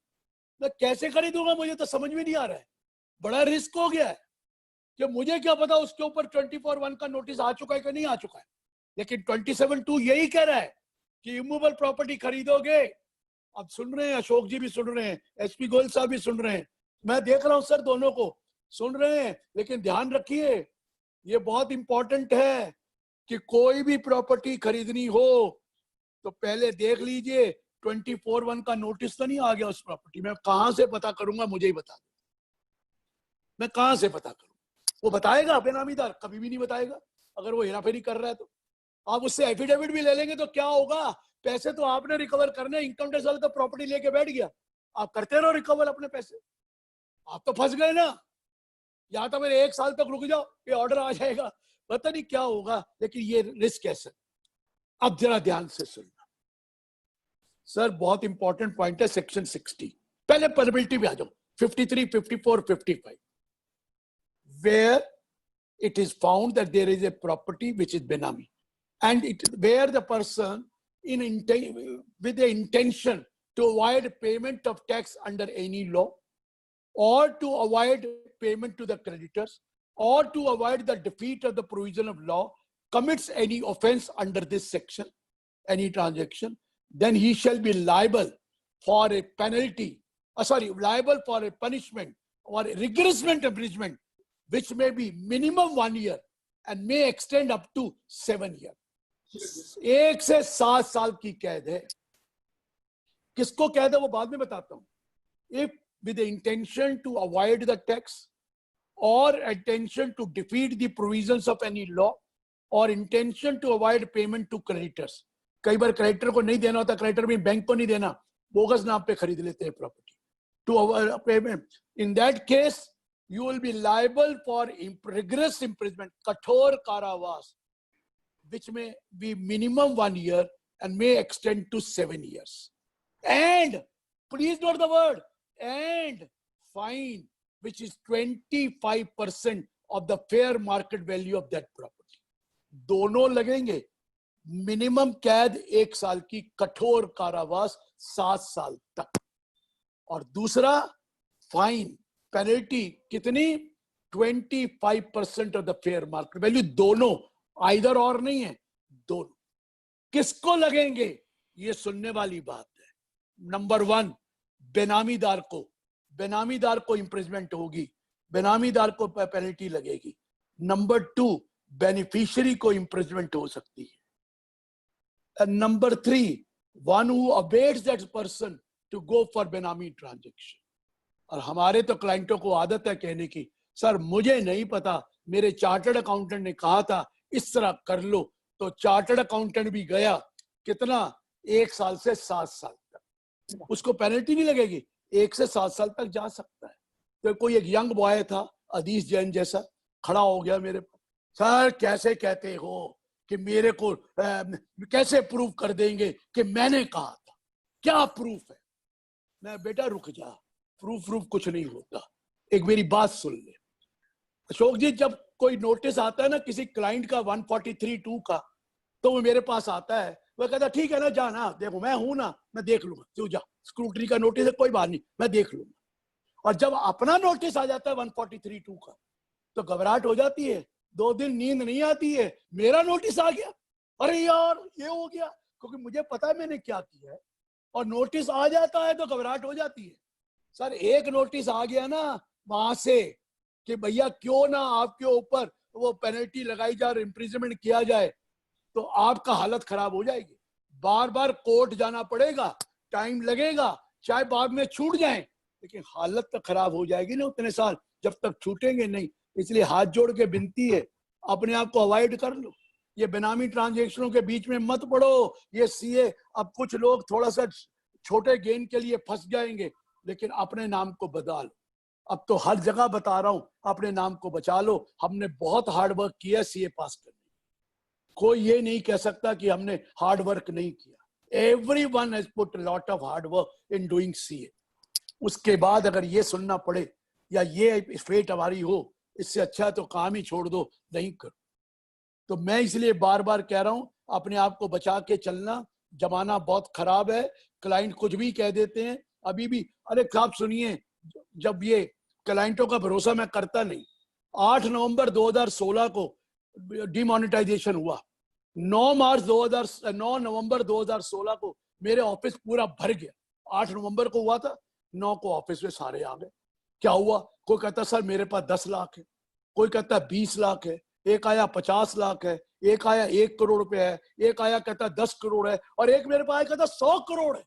मैं कैसे खरीदूंगा? मुझे तो समझ में नहीं आ रहा है। बड़ा रिस्क हो गया है कि मुझे क्या पता उसके ऊपर 24(1) का नोटिस आ चुका है कि नहीं आ चुका है। लेकिन 27(2) यही कह रहा है कि इमूवेबल प्रॉपर्टी खरीदोगे। अब सुन रहे हैं, अशोक जी भी सुन रहे हैं, एसपी गोयल साहब भी सुन रहे हैं, मैं देख रहा हूं सर, दोनों को सुन रहे हैं। लेकिन ध्यान रखिए, ये बहुत इंपॉर्टेंट है कि कोई भी प्रॉपर्टी खरीदनी हो तो पहले देख लीजिए 24(1) का नोटिस तो नहीं आ गया उस प्रॉपर्टी में। कहां से पता करूंगा? मुझे ही बता दो, मैं कहां से पता करूं? वो बताएगा बेनामीदार? कभी भी नहीं बताएगा। अगर वो हेराफेरी कर रहा है तो आप उससे एफिडेविट भी ले लेंगे तो क्या होगा? पैसे तो आपने रिकवर करने, इनकम टैक्स वाले तो प्रॉपर्टी लेके बैठ गया। आप करते रहो रिकवर अपने पैसे, आप तो फंस गए ना। या तो मेरे 1 साल तक रुक जाओ, ये ऑर्डर आ जाएगा, पता नहीं क्या होगा। लेकिन ये रिस्क कैसे? अब जरा ध्यान से सुनना सर, बहुत इंपॉर्टेंट पॉइंट है सेक्शन 60। पहले पर्मिबिलिटी पे आ जाओ, 53, 54, 55, where it is found that there is a property which is benami, and where the person with the intention to avoid payment of tax under any law, or to avoid payment to the creditors, or to avoid the defeat of the provision of law, commits any offense under this section, any transaction, then he shall be liable for a penalty, liable for a punishment or a rigorous imprisonment, which may be minimum 1 year and may extend up to 7 years. 1 से 7 साल की कैद है। किसको कैद है वो बाद में बताता हूं। If with the intention to avoid the tax, or intention to defeat the provisions of any law, or intention to avoid payment to creditors. कई बार क्रेडिटर को नहीं देना होता, क्रेडिटर भी बैंक को नहीं देना, बोगस नाम पे खरीद लेते हैं property. To avoid payment, in that case you will be liable for rigorous imprisonment, कठोर कारावास, which may be minimum 1 year and may extend to 7 years. And please note the word and fine, which is 25% of the fair market value of that property. दोनों लगेंगे। Minimum कैद 1 साल की, कठोर कारावास 7 साल तक। और दूसरा फाइन, पेनल्टी कितनी? 25% of the fair market value. दोनों, आइदर और नहीं है, दोनों। किसको लगेंगे? ये सुनने वाली बात है। नंबर 1, बेनामीदार को इंप्रिजमेंट होगी, बेनामीदार को पेनल्टी लगेगी। नंबर 2, बेनिफिशियरी को इंप्रिजमेंट हो सकती है। And number 3, one who abates that person to go for बेनामी ट्रांजेक्शन। और हमारे तो क्लाइंटों को आदत है कहने की, सर मुझे नहीं पता, मेरे चार्टर्ड अकाउंटेंट ने कहा था इस तरह कर लो। तो चार्टर्ड अकाउंटेंट भी गया, कितना? 1 साल से 7 साल तक। उसको पेनल्टी नहीं लगेगी, 1 से 7 साल तक जा सकता है। तो कोई एक यंग बॉय था अदीश जैन जैसा, खड़ा हो गया मेरे पास, सर कैसे कहते हो कि मेरे को कैसे प्रूव कर देंगे कि मैंने कहा था, क्या प्रूफ है? मैं बेटा रुक जा, प्रूफ कुछ नहीं होता, एक मेरी बात सुन ले। अशोक जी, जब कोई नोटिस आता है ना किसी क्लाइंट का 143(2) का, तो वो मेरे पास आता है, वो कहता ठीक है ना, जाना, देखो मैं हूं ना, मैं देख लूंगा, तू जा, स्क्रूटनी का नोटिस है कोई बात नहीं, मैं देख लूंगा। और जब अपना नोटिस आ जाता है 143(2) का, तो घबराहट हो जाती है, 2 दिन नींद नहीं आती है, मेरा नोटिस आ गया, अरे यार ये हो गया, क्योंकि मुझे पता है मैंने क्या किया है। और नोटिस आ जाता है तो घबराहट हो जाती है। सर एक नोटिस आ गया ना वहां से कि भैया क्यों ना आपके ऊपर वो पेनल्टी लगाई जाए और इम्प्रिजनमेंट किया जाए, तो आपका हालत खराब हो जाएगी। बार बार कोर्ट जाना पड़ेगा, टाइम लगेगा, चाहे बाद में छूट जाए, लेकिन हालत तो खराब हो जाएगी ना उतने साल जब तक छूटेंगे नहीं। इसलिए हाथ जोड़ के विनती है, अपने आप को अवॉइड कर लो, ये बेनामी ट्रांजेक्शनों के बीच में मत पड़ो। ये सीए, अब कुछ लोग थोड़ा सा छोटे गेन के लिए फंस जाएंगे, लेकिन अपने नाम को बदल लो। अब तो हर जगह बता रहा हूं, अपने नाम को बचा लो। हमने बहुत हार्ड वर्क किया सीए पास करने, कोई ये नहीं कह सकता कि हमने हार्ड वर्क नहीं किया। Everyone has put lot of hard work in doing CA. उसके बाद अगर ये सुनना पड़े या ये फेट हमारी हो, इससे अच्छा तो काम ही छोड़ दो, नहीं करो। तो मैं इसलिए बार बार कह रहा हूं, अपने आप को बचा के चलना। जमाना बहुत खराब है, क्लाइंट कुछ भी कह देते हैं। अभी भी, अरे साहब सुनिए, जब ये क्लाइंटों का भरोसा मैं करता नहीं। 8 नवंबर 2016 को डिमोनेटाइजेशन हुआ, 9 नवंबर 2016 को मेरे ऑफिस पूरा भर गया। 8 नवंबर को हुआ था, 9 को ऑफिस में सारे आ गए। क्या हुआ? कोई कहता सर मेरे पास 10 लाख है, कोई कहता 20 लाख है, एक आया 50 लाख है, एक आया 1 करोड़ रुपए है, एक आया कहता 10 करोड़ है, और एक मेरे पास कहता 100 करोड़ है।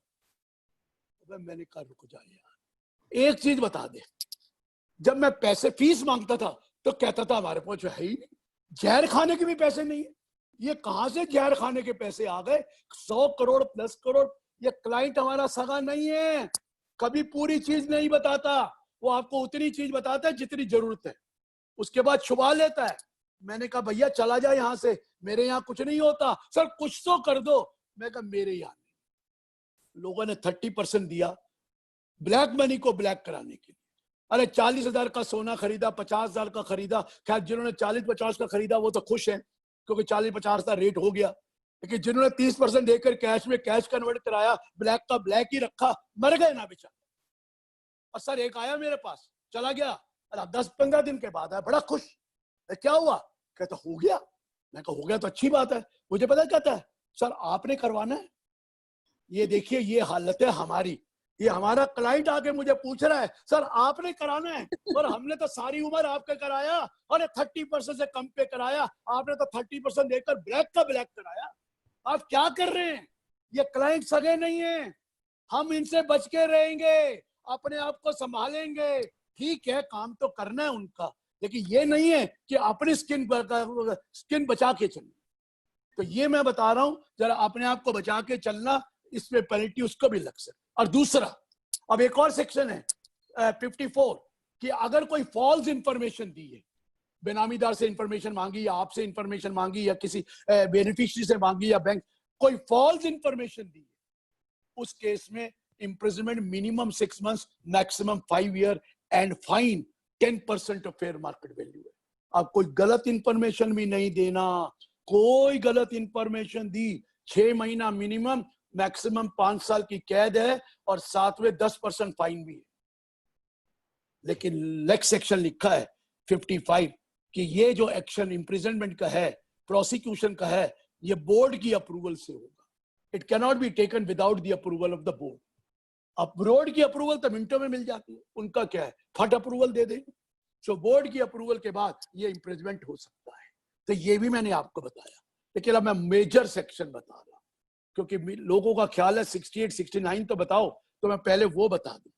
मैंने कहा रुक जा यार, एक चीज बता दे, जब मैं पैसे फीस मांगता था तो कहता था हमारे पास है ही नहीं, जहर खाने के भी पैसे नहीं है। ये कहां से जहर खाने के पैसे आ गए? 100 करोड़ प्लस करोड़। ये क्लाइंट हमारा सगा नहीं है, कभी पूरी चीज नहीं बताता, वो आपको उतनी चीज बताता है जितनी जरूरत है, उसके बाद छुपा लेता है। मैंने कहा भैया चला जाए यहां से, मेरे यहाँ कुछ नहीं होता। सर कुछ तो कर दो। मैं कहा मेरे यहाँ नहीं। लोगों ने 30% दिया ब्लैक मनी को ब्लैक कराने के लिए। अरे 40,000 का सोना खरीदा, 50,000 का खरीदा। खैर जिन्होंने 40-50 का खरीदा वो तो खुश हैं, क्योंकि 40-50 का रेट हो गया। लेकिन जिन्होंने 30% देकर कैश में कैश कन्वर्ट कराया, ब्लैक का ब्लैक ही रखा, मर गए ना बेचारे। और सर एक आया मेरे पास, चला गया, 10-15 दिन के बाद आया, बड़ा खुश। क्या हुआ? कहता हो गया। मैं कहा हो गया तो अच्छी बात है। मुझे पता कहता है सर आपने करवाना है। ये देखिए ये हालत है हमारी। ये हमारा क्लाइंट आके मुझे पूछ रहा है सर आपने कराना है, और हमने तो सारी उम्र आपके कराया, और 30% से कम पे कराया, आपने तो 30% देकर ब्लैक का ब्लैक कराया। आप क्या कर रहे हैं? ये क्लाइंट सगे नहीं है, हम इनसे बच के रहेंगे, अपने आप को संभालेंगे। ठीक है काम तो करना है उनका, लेकिन ये नहीं है कि अपनी स्किन बचा के चलना। तो ये मैं बता रहा हूं, जरा अपने आप को बचा के चलना, इसमें पेनल्टी उसको भी लग सकती। और दूसरा, अब एक और सेक्शन है 54 कि अगर कोई फॉल्स इंफॉर्मेशन दी है, बेनामीदार से इंफॉर्मेशन मांगी या आपसे इंफॉर्मेशन मांगी या किसी बेनिफिशियरी से मांगी या बैंक, कोई फॉल्स इंफॉर्मेशन दी है, उस केस में imprisonment minimum 6 months, maximum 5 years and fine 10% of fair market value है। अब कोई गलत इंफॉर्मेशन भी नहीं देना, कोई गलत इंफॉर्मेशन दी 6 महीना मिनिमम, मैक्सिमम 5 साल की कैद है, और साथ में 10% फाइन भी है। लेकिन नेक्स्ट सेक्शन लिखा है 55 कि ये जो एक्शन इम्प्रिजनमेंट का है, प्रोसिक्यूशन का है, ये बोर्ड की अप्रूवल से होगा। It can not be taken without the approval of the board. अब बोर्ड की अप्रूवल तो मिनटों में मिल जाती है, उनका क्या है, फट अप्रूवल दे देंगे। सो बोर्ड की अप्रूवल के बाद ये इम्प्रिजमेंट हो सकता है। तो ये भी मैंने आपको बताया, लेकिन अब मैं मेजर सेक्शन बता रहा हूं, क्योंकि लोगों का ख्याल है 68, 69 तो बताओ, तो मैं पहले वो बता दूं,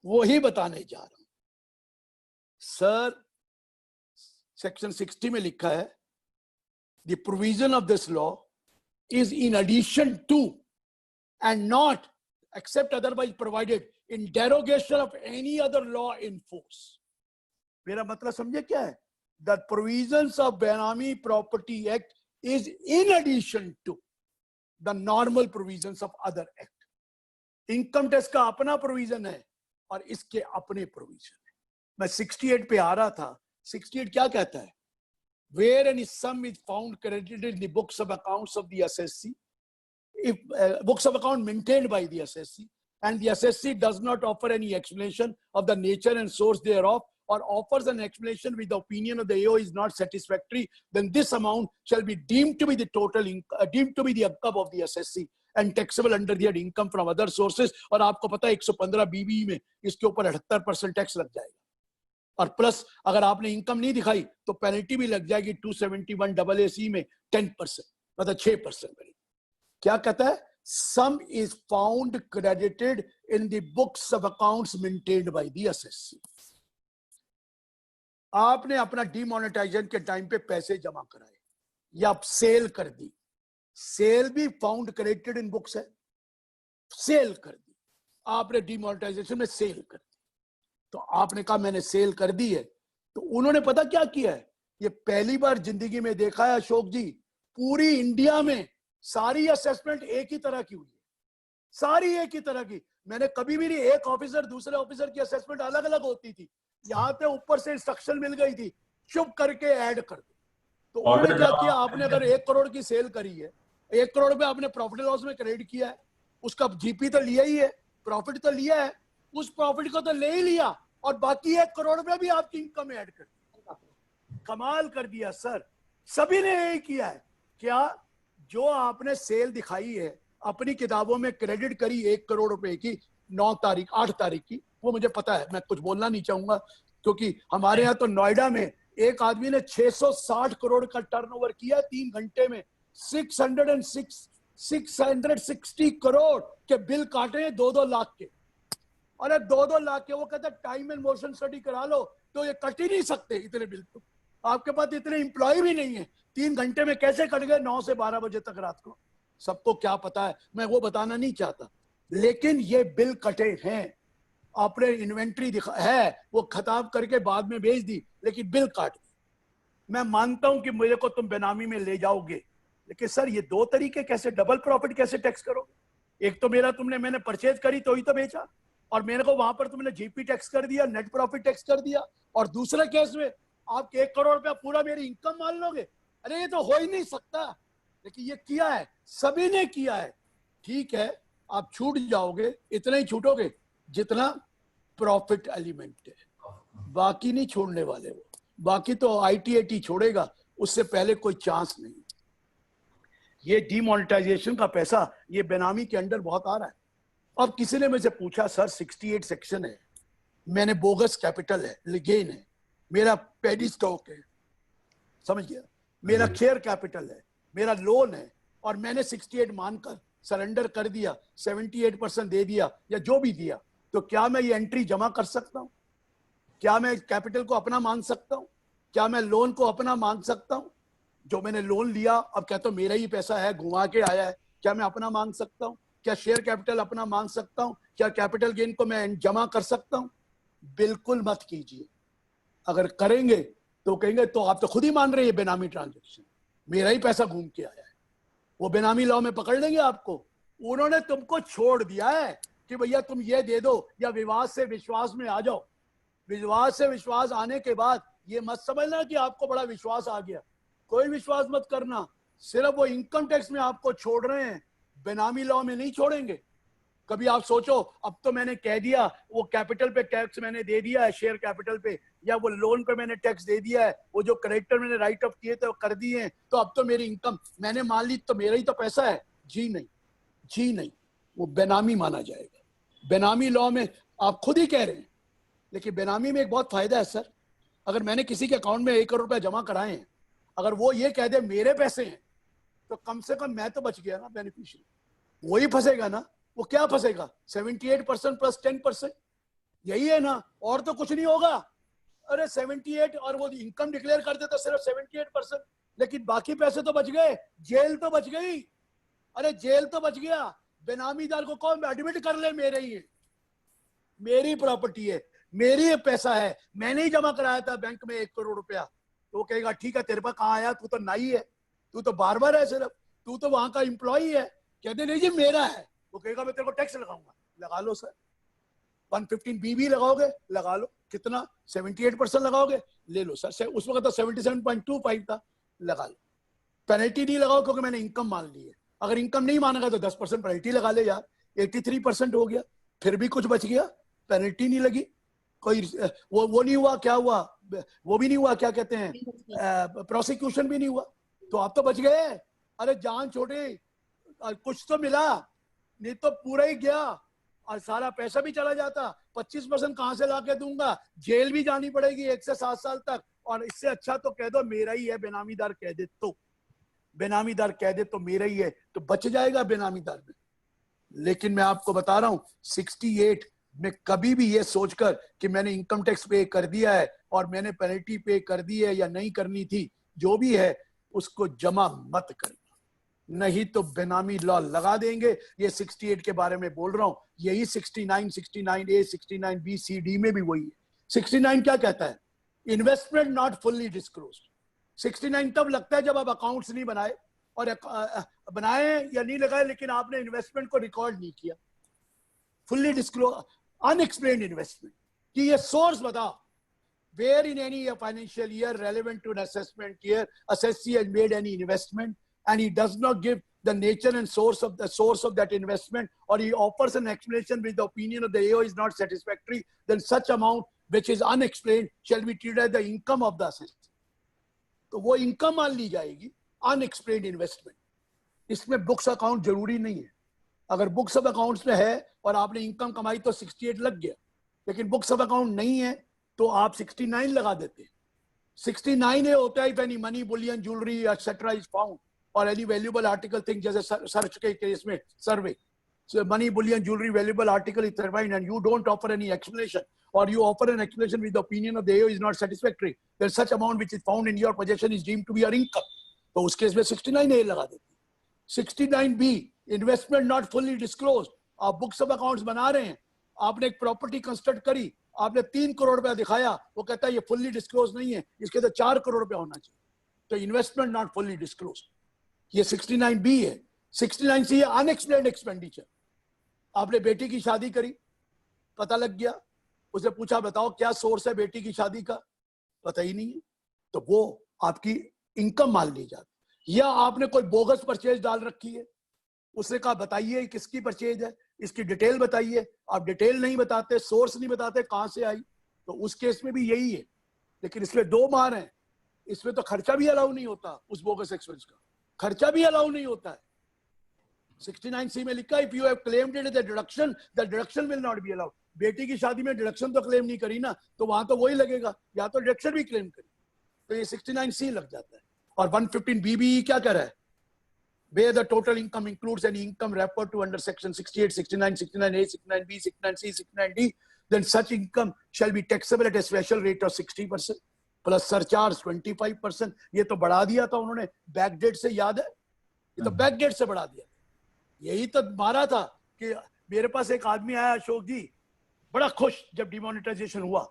वो ही बताने जा रहा हूं। सर सेक्शन 60 में लिखा है the provision of this law is in addition to and not except otherwise provided in derogation of any other law in force. मेरा मतलब समझे क्या है? The provisions of Benami Property Act is in addition to the normal provisions of other act. Income tax का अपना provision है और इसके अपने प्रोविजन है. मैं 68 पे आ रहा था. 68 क्या कहता है? Where any sum is found credited in the books of accounts of the assessee, if books of account maintained by the assessee, and the assessee does not offer any explanation of the nature and source thereof, or offers an explanation with the opinion of the AO is not satisfactory, then this amount shall be deemed to be the total deemed to be the income of the assessee and taxable under the income from other sources. और आपको पता है 115 BB में इसके ऊपर 78% tax लग जाएगा, और प्लस अगर आपने इनकम नहीं दिखाई तो पेनल्टी भी लग जाएगी 271 AAC में 10%, मतलब 6%. क्या कहता है? Sum is found credited in the books of accounts maintained by the assessee. आपने अपना डिमोनेटाइजेशन के टाइम पे पैसे जमा कराए या आप सेल कर दी, सेल भी फाउंड क्रेडिटेड इन बुक्स है. सेल कर दी आपने, डिमोनेटाइजेशन में सेल कर दी, तो आपने कहा मैंने सेल कर दी है. तो उन्होंने पता क्या किया है? ये पहली बार जिंदगी में देखा है अशोक जी, पूरी इंडिया में सारी असेसमेंट एक ही तरह की हुई है, सारी एक ही तरह की. मैंने कभी भी नहीं, एक ऑफिसर दूसरे ऑफिसर की असेसमेंट अलग अलग होती थी. यहाँ पे ऊपर से इंस्ट्रक्शन मिल गई थी, चुप करके ऐड कर दो. तो उन्होंने क्या किया? आपने अगर 1 करोड़ की सेल करी है, 1 करोड़ पे आपने प्रॉफिट लॉस में क्रेडिट किया है, उसका जीपी तो लिया ही है, प्रॉफिट तो लिया है, उस प्रॉफिट को तो ले ही लिया, और बाकी 1 करोड़ में भी आपकी इनकम ऐड कर दी. कमाल कर दिया सर, सभी ने यही किया है. क्या जो आपने सेल दिखाई है, अपनी किताबों में क्रेडिट करी 1 करोड़ रुपए की 9 तारीख 8 तारीख की, वो मुझे पता है, मैं कुछ बोलना नहीं चाहूंगा, क्योंकि हमारे यहाँ तो नोएडा में एक आदमी ने 660 करोड़ का टर्नओवर किया 3 घंटे में. 660 करोड़ के बिल काटे हैं 2-2 लाख के. अरे 2-2 लाख के. वो कहता टाइम एंड मोशन स्टडी करा लो तो ये कट ही नहीं सकते इतने बिल. तो आपके पास इतने एम्प्लॉय भी नहीं है. 3 घंटे में कैसे कट गए 9 से 12 बजे तक रात को? सबको क्या पता है, मैं वो बताना नहीं चाहता, लेकिन ये बिल कटे हैं. आपने इन्वेंट्री दिखा है, वो खताब करके बाद में भेज दी, लेकिन बिल काट दी. मैं मानता हूं कि मुझे को तुम बेनामी में ले जाओगे, लेकिन सर ये 2 तरीके कैसे? डबल प्रॉफिट कैसे टैक्स करोगे? एक तो मैंने परचेज करी तो ही तो बेचा, और मेरे को वहां पर तुमने जीपी टैक्स कर दिया, नेट प्रॉफिट टैक्स कर दिया, और दूसरे केस में आप 1 करोड़ रुपया पूरा मेरी इनकम मान लोगे. अरे ये तो हो ही नहीं सकता. लेकिन ये किया है, सभी ने किया है. ठीक है, आप छूट जाओगे, इतना ही छूटोगे जितना प्रॉफिट एलिमेंट है, बाकी नहीं छोड़ने वाले. वो बाकी तो ITAT छोड़ेगा, उससे पहले कोई चांस नहीं. ये डिमोनेटाइजेशन का पैसा ये बेनामी के अंडर बहुत आ रहा है. अब किसी ने मुझसे पूछा सर 68 सेक्शन है, मैंने बोगस कैपिटल है, गेन है, मेरा पेडी स्टॉक है, समझ गया, मेरा शेयर कैपिटल है, मेरा लोन है, और मैंने 68 मानकर सरेंडर कर दिया, 78% दे दिया या जो भी दिया, तो क्या मैं ये एंट्री जमा कर सकता हूं? क्या मैं कैपिटल को अपना मान सकता हूं? क्या मैं लोन को अपना मान सकता हूं? जो मैंने लोन लिया अब कहता हूं मेरा ही पैसा है, घुमा के आया है, क्या मैं अपना मान सकता हूं? क्या शेयर कैपिटल अपना मान सकता हूं? क्या कैपिटल गेन को मैं जमा कर सकता हूं? बिल्कुल मत कीजिए. अगर करेंगे तो कहेंगे तो आप तो खुद ही मान रहे हैं बेनामी ट्रांजेक्शन, मेरा ही पैसा घूम के आया है. वो बेनामी लॉ में पकड़ लेंगे आपको. उन्होंने तुमको छोड़ दिया है कि भैया तुम ये दे दो या विवाद से विश्वास में आ जाओ. विवाद से विश्वास आने के बाद ये मत समझना कि आपको बड़ा विश्वास आ गया. कोई विश्वास मत करना. सिर्फ वो इनकम टैक्स में आपको छोड़ रहे हैं, बेनामी लॉ में नहीं छोड़ेंगे. कभी आप सोचो, अब तो मैंने कह दिया वो कैपिटल पे टैक्स मैंने दे दिया है, शेयर कैपिटल पे, या वो लोन पे मैंने टैक्स दे दिया है, वो जो क्रेडिटर मैंने राइट ऑफ किए थे वो कर दिए हैं, तो अब तो मेरी इनकम मैंने मान ली तो मेरा ही तो पैसा है. जी नहीं, जी नहीं, वो बेनामी माना जाएगा. बेनामी लॉ में आप खुद ही कह रहे हैं. लेकिन बेनामी में एक बहुत फायदा है सर. अगर मैंने किसी के अकाउंट में 1 करोड़ रुपया जमा कराए हैं, अगर वो ये कह दे मेरे पैसे हैं, तो कम से कम मैं तो बच गया ना, बेनिफिशियरी. वही फंसेगा ना. वो क्या फंसेगा? 78% प्लस 10%, यही है ना, और तो कुछ नहीं होगा. अरे 78, और वो इनकम डिक्लेयर कर देता सिर्फ 78%, लेकिन बाकी पैसे तो बच गए, जेल तो बच गई. अरे जेल तो बच गया. बेनामीदार को कौन एडमिट कर ले, मेरे ही है. मेरी प्रॉपर्टी है, मेरी पैसा है, मैंने ही जमा कराया था बैंक में 1 करोड़ रुपया। तो वो कहेगा ठीक है, तेरे पास कहाँ आया, तू तो नाई है, तू तो बार्बर है, सिर्फ तू तो वहां का एम्प्लॉई है। कहते नहीं जी मेरा है। वो कहेगा मैं तेरे को टैक्स लगाऊंगा। लगा लो सर, 115 भी लगाओगे, लगा लो। कितना? 78% लगाओगे, ले लो सर। उस वक्त तो 77.25 था, लगा लो। पेनल्टी नहीं लगाओ क्योंकि मैंने इनकम मान ली है। अगर इनकम नहीं मानेगा तो 10% पेनल्टी लगा ले यार। 83% हो गया, फिर भी कुछ बच गया, पेनल्टी नहीं लगी। कोई वो नहीं हुआ, क्या हुआ, वो भी नहीं हुआ, क्या कहते हैं, प्रोसिक्यूशन भी नहीं हुआ, तो आप तो बच गए। अरे जान छोड़ी, कुछ तो मिला, नहीं तो पूरा ही गया और सारा पैसा भी चला जाता। 25% कहां से ला के दूंगा, जेल भी जानी पड़ेगी 1 से 7 साल तक। और इससे अच्छा तो कह दो मेरा ही है, बेनामीदार कह दे तो, बेनामीदार कह दे तो मेरा ही है, तो बच जाएगा बेनामीदार में। लेकिन मैं आपको बता रहा हूं 68 में कभी भी ये सोचकर कि मैंने इनकम टैक्स पे कर दिया है और मैंने पेनल्टी पे कर दी है या नहीं करनी थी, जो भी है उसको जमा मत करना, नहीं तो बेनामी लॉ लगा देंगे। ये 68 के बारे में बोल रहा हूं, यही 69, 69A, 69B, CD में भी वही है। 69 क्या कहता है? Investment not fully disclosed. 69 तब लगता है जब आप अकाउंट्स नहीं बनाए, और बनाए या नहीं लगाए लेकिन आपने इन्वेस्टमेंट को रिकॉर्ड नहीं किया। फुल्ली डिस्क्लोज, अनएक्सप्लेन्ड इन्वेस्टमेंट कि ये सोर्स बताओ, where in any financial year relevant to an assessment year assessee has made any investment and he does not give the nature and source of that investment, or he offers an explanation which the opinion of the AO is not satisfactory, then such amount which is unexplained shall be treated as the income of the assessee। तो वो income मान ली जाएगी, unexplained investment. इसमें books account जरूरी नहीं है। अगर books of accounts में है और आपने इनकम कमाई तो 68 लग गया, लेकिन बुक्स ऑफ अकाउंट नहीं है तो आप 69 लगा देते हैं। 69 ये होता है, if any money, Boolean, jewellery etcetera is found और एनी वैल्यूएबल आर्टिकल थिंग, जैसे सर्च के केस में सर्वे, so money, bullion, jewelry, valuable article is determined and you don't offer any explanation, or you offer an explanation with the opinion of the AO is not satisfactory, then such amount which is found in your possession is deemed to be your income। तो उस case में 69A लगा देते हैं। 69B, investment not fully disclosed. आप books of accounts बना रहे हैं, आपने एक प्रॉपर्टी कंस्ट्रक्ट करी, आपने 3 करोड़ रुपया दिखाया, वो कहता है ये फुल्ली डिस्क्लोज नहीं है, इसके तो 4 करोड़ रुपया होना चाहिए, तो इन्वेस्टमेंट नॉट फुल्ली डिस्क्लोज। ये 69B है। 69C है अनएक्सप्लेन्ड एक्सपेंडिचर। आपने बेटी की शादी करी, पता लग गया, उसे पूछा बताओ क्या सोर्स है बेटी की शादी का, पता ही नहीं है, तो वो आपकी इनकम मान ली जाती। या आपने कोई बोगस परचेज डाल रखी है, उसने कहा बताइए किसकी परचेज है, इसकी डिटेल बताइए, आप डिटेल नहीं बताते, सोर्स नहीं बताते कहां से आई, तो उस केस में भी यही है। लेकिन इसमें 2 मार है, इसमें तो खर्चा भी अलाउ नहीं होता, उस बोगस एक्सपेंस का खर्चा भी अलाउ नहीं होता है। 69C में लिखा if you have claimed it as a deduction, the deduction will not be allowed. बेटी की शादी में डिडक्शन तो क्लेम नहीं करी ना, तो वहां तो वही लगेगा, या तो डिडक्शन भी क्लेम करी, तो ये 69C लग जाता है। और 115BBE क्या कह रहा है? where the total income includes any income referred to under section 68, 69, 69A, 69B, 69C, 69D, then such income shall be taxable at a special rate of 60% plus surcharge 25%। ये तो बढ़ा दिया था उन्होंने बैक डेट से, याद है? ये तो बैक डेट से बढ़ा दिया। यही तो मारा था कि मेरे पास एक आदमी आया, अशोक जी, बड़ा खुश जब डिमोनेटाइजेशन हुआ,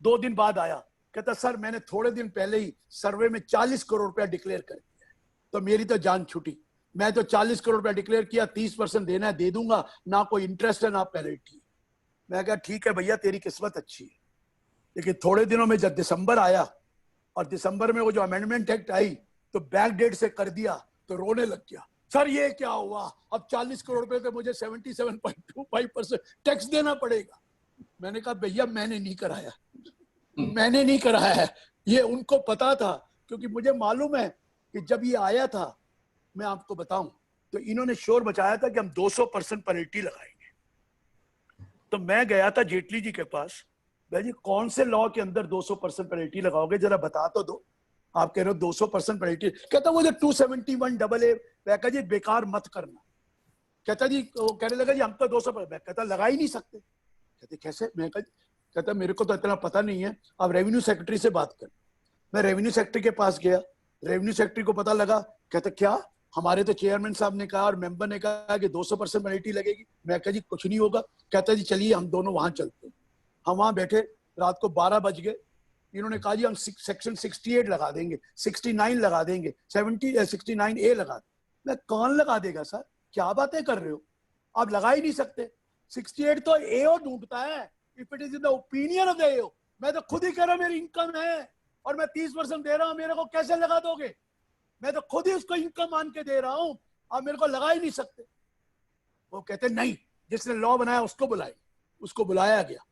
2 दिन बाद आया, कहता सर मैंने थोड़े दिन पहले ही सर्वे में 40 करोड़ रुपया डिक्लेयर कर दिया, तो मेरी तो जान छुटी। मैं तो 40 करोड़ रुपया डिक्लेयर किया, 30% देना है दे दूंगा, ना कोई इंटरेस्ट है ना पेनल्टी। मैं कहा ठीक है भैया तेरी किस्मत अच्छी है। लेकिन थोड़े दिनों में जब दिसंबर आया और दिसंबर में वो जो अमेंडमेंट एक्ट आई तो बैक डेट से कर दिया, तो रोने लग गया, सर ये क्या हुआ, अब 40 करोड़ रुपए पे मुझे 77.25% टैक्स देना पड़ेगा। मैंने कहा भैया मैंने नहीं कराया, मैंने नहीं कराया है, ये उनको पता था, क्योंकि मुझे मालूम है कि जब ये आया था, मैं आपको बताऊं, तो इन्होंने शोर मचाया था कि हम 200% पेनल्टी लगाएंगे। तो मैं गया था जेटली जी के पास, भाई जी कौन से लॉ के अंदर 200% पेनल्टी लगाओगे, जरा बता तो दो। आप कह रहे हो 200% पेनल्टी, कहता मुझे 271AA, मैं कहा जी बेकार मत करना। कहता जी, वो कहने लगा जी हम तो 200%, मैं कहता लगा ही नहीं सकते। कहते कैसे? मैं कहता मेरे को तो इतना पता नहीं है, आप रेवेन्यू सेक्रेटरी से बात कर। मैं रेवेन्यू सेक्रेटरी के पास गया, रेवेन्यू सेक्रेटरी को पता लगा, कहता क्या हमारे तो चेयरमैन साहब ने कहा और मेंबर ने कहा कि 200% पेनल्टी लगेगी। मैं कहा जी कुछ नहीं होगा। कहता जी चलिए हम दोनों वहां चलते हैं। हम वहां बैठे, रात को 12 बज गए। इन्होंने कहा जी हम सेक्शन 68 लगा देंगे, 69 लगा देंगे, 69A लगा देंगे। मैं कौन लगा देगा सर, क्या बातें कर रहे हो, आप लगा ही नहीं सकते। 68 तो एओ ढूंढता है, if it is in the opinion of the AO. मैं तो खुद ही कह रहा हूं मेरी इनकम है और मैं 30% दे रहा हूं, मेरे को कैसे लगा दोगे? मैं तो खुद ही उसको इनकम मान के दे रहा हूं, आप मेरे को लगा ही नहीं सकते। वो कहते नहीं, जिसने लॉ बनाया उसको बुलाए। उसको बुलाया गया।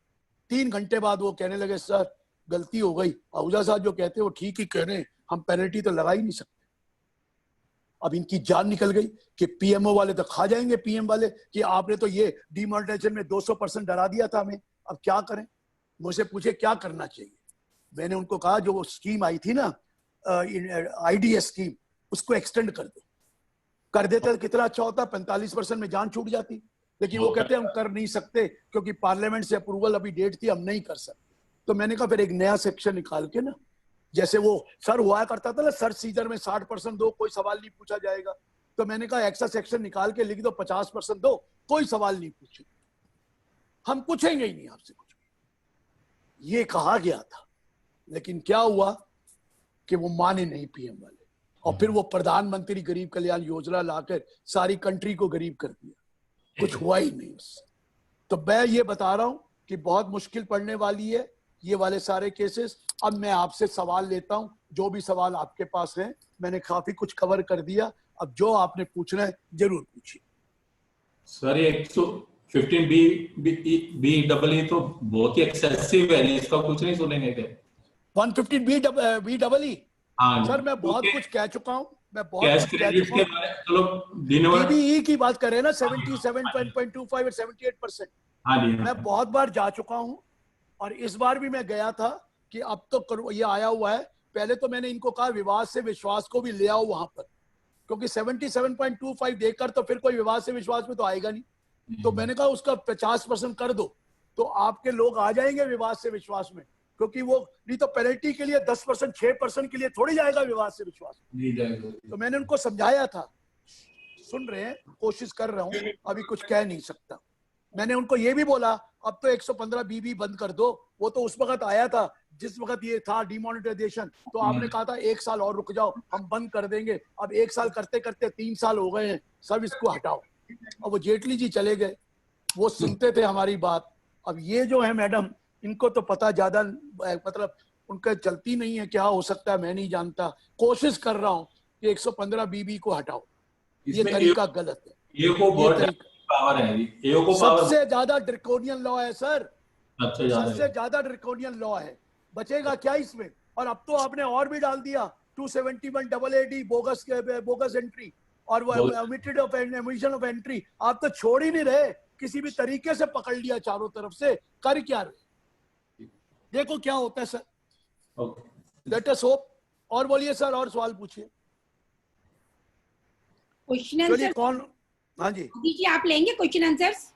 3 घंटे बाद वो कहने लगे सर गलती हो गई, आहूजा साहब जो कहते हैं वो ठीक ही कह रहे हैं, हम पेनल्टी तो लगा ही नहीं सकते। अब इनकी जान निकल गई कि पीएमओ वाले तो खा जाएंगे, पीएम वाले, कि आपने तो ये डिमोनेटाइजेशन में 200% डरा दिया था हमें, अब क्या करें? मुझसे पूछे क्या करना चाहिए। मैंने उनको कहा जो स्कीम आई थी ना आईडीएस स्कीम, उसको एक्सटेंड कर दो। कर देते तो कितना अच्छा होता, 45% में जान छूट जाती। लेकिन वो कहते हैं हम कर नहीं सकते क्योंकि पार्लियामेंट से अप्रूवल अभी डेट थी, हम नहीं कर सकते। तो मैंने कहा फिर एक नया सेक्शन निकाल के ना, जैसे वो सर हुआ करता था ना, सर सीजर में 60% दो, कोई सवाल नहीं पूछा जाएगा। तो मैंने कहा एक्स्ट्रा सेक्शन निकाल के लिख दो 50% दो, कोई सवाल नहीं पूछे, हम पूछेंगे ही नहीं आपसे कुछ। ये कहा गया था, लेकिन क्या हुआ कि वो माने नहीं पीएम वाले, और फिर वो प्रधानमंत्री गरीब कल्याण योजना लाकर सारी कंट्री को गरीब कर दिया। कुछ हुआ ही नहीं उससे। तो मैं ये बता रहा हूं कि बहुत मुश्किल पड़ने वाली है ये वाले सारे केसेस। अब मैं आपसे सवाल लेता हूं, जो भी सवाल आपके पास है। मैंने काफी कुछ कवर कर दिया, अब जो आपने पूछना है जरूर पूछिए। सर ये 115B तो बहुत ही एक्सेसिव है, इसका कुछ नहीं सुनेंगे क्या? 115BEE? हाँ सर मैं बहुत कुछ कह चुका हूं, मैं बहुत कैश कुछ कह क्रेडिट चुका के हूं। बारे में चलो दिनभर DBE की बात करें ना, 77.25 और 78%। हाँ जी मैं बहुत बार जा चुका हूं और इस बार भी मैं गया था कि अब तो ये आया हुआ है। पहले तो मैंने इनको कहा विवाद से विश्वास को भी ले आओ वहां पर, क्योंकि 77.25 देकर तो फिर कोई विवाद से विश्वास में तो आएगा नहीं। तो मैंने कहा उसका 50% कर दो, तो आपके लोग आ जाएंगे विवाद से विश्वास में, क्योंकि वो नहीं तो पेनल्टी के लिए 10%, 6% के लिए थोड़ी जाएगा विवाद से विश्वास में। तो मैंने उनको समझाया था, सुन रहे हैं, कोशिश कर रहा हूं, अभी कुछ कह नहीं सकता। मैंने उनको ये भी बोला अब तो 115BB बंद कर दो। वो तो उस वक्त आया था जिस वक्त ये था डिमोनेटाइजेशन, तो आपने कहा था 1 साल और रुक जाओ, हम बंद कर देंगे। अब 1 साल करते करते 3 साल हो गए हैं, सब इसको हटाओ। अब वो जेटली जी चले गए, वो सुनते थे हमारी बात। अब ये जो है मैडम, इनको तो पता ज्यादा, मतलब उनका चलती नहीं है, क्या हो सकता है मैं नहीं जानता। कोशिश कर रहा हूं कि 115BB को हटाओ, ये तरीका गलत है। ये पावर है, सबसे ज्यादा ड्रैकोनियन लॉ है सर, सबसे ज्यादा ड्रैकोनियन लॉ है। बचेगा क्या इसमें? और अब तो आपने और भी डाल दिया 271AAD बोगस एंट्री और वो omitted of emission of entry. आप तो छोड़ ही नहीं रहे, किसी भी तरीके से पकड़ लिया चारों तरफ से। कर क्या रहे, देखो क्या होता है सर। Let us hope. और बोलिए सर, और सवाल पूछिए। क्वेश्चन आंसर कौन? हाँ जी दीजिए, आप लेंगे क्वेश्चन आंसर्स?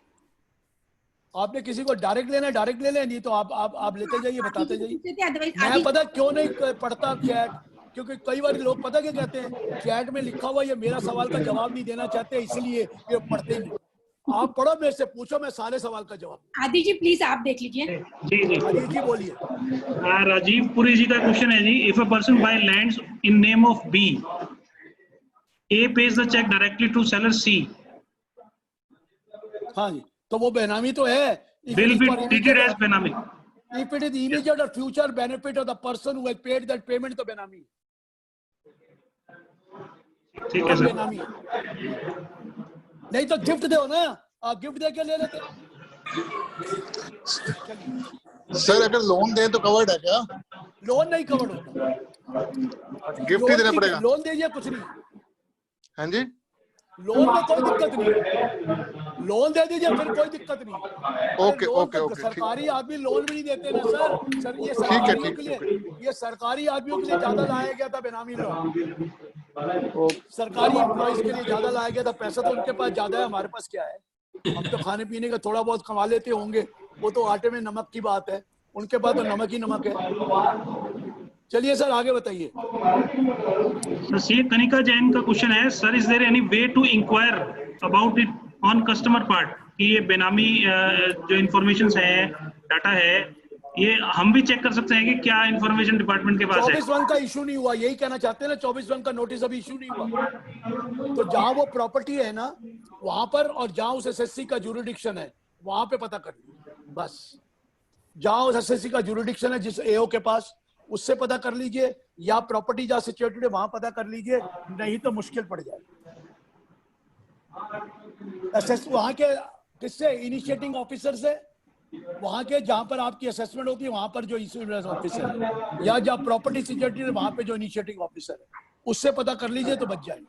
आपने किसी को डायरेक्ट लेना है डायरेक्ट ले लें, नहीं तो आप लेते जाइए, बताते जाइए। मैं पता क्यों नहीं पढ़ता चैट, क्योंकि कई बार लोग पता क्या कहते हैं, चैट में लिखा हुआ ये मेरा सवाल का जवाब नहीं देना चाहते, इसलिए ये पढ़ते नहीं। आप पढ़ो, मेरे से पूछो, मैं सारे सवाल का जवाब। आदि जी प्लीज आप देख लीजिए। जी आदि जी बोलिए। राजीव पुरी जी का क्वेश्चन है जी, if a person buy lands in name of B, A pays the cheque directly to seller C. हाँ जी, तो वो बेनामी तो है। Will be treated as benami. If it is immediate or future benefit of the person who has paid that payment, तो बेनामी। ठीक है सर। बेनामी नहीं तो गिफ्ट दो ना, आप गिफ्ट दे के ले लेते। सर अगर लोन दे तो कवर्ड है क्या? लोन नहीं कवर्ड होता, गिफ्ट ही देना पड़ेगा। लोन दीजिए कुछ नहीं। हाँ जी, लोन में कोई दिक्कत नहीं, लोन दे दीजिए, फिर कोई दिक्कत नहीं। Okay okay okay. सरकारी आदमी लोन भी नहीं देते ना सर। ये सरकारियों के लिए, ये सरकारी आदमियों के लिए ज्यादा लाया गया था बेनामी लोन। सरकारी एम्प्लॉइज के लिए ज्यादा लाया गया था। पैसा तो उनके पास ज्यादा है, हमारे पास क्या है? हम तो खाने पीने का थोड़ा बहुत कमा लेते होंगे, वो तो आटे में नमक की बात है, उनके पास तो नमक ही नमक है। चलिए सर आगे बताइए। So, CA कनिका जैन का क्वेश्चन है, sir is there any way to inquire about it on customer part कि ये बेनामी जो इंफॉर्मेशन है, डाटा है, ये हम भी चेक कर सकते हैं कि क्या इंफॉर्मेशन डिपार्टमेंट के पास है? 24/1 का इशू नहीं हुआ, यही कहना चाहते हैं ना, 24/1 का नोटिस अभी इशू नहीं हुआ। तो जहां वो प्रॉपर्टी है ना वहां पर, और जहां उस एसएससी का जुरिडिक्शन है वहां पे पता कर लीजिए बस। जहां उस एसएससी का जुरिडिक्शन है जिस एओ के पास, उससे पता कर लीजिए, या प्रॉपर्टी जहां सिचुएटेड है वहां पता कर लीजिए, नहीं तो मुश्किल पड़ जाएगी। एसएस वहां के किससे, इनिशिएटिंग ऑफिसर से, वहां के जहां पर आपकी असेसमेंट होती है वहां पर जो इंश्योरेंस ऑफिसर है, या जहां प्रॉपर्टी सिक्योरिटी है वहां पे जो इनिशिएटिंग ऑफिसर है, उससे पता कर लीजिए तो बच जाएंगे।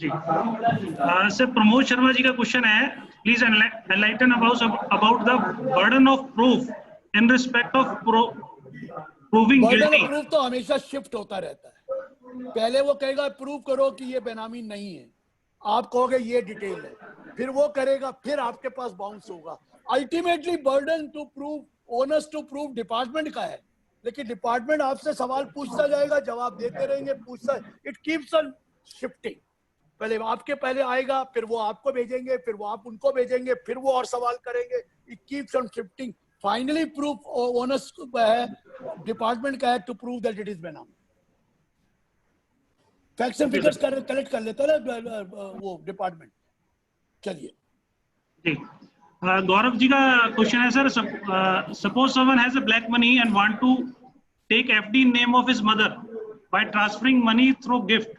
जी सर, प्रमोद शर्मा जी का क्वेश्चन है, please enlighten about the burden of proof in respect of proving burden guilty. Of proof तो हमेशा शिफ्ट होता रहता है। पहले वो कहेगा प्रूव करो कि ये बेनामी नहीं है, आप कहोगे ये डिटेल है, फिर वो करेगा, फिर आपके पास बाउंस होगा। Ultimately burden to prove, onus to prove department का है, लेकिन डिपार्टमेंट आपसे सवाल पूछता जाएगा, जवाब देते रहेंगे, पूछता, इट कीप्स ऑन शिफ्टिंग। पहले आपके पहले आएगा, फिर वो आपको भेजेंगे, फिर वो आप उनको भेजेंगे, फिर वो और सवाल करेंगे, it keeps on shifting. Finally proof onus है, डिपार्टमेंट का है to prove that it is benami. Facts and figures collect कर लेता है ना वो डिपार्टमेंट। चलिए जी, गौरव जी का क्वेश्चन है sir, suppose someone has a black money and want to take FD in name of his mother by transferring money through gift,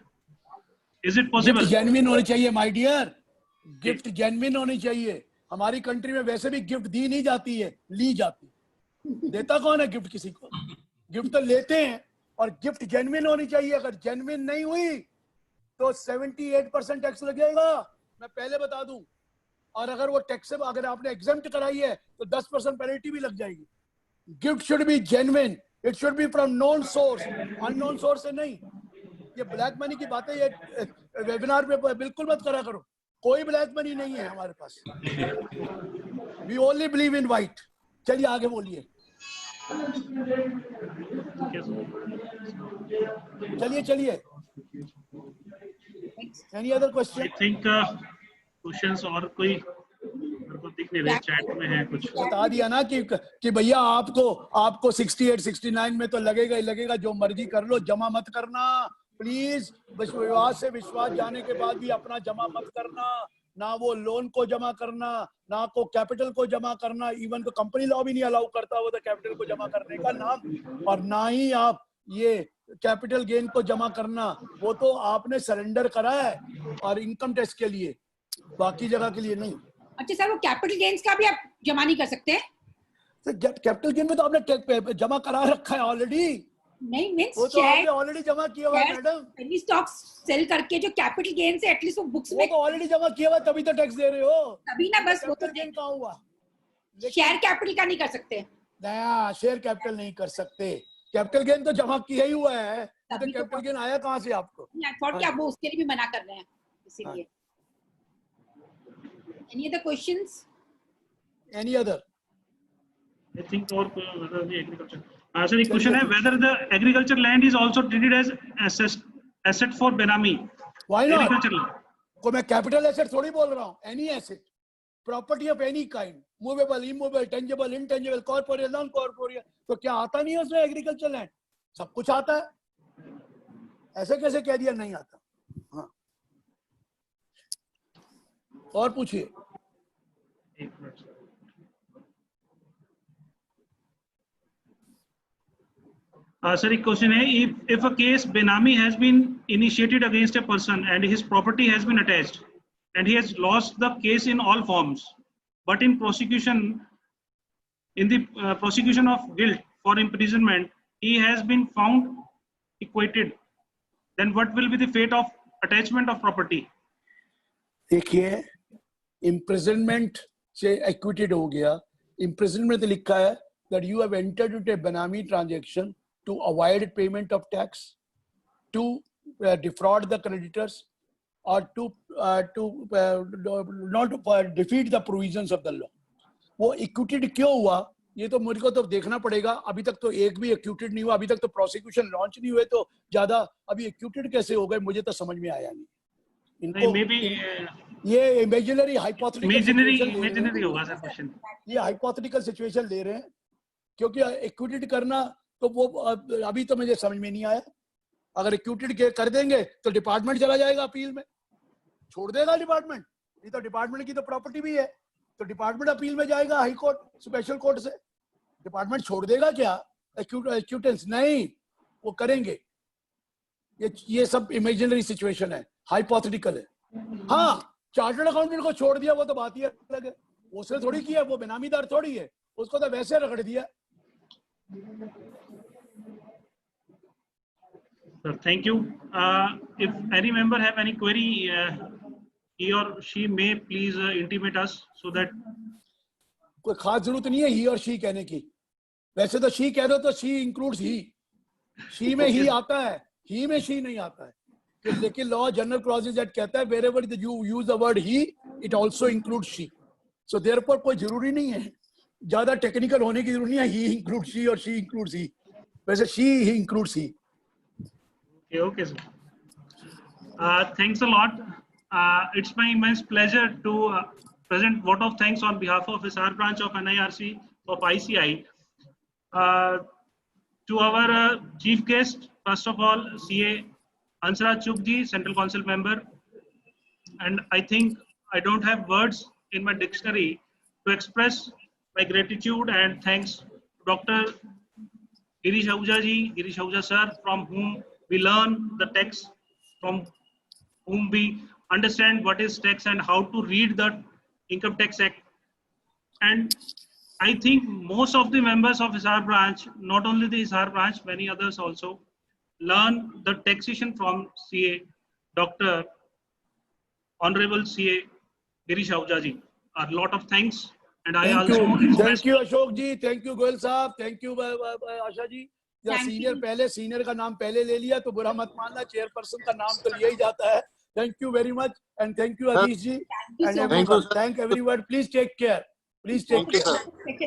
is it possible? Gift genuine होनी चाहिए माय डियर, गिफ्ट जेन्युइन होनी चाहिए। हमारी country में वैसे भी gift दी नहीं जाती है, ली जाती है। देता कौन है गिफ्ट किसी को? गिफ्ट तो लेते हैं, और गिफ्ट जेन्युइन होनी चाहिए। अगर जेन्युइन नहीं हुई तो 78% टैक्स लगेगा, मैं पहले बता दूं। और अगर वो टैक्स, अगर आपने एग्जेम्प्ट कराई है तो 10% पेनल्टी भी लग जाएगी। Gift should be genuine, it should be from known source, unknown source से नहीं। ये ब्लैक मनी की बातें ये वेबिनार पे बिल्कुल मत करा करो, कोई ब्लैक मनी नहीं है हमारे पास, we only believe in white. चलिए आगे बोलिए, चलिए। Any other question? I think questions और कोई मेरे को दिख नहीं रहे, चैट में है कुछ। बता दिया ना कि भैया आपको 68 69 में तो लगेगा ही लगेगा, जो मर्जी कर लो, जमा मत करना प्लीज। विश्वास से विश्वास जाने के बाद भी अपना जमा मत करना, ना वो लोन को जमा करना, ना को कैपिटल को जमा करना। इवन तो कंपनी लॉ भी नहीं अलाउ करता वो तो कैपिटल को जमा करने का नाम, और ना ही आप ये कैपिटल गेन को जमा करना, वो तो आपने सरेंडर करा है और इनकम टैक्स के लिए, बाकी जगह के लिए नहीं। अच्छा सर, वो कैपिटल गेन्स का भी आप जमा नहीं कर सकते हैं? कैपिटल गेन में तो आपने जमा करा रखा है ऑलरेडी। नहीं मींस वो तो आपने ऑलरेडी जमा किया हुआ है मैडम। पेनी स्टॉक्स सेल करके जो कैपिटल गेन से एटलीस्ट वो बुक्स वो में तो ऑलरेडी जमा किया हुआ है, तभी तो टैक्स दे रहे हो। तभी ना, बस वो तो गेन कहाँ हुआ? शेयर कैपिटल का नहीं कर सकते। नया शेयर कैपिटल नहीं कर सकते, कैपिटल गेन तो जमा किया ही हुआ है, तो कैपिटल गेन आया कहाँ से आपको? आई थॉट कि आप वो उसके लिए भी मना कर रहे हैं, इसीलिए। Any other questions? Any other? I think or whether the agriculture. Sir, एक question है, whether the agriculture land is also treated as asset for Benami? Why not? Agriculture land. को मैं कैपिटल एसेट थोड़ी बोल रहा हूँ, any asset, property of any kind, movable, immovable, tangible, intangible, corporeal, non corporeal, तो क्या आता नहीं है उसमें एग्रीकल्चर लैंड? सब कुछ आता है, ऐसे कैसे कह दिया नहीं आता? हाँ, और पूछिए। Sir, एक question है, if a case Benami has been initiated against a person and his property has been attached and he has lost the case in all forms, but in prosecution, in the prosecution of guilt for imprisonment, he has been found acquitted, then what will be the fate of attachment of property? देखिए, imprisonment से acquitted हो गया, imprisonment में लिखा है that you have entered into a Benami transaction to avoid payment of tax, to defraud the creditors, or to not defeat the provisions of the law. वो acquitted क्यों हुआ? ये तो मुझको तो देखना पड़ेगा, अभी तक तो एक भी एक्यूटेड नहीं हुआ, अभी तक तो प्रोसिक्यूशन लॉन्च नहीं हुए, तो ज्यादा अभी एक्यूटेड कैसे हो गए मुझे तो समझ में आया नहीं इनको। ये इमेजिनरी इमेजिनरी होगा सर क्वेश्चन, ये हाइपोथेटिकल सिचुएशन ले रहे हैं, क्योंकि एक्यूटेड करना तो वो अभी तो मुझे समझ में नहीं आया। अगर एक्यूटेड कर देंगे तो डिपार्टमेंट चला जाएगा अपील में, छोड़ देगा डिपार्टमेंट, ये तो डिपार्टमेंट की तो प्रॉपर्टी भी है, तो डिपार्टमेंट अपील में जाएगा हाई कोर्ट, स्पेशल कोर्ट से। डिपार्टमेंट छोड़ देगा क्या एक्यूटेंस? नहीं, वो करेंगे। ये सब इमेजिनरी सिचुएशन है, हाइपोथेटिकल है। हाँ, चार्टर्ड अकाउंटेंट को छोड़ दिया वो तो बात ही अलग है, उसने थोड़ी किया, वो बेनामीदार थोड़ी है, उसको तो वैसे रगड़ दिया। Sir, thank you. If any member have any query, he or she may please intimate us so that. कोई खास जरूरत नहीं है ही और शी कहने की, वैसे तो शी कह दो तो शी इंक्लूड्स ही, शी में ही आता है, ही में शी नहीं आता है, लेकिन लॉ जनरल क्लॉजेज एक्ट कहता है wherever you use the word he it also includes she, so therefore कोई जरूरी नहीं है, ज्यादा टेक्निकल होने की जरूरत नहीं है, he includes she और she includes he, वैसे she he includes he. Okay, sir. Thanks a lot. It's my immense pleasure to present vote of thanks on behalf of SR branch of NIRC of ICI to our chief guest, first of all, CA Hansraj Chugji, Central Council member. And I think I don't have words in my dictionary to express my gratitude and thanks to Dr. Girish Ahuja sir, from whom we learn the text, from whom we understand what is tax and how to read the Income Tax Act. And I think most of the members of SR branch, not only the SR branch, many others also, learn the taxation from CA, Dr. Honorable CA Girish Ahuja ji. A lot of thanks. And I Thank also you. express. Thank you Ashok ji, thank you Goel साहब, thank you Asha ji. या senior पहले, senior का नाम पहले ले लिया तो बुरा मत मानना, चेयरपर्सन का नाम तो लिया ही जाता है। Thank you very much and thank you Adish ji and everyone. Thank everyone. Please take care. Please take care.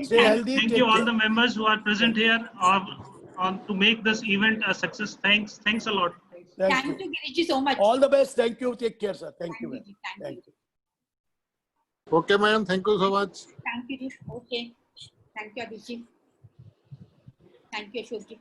Stay healthy. Thank you all the members who are present here on to make this event a success. Thanks a lot. Thank you Girish ji so much. All the best. Thank you. Take care, sir. Thank you. Thank you. Okay, madam. Thank you so much. Thank you. Okay. Thank you Adish ji. Thank you Ashok ji.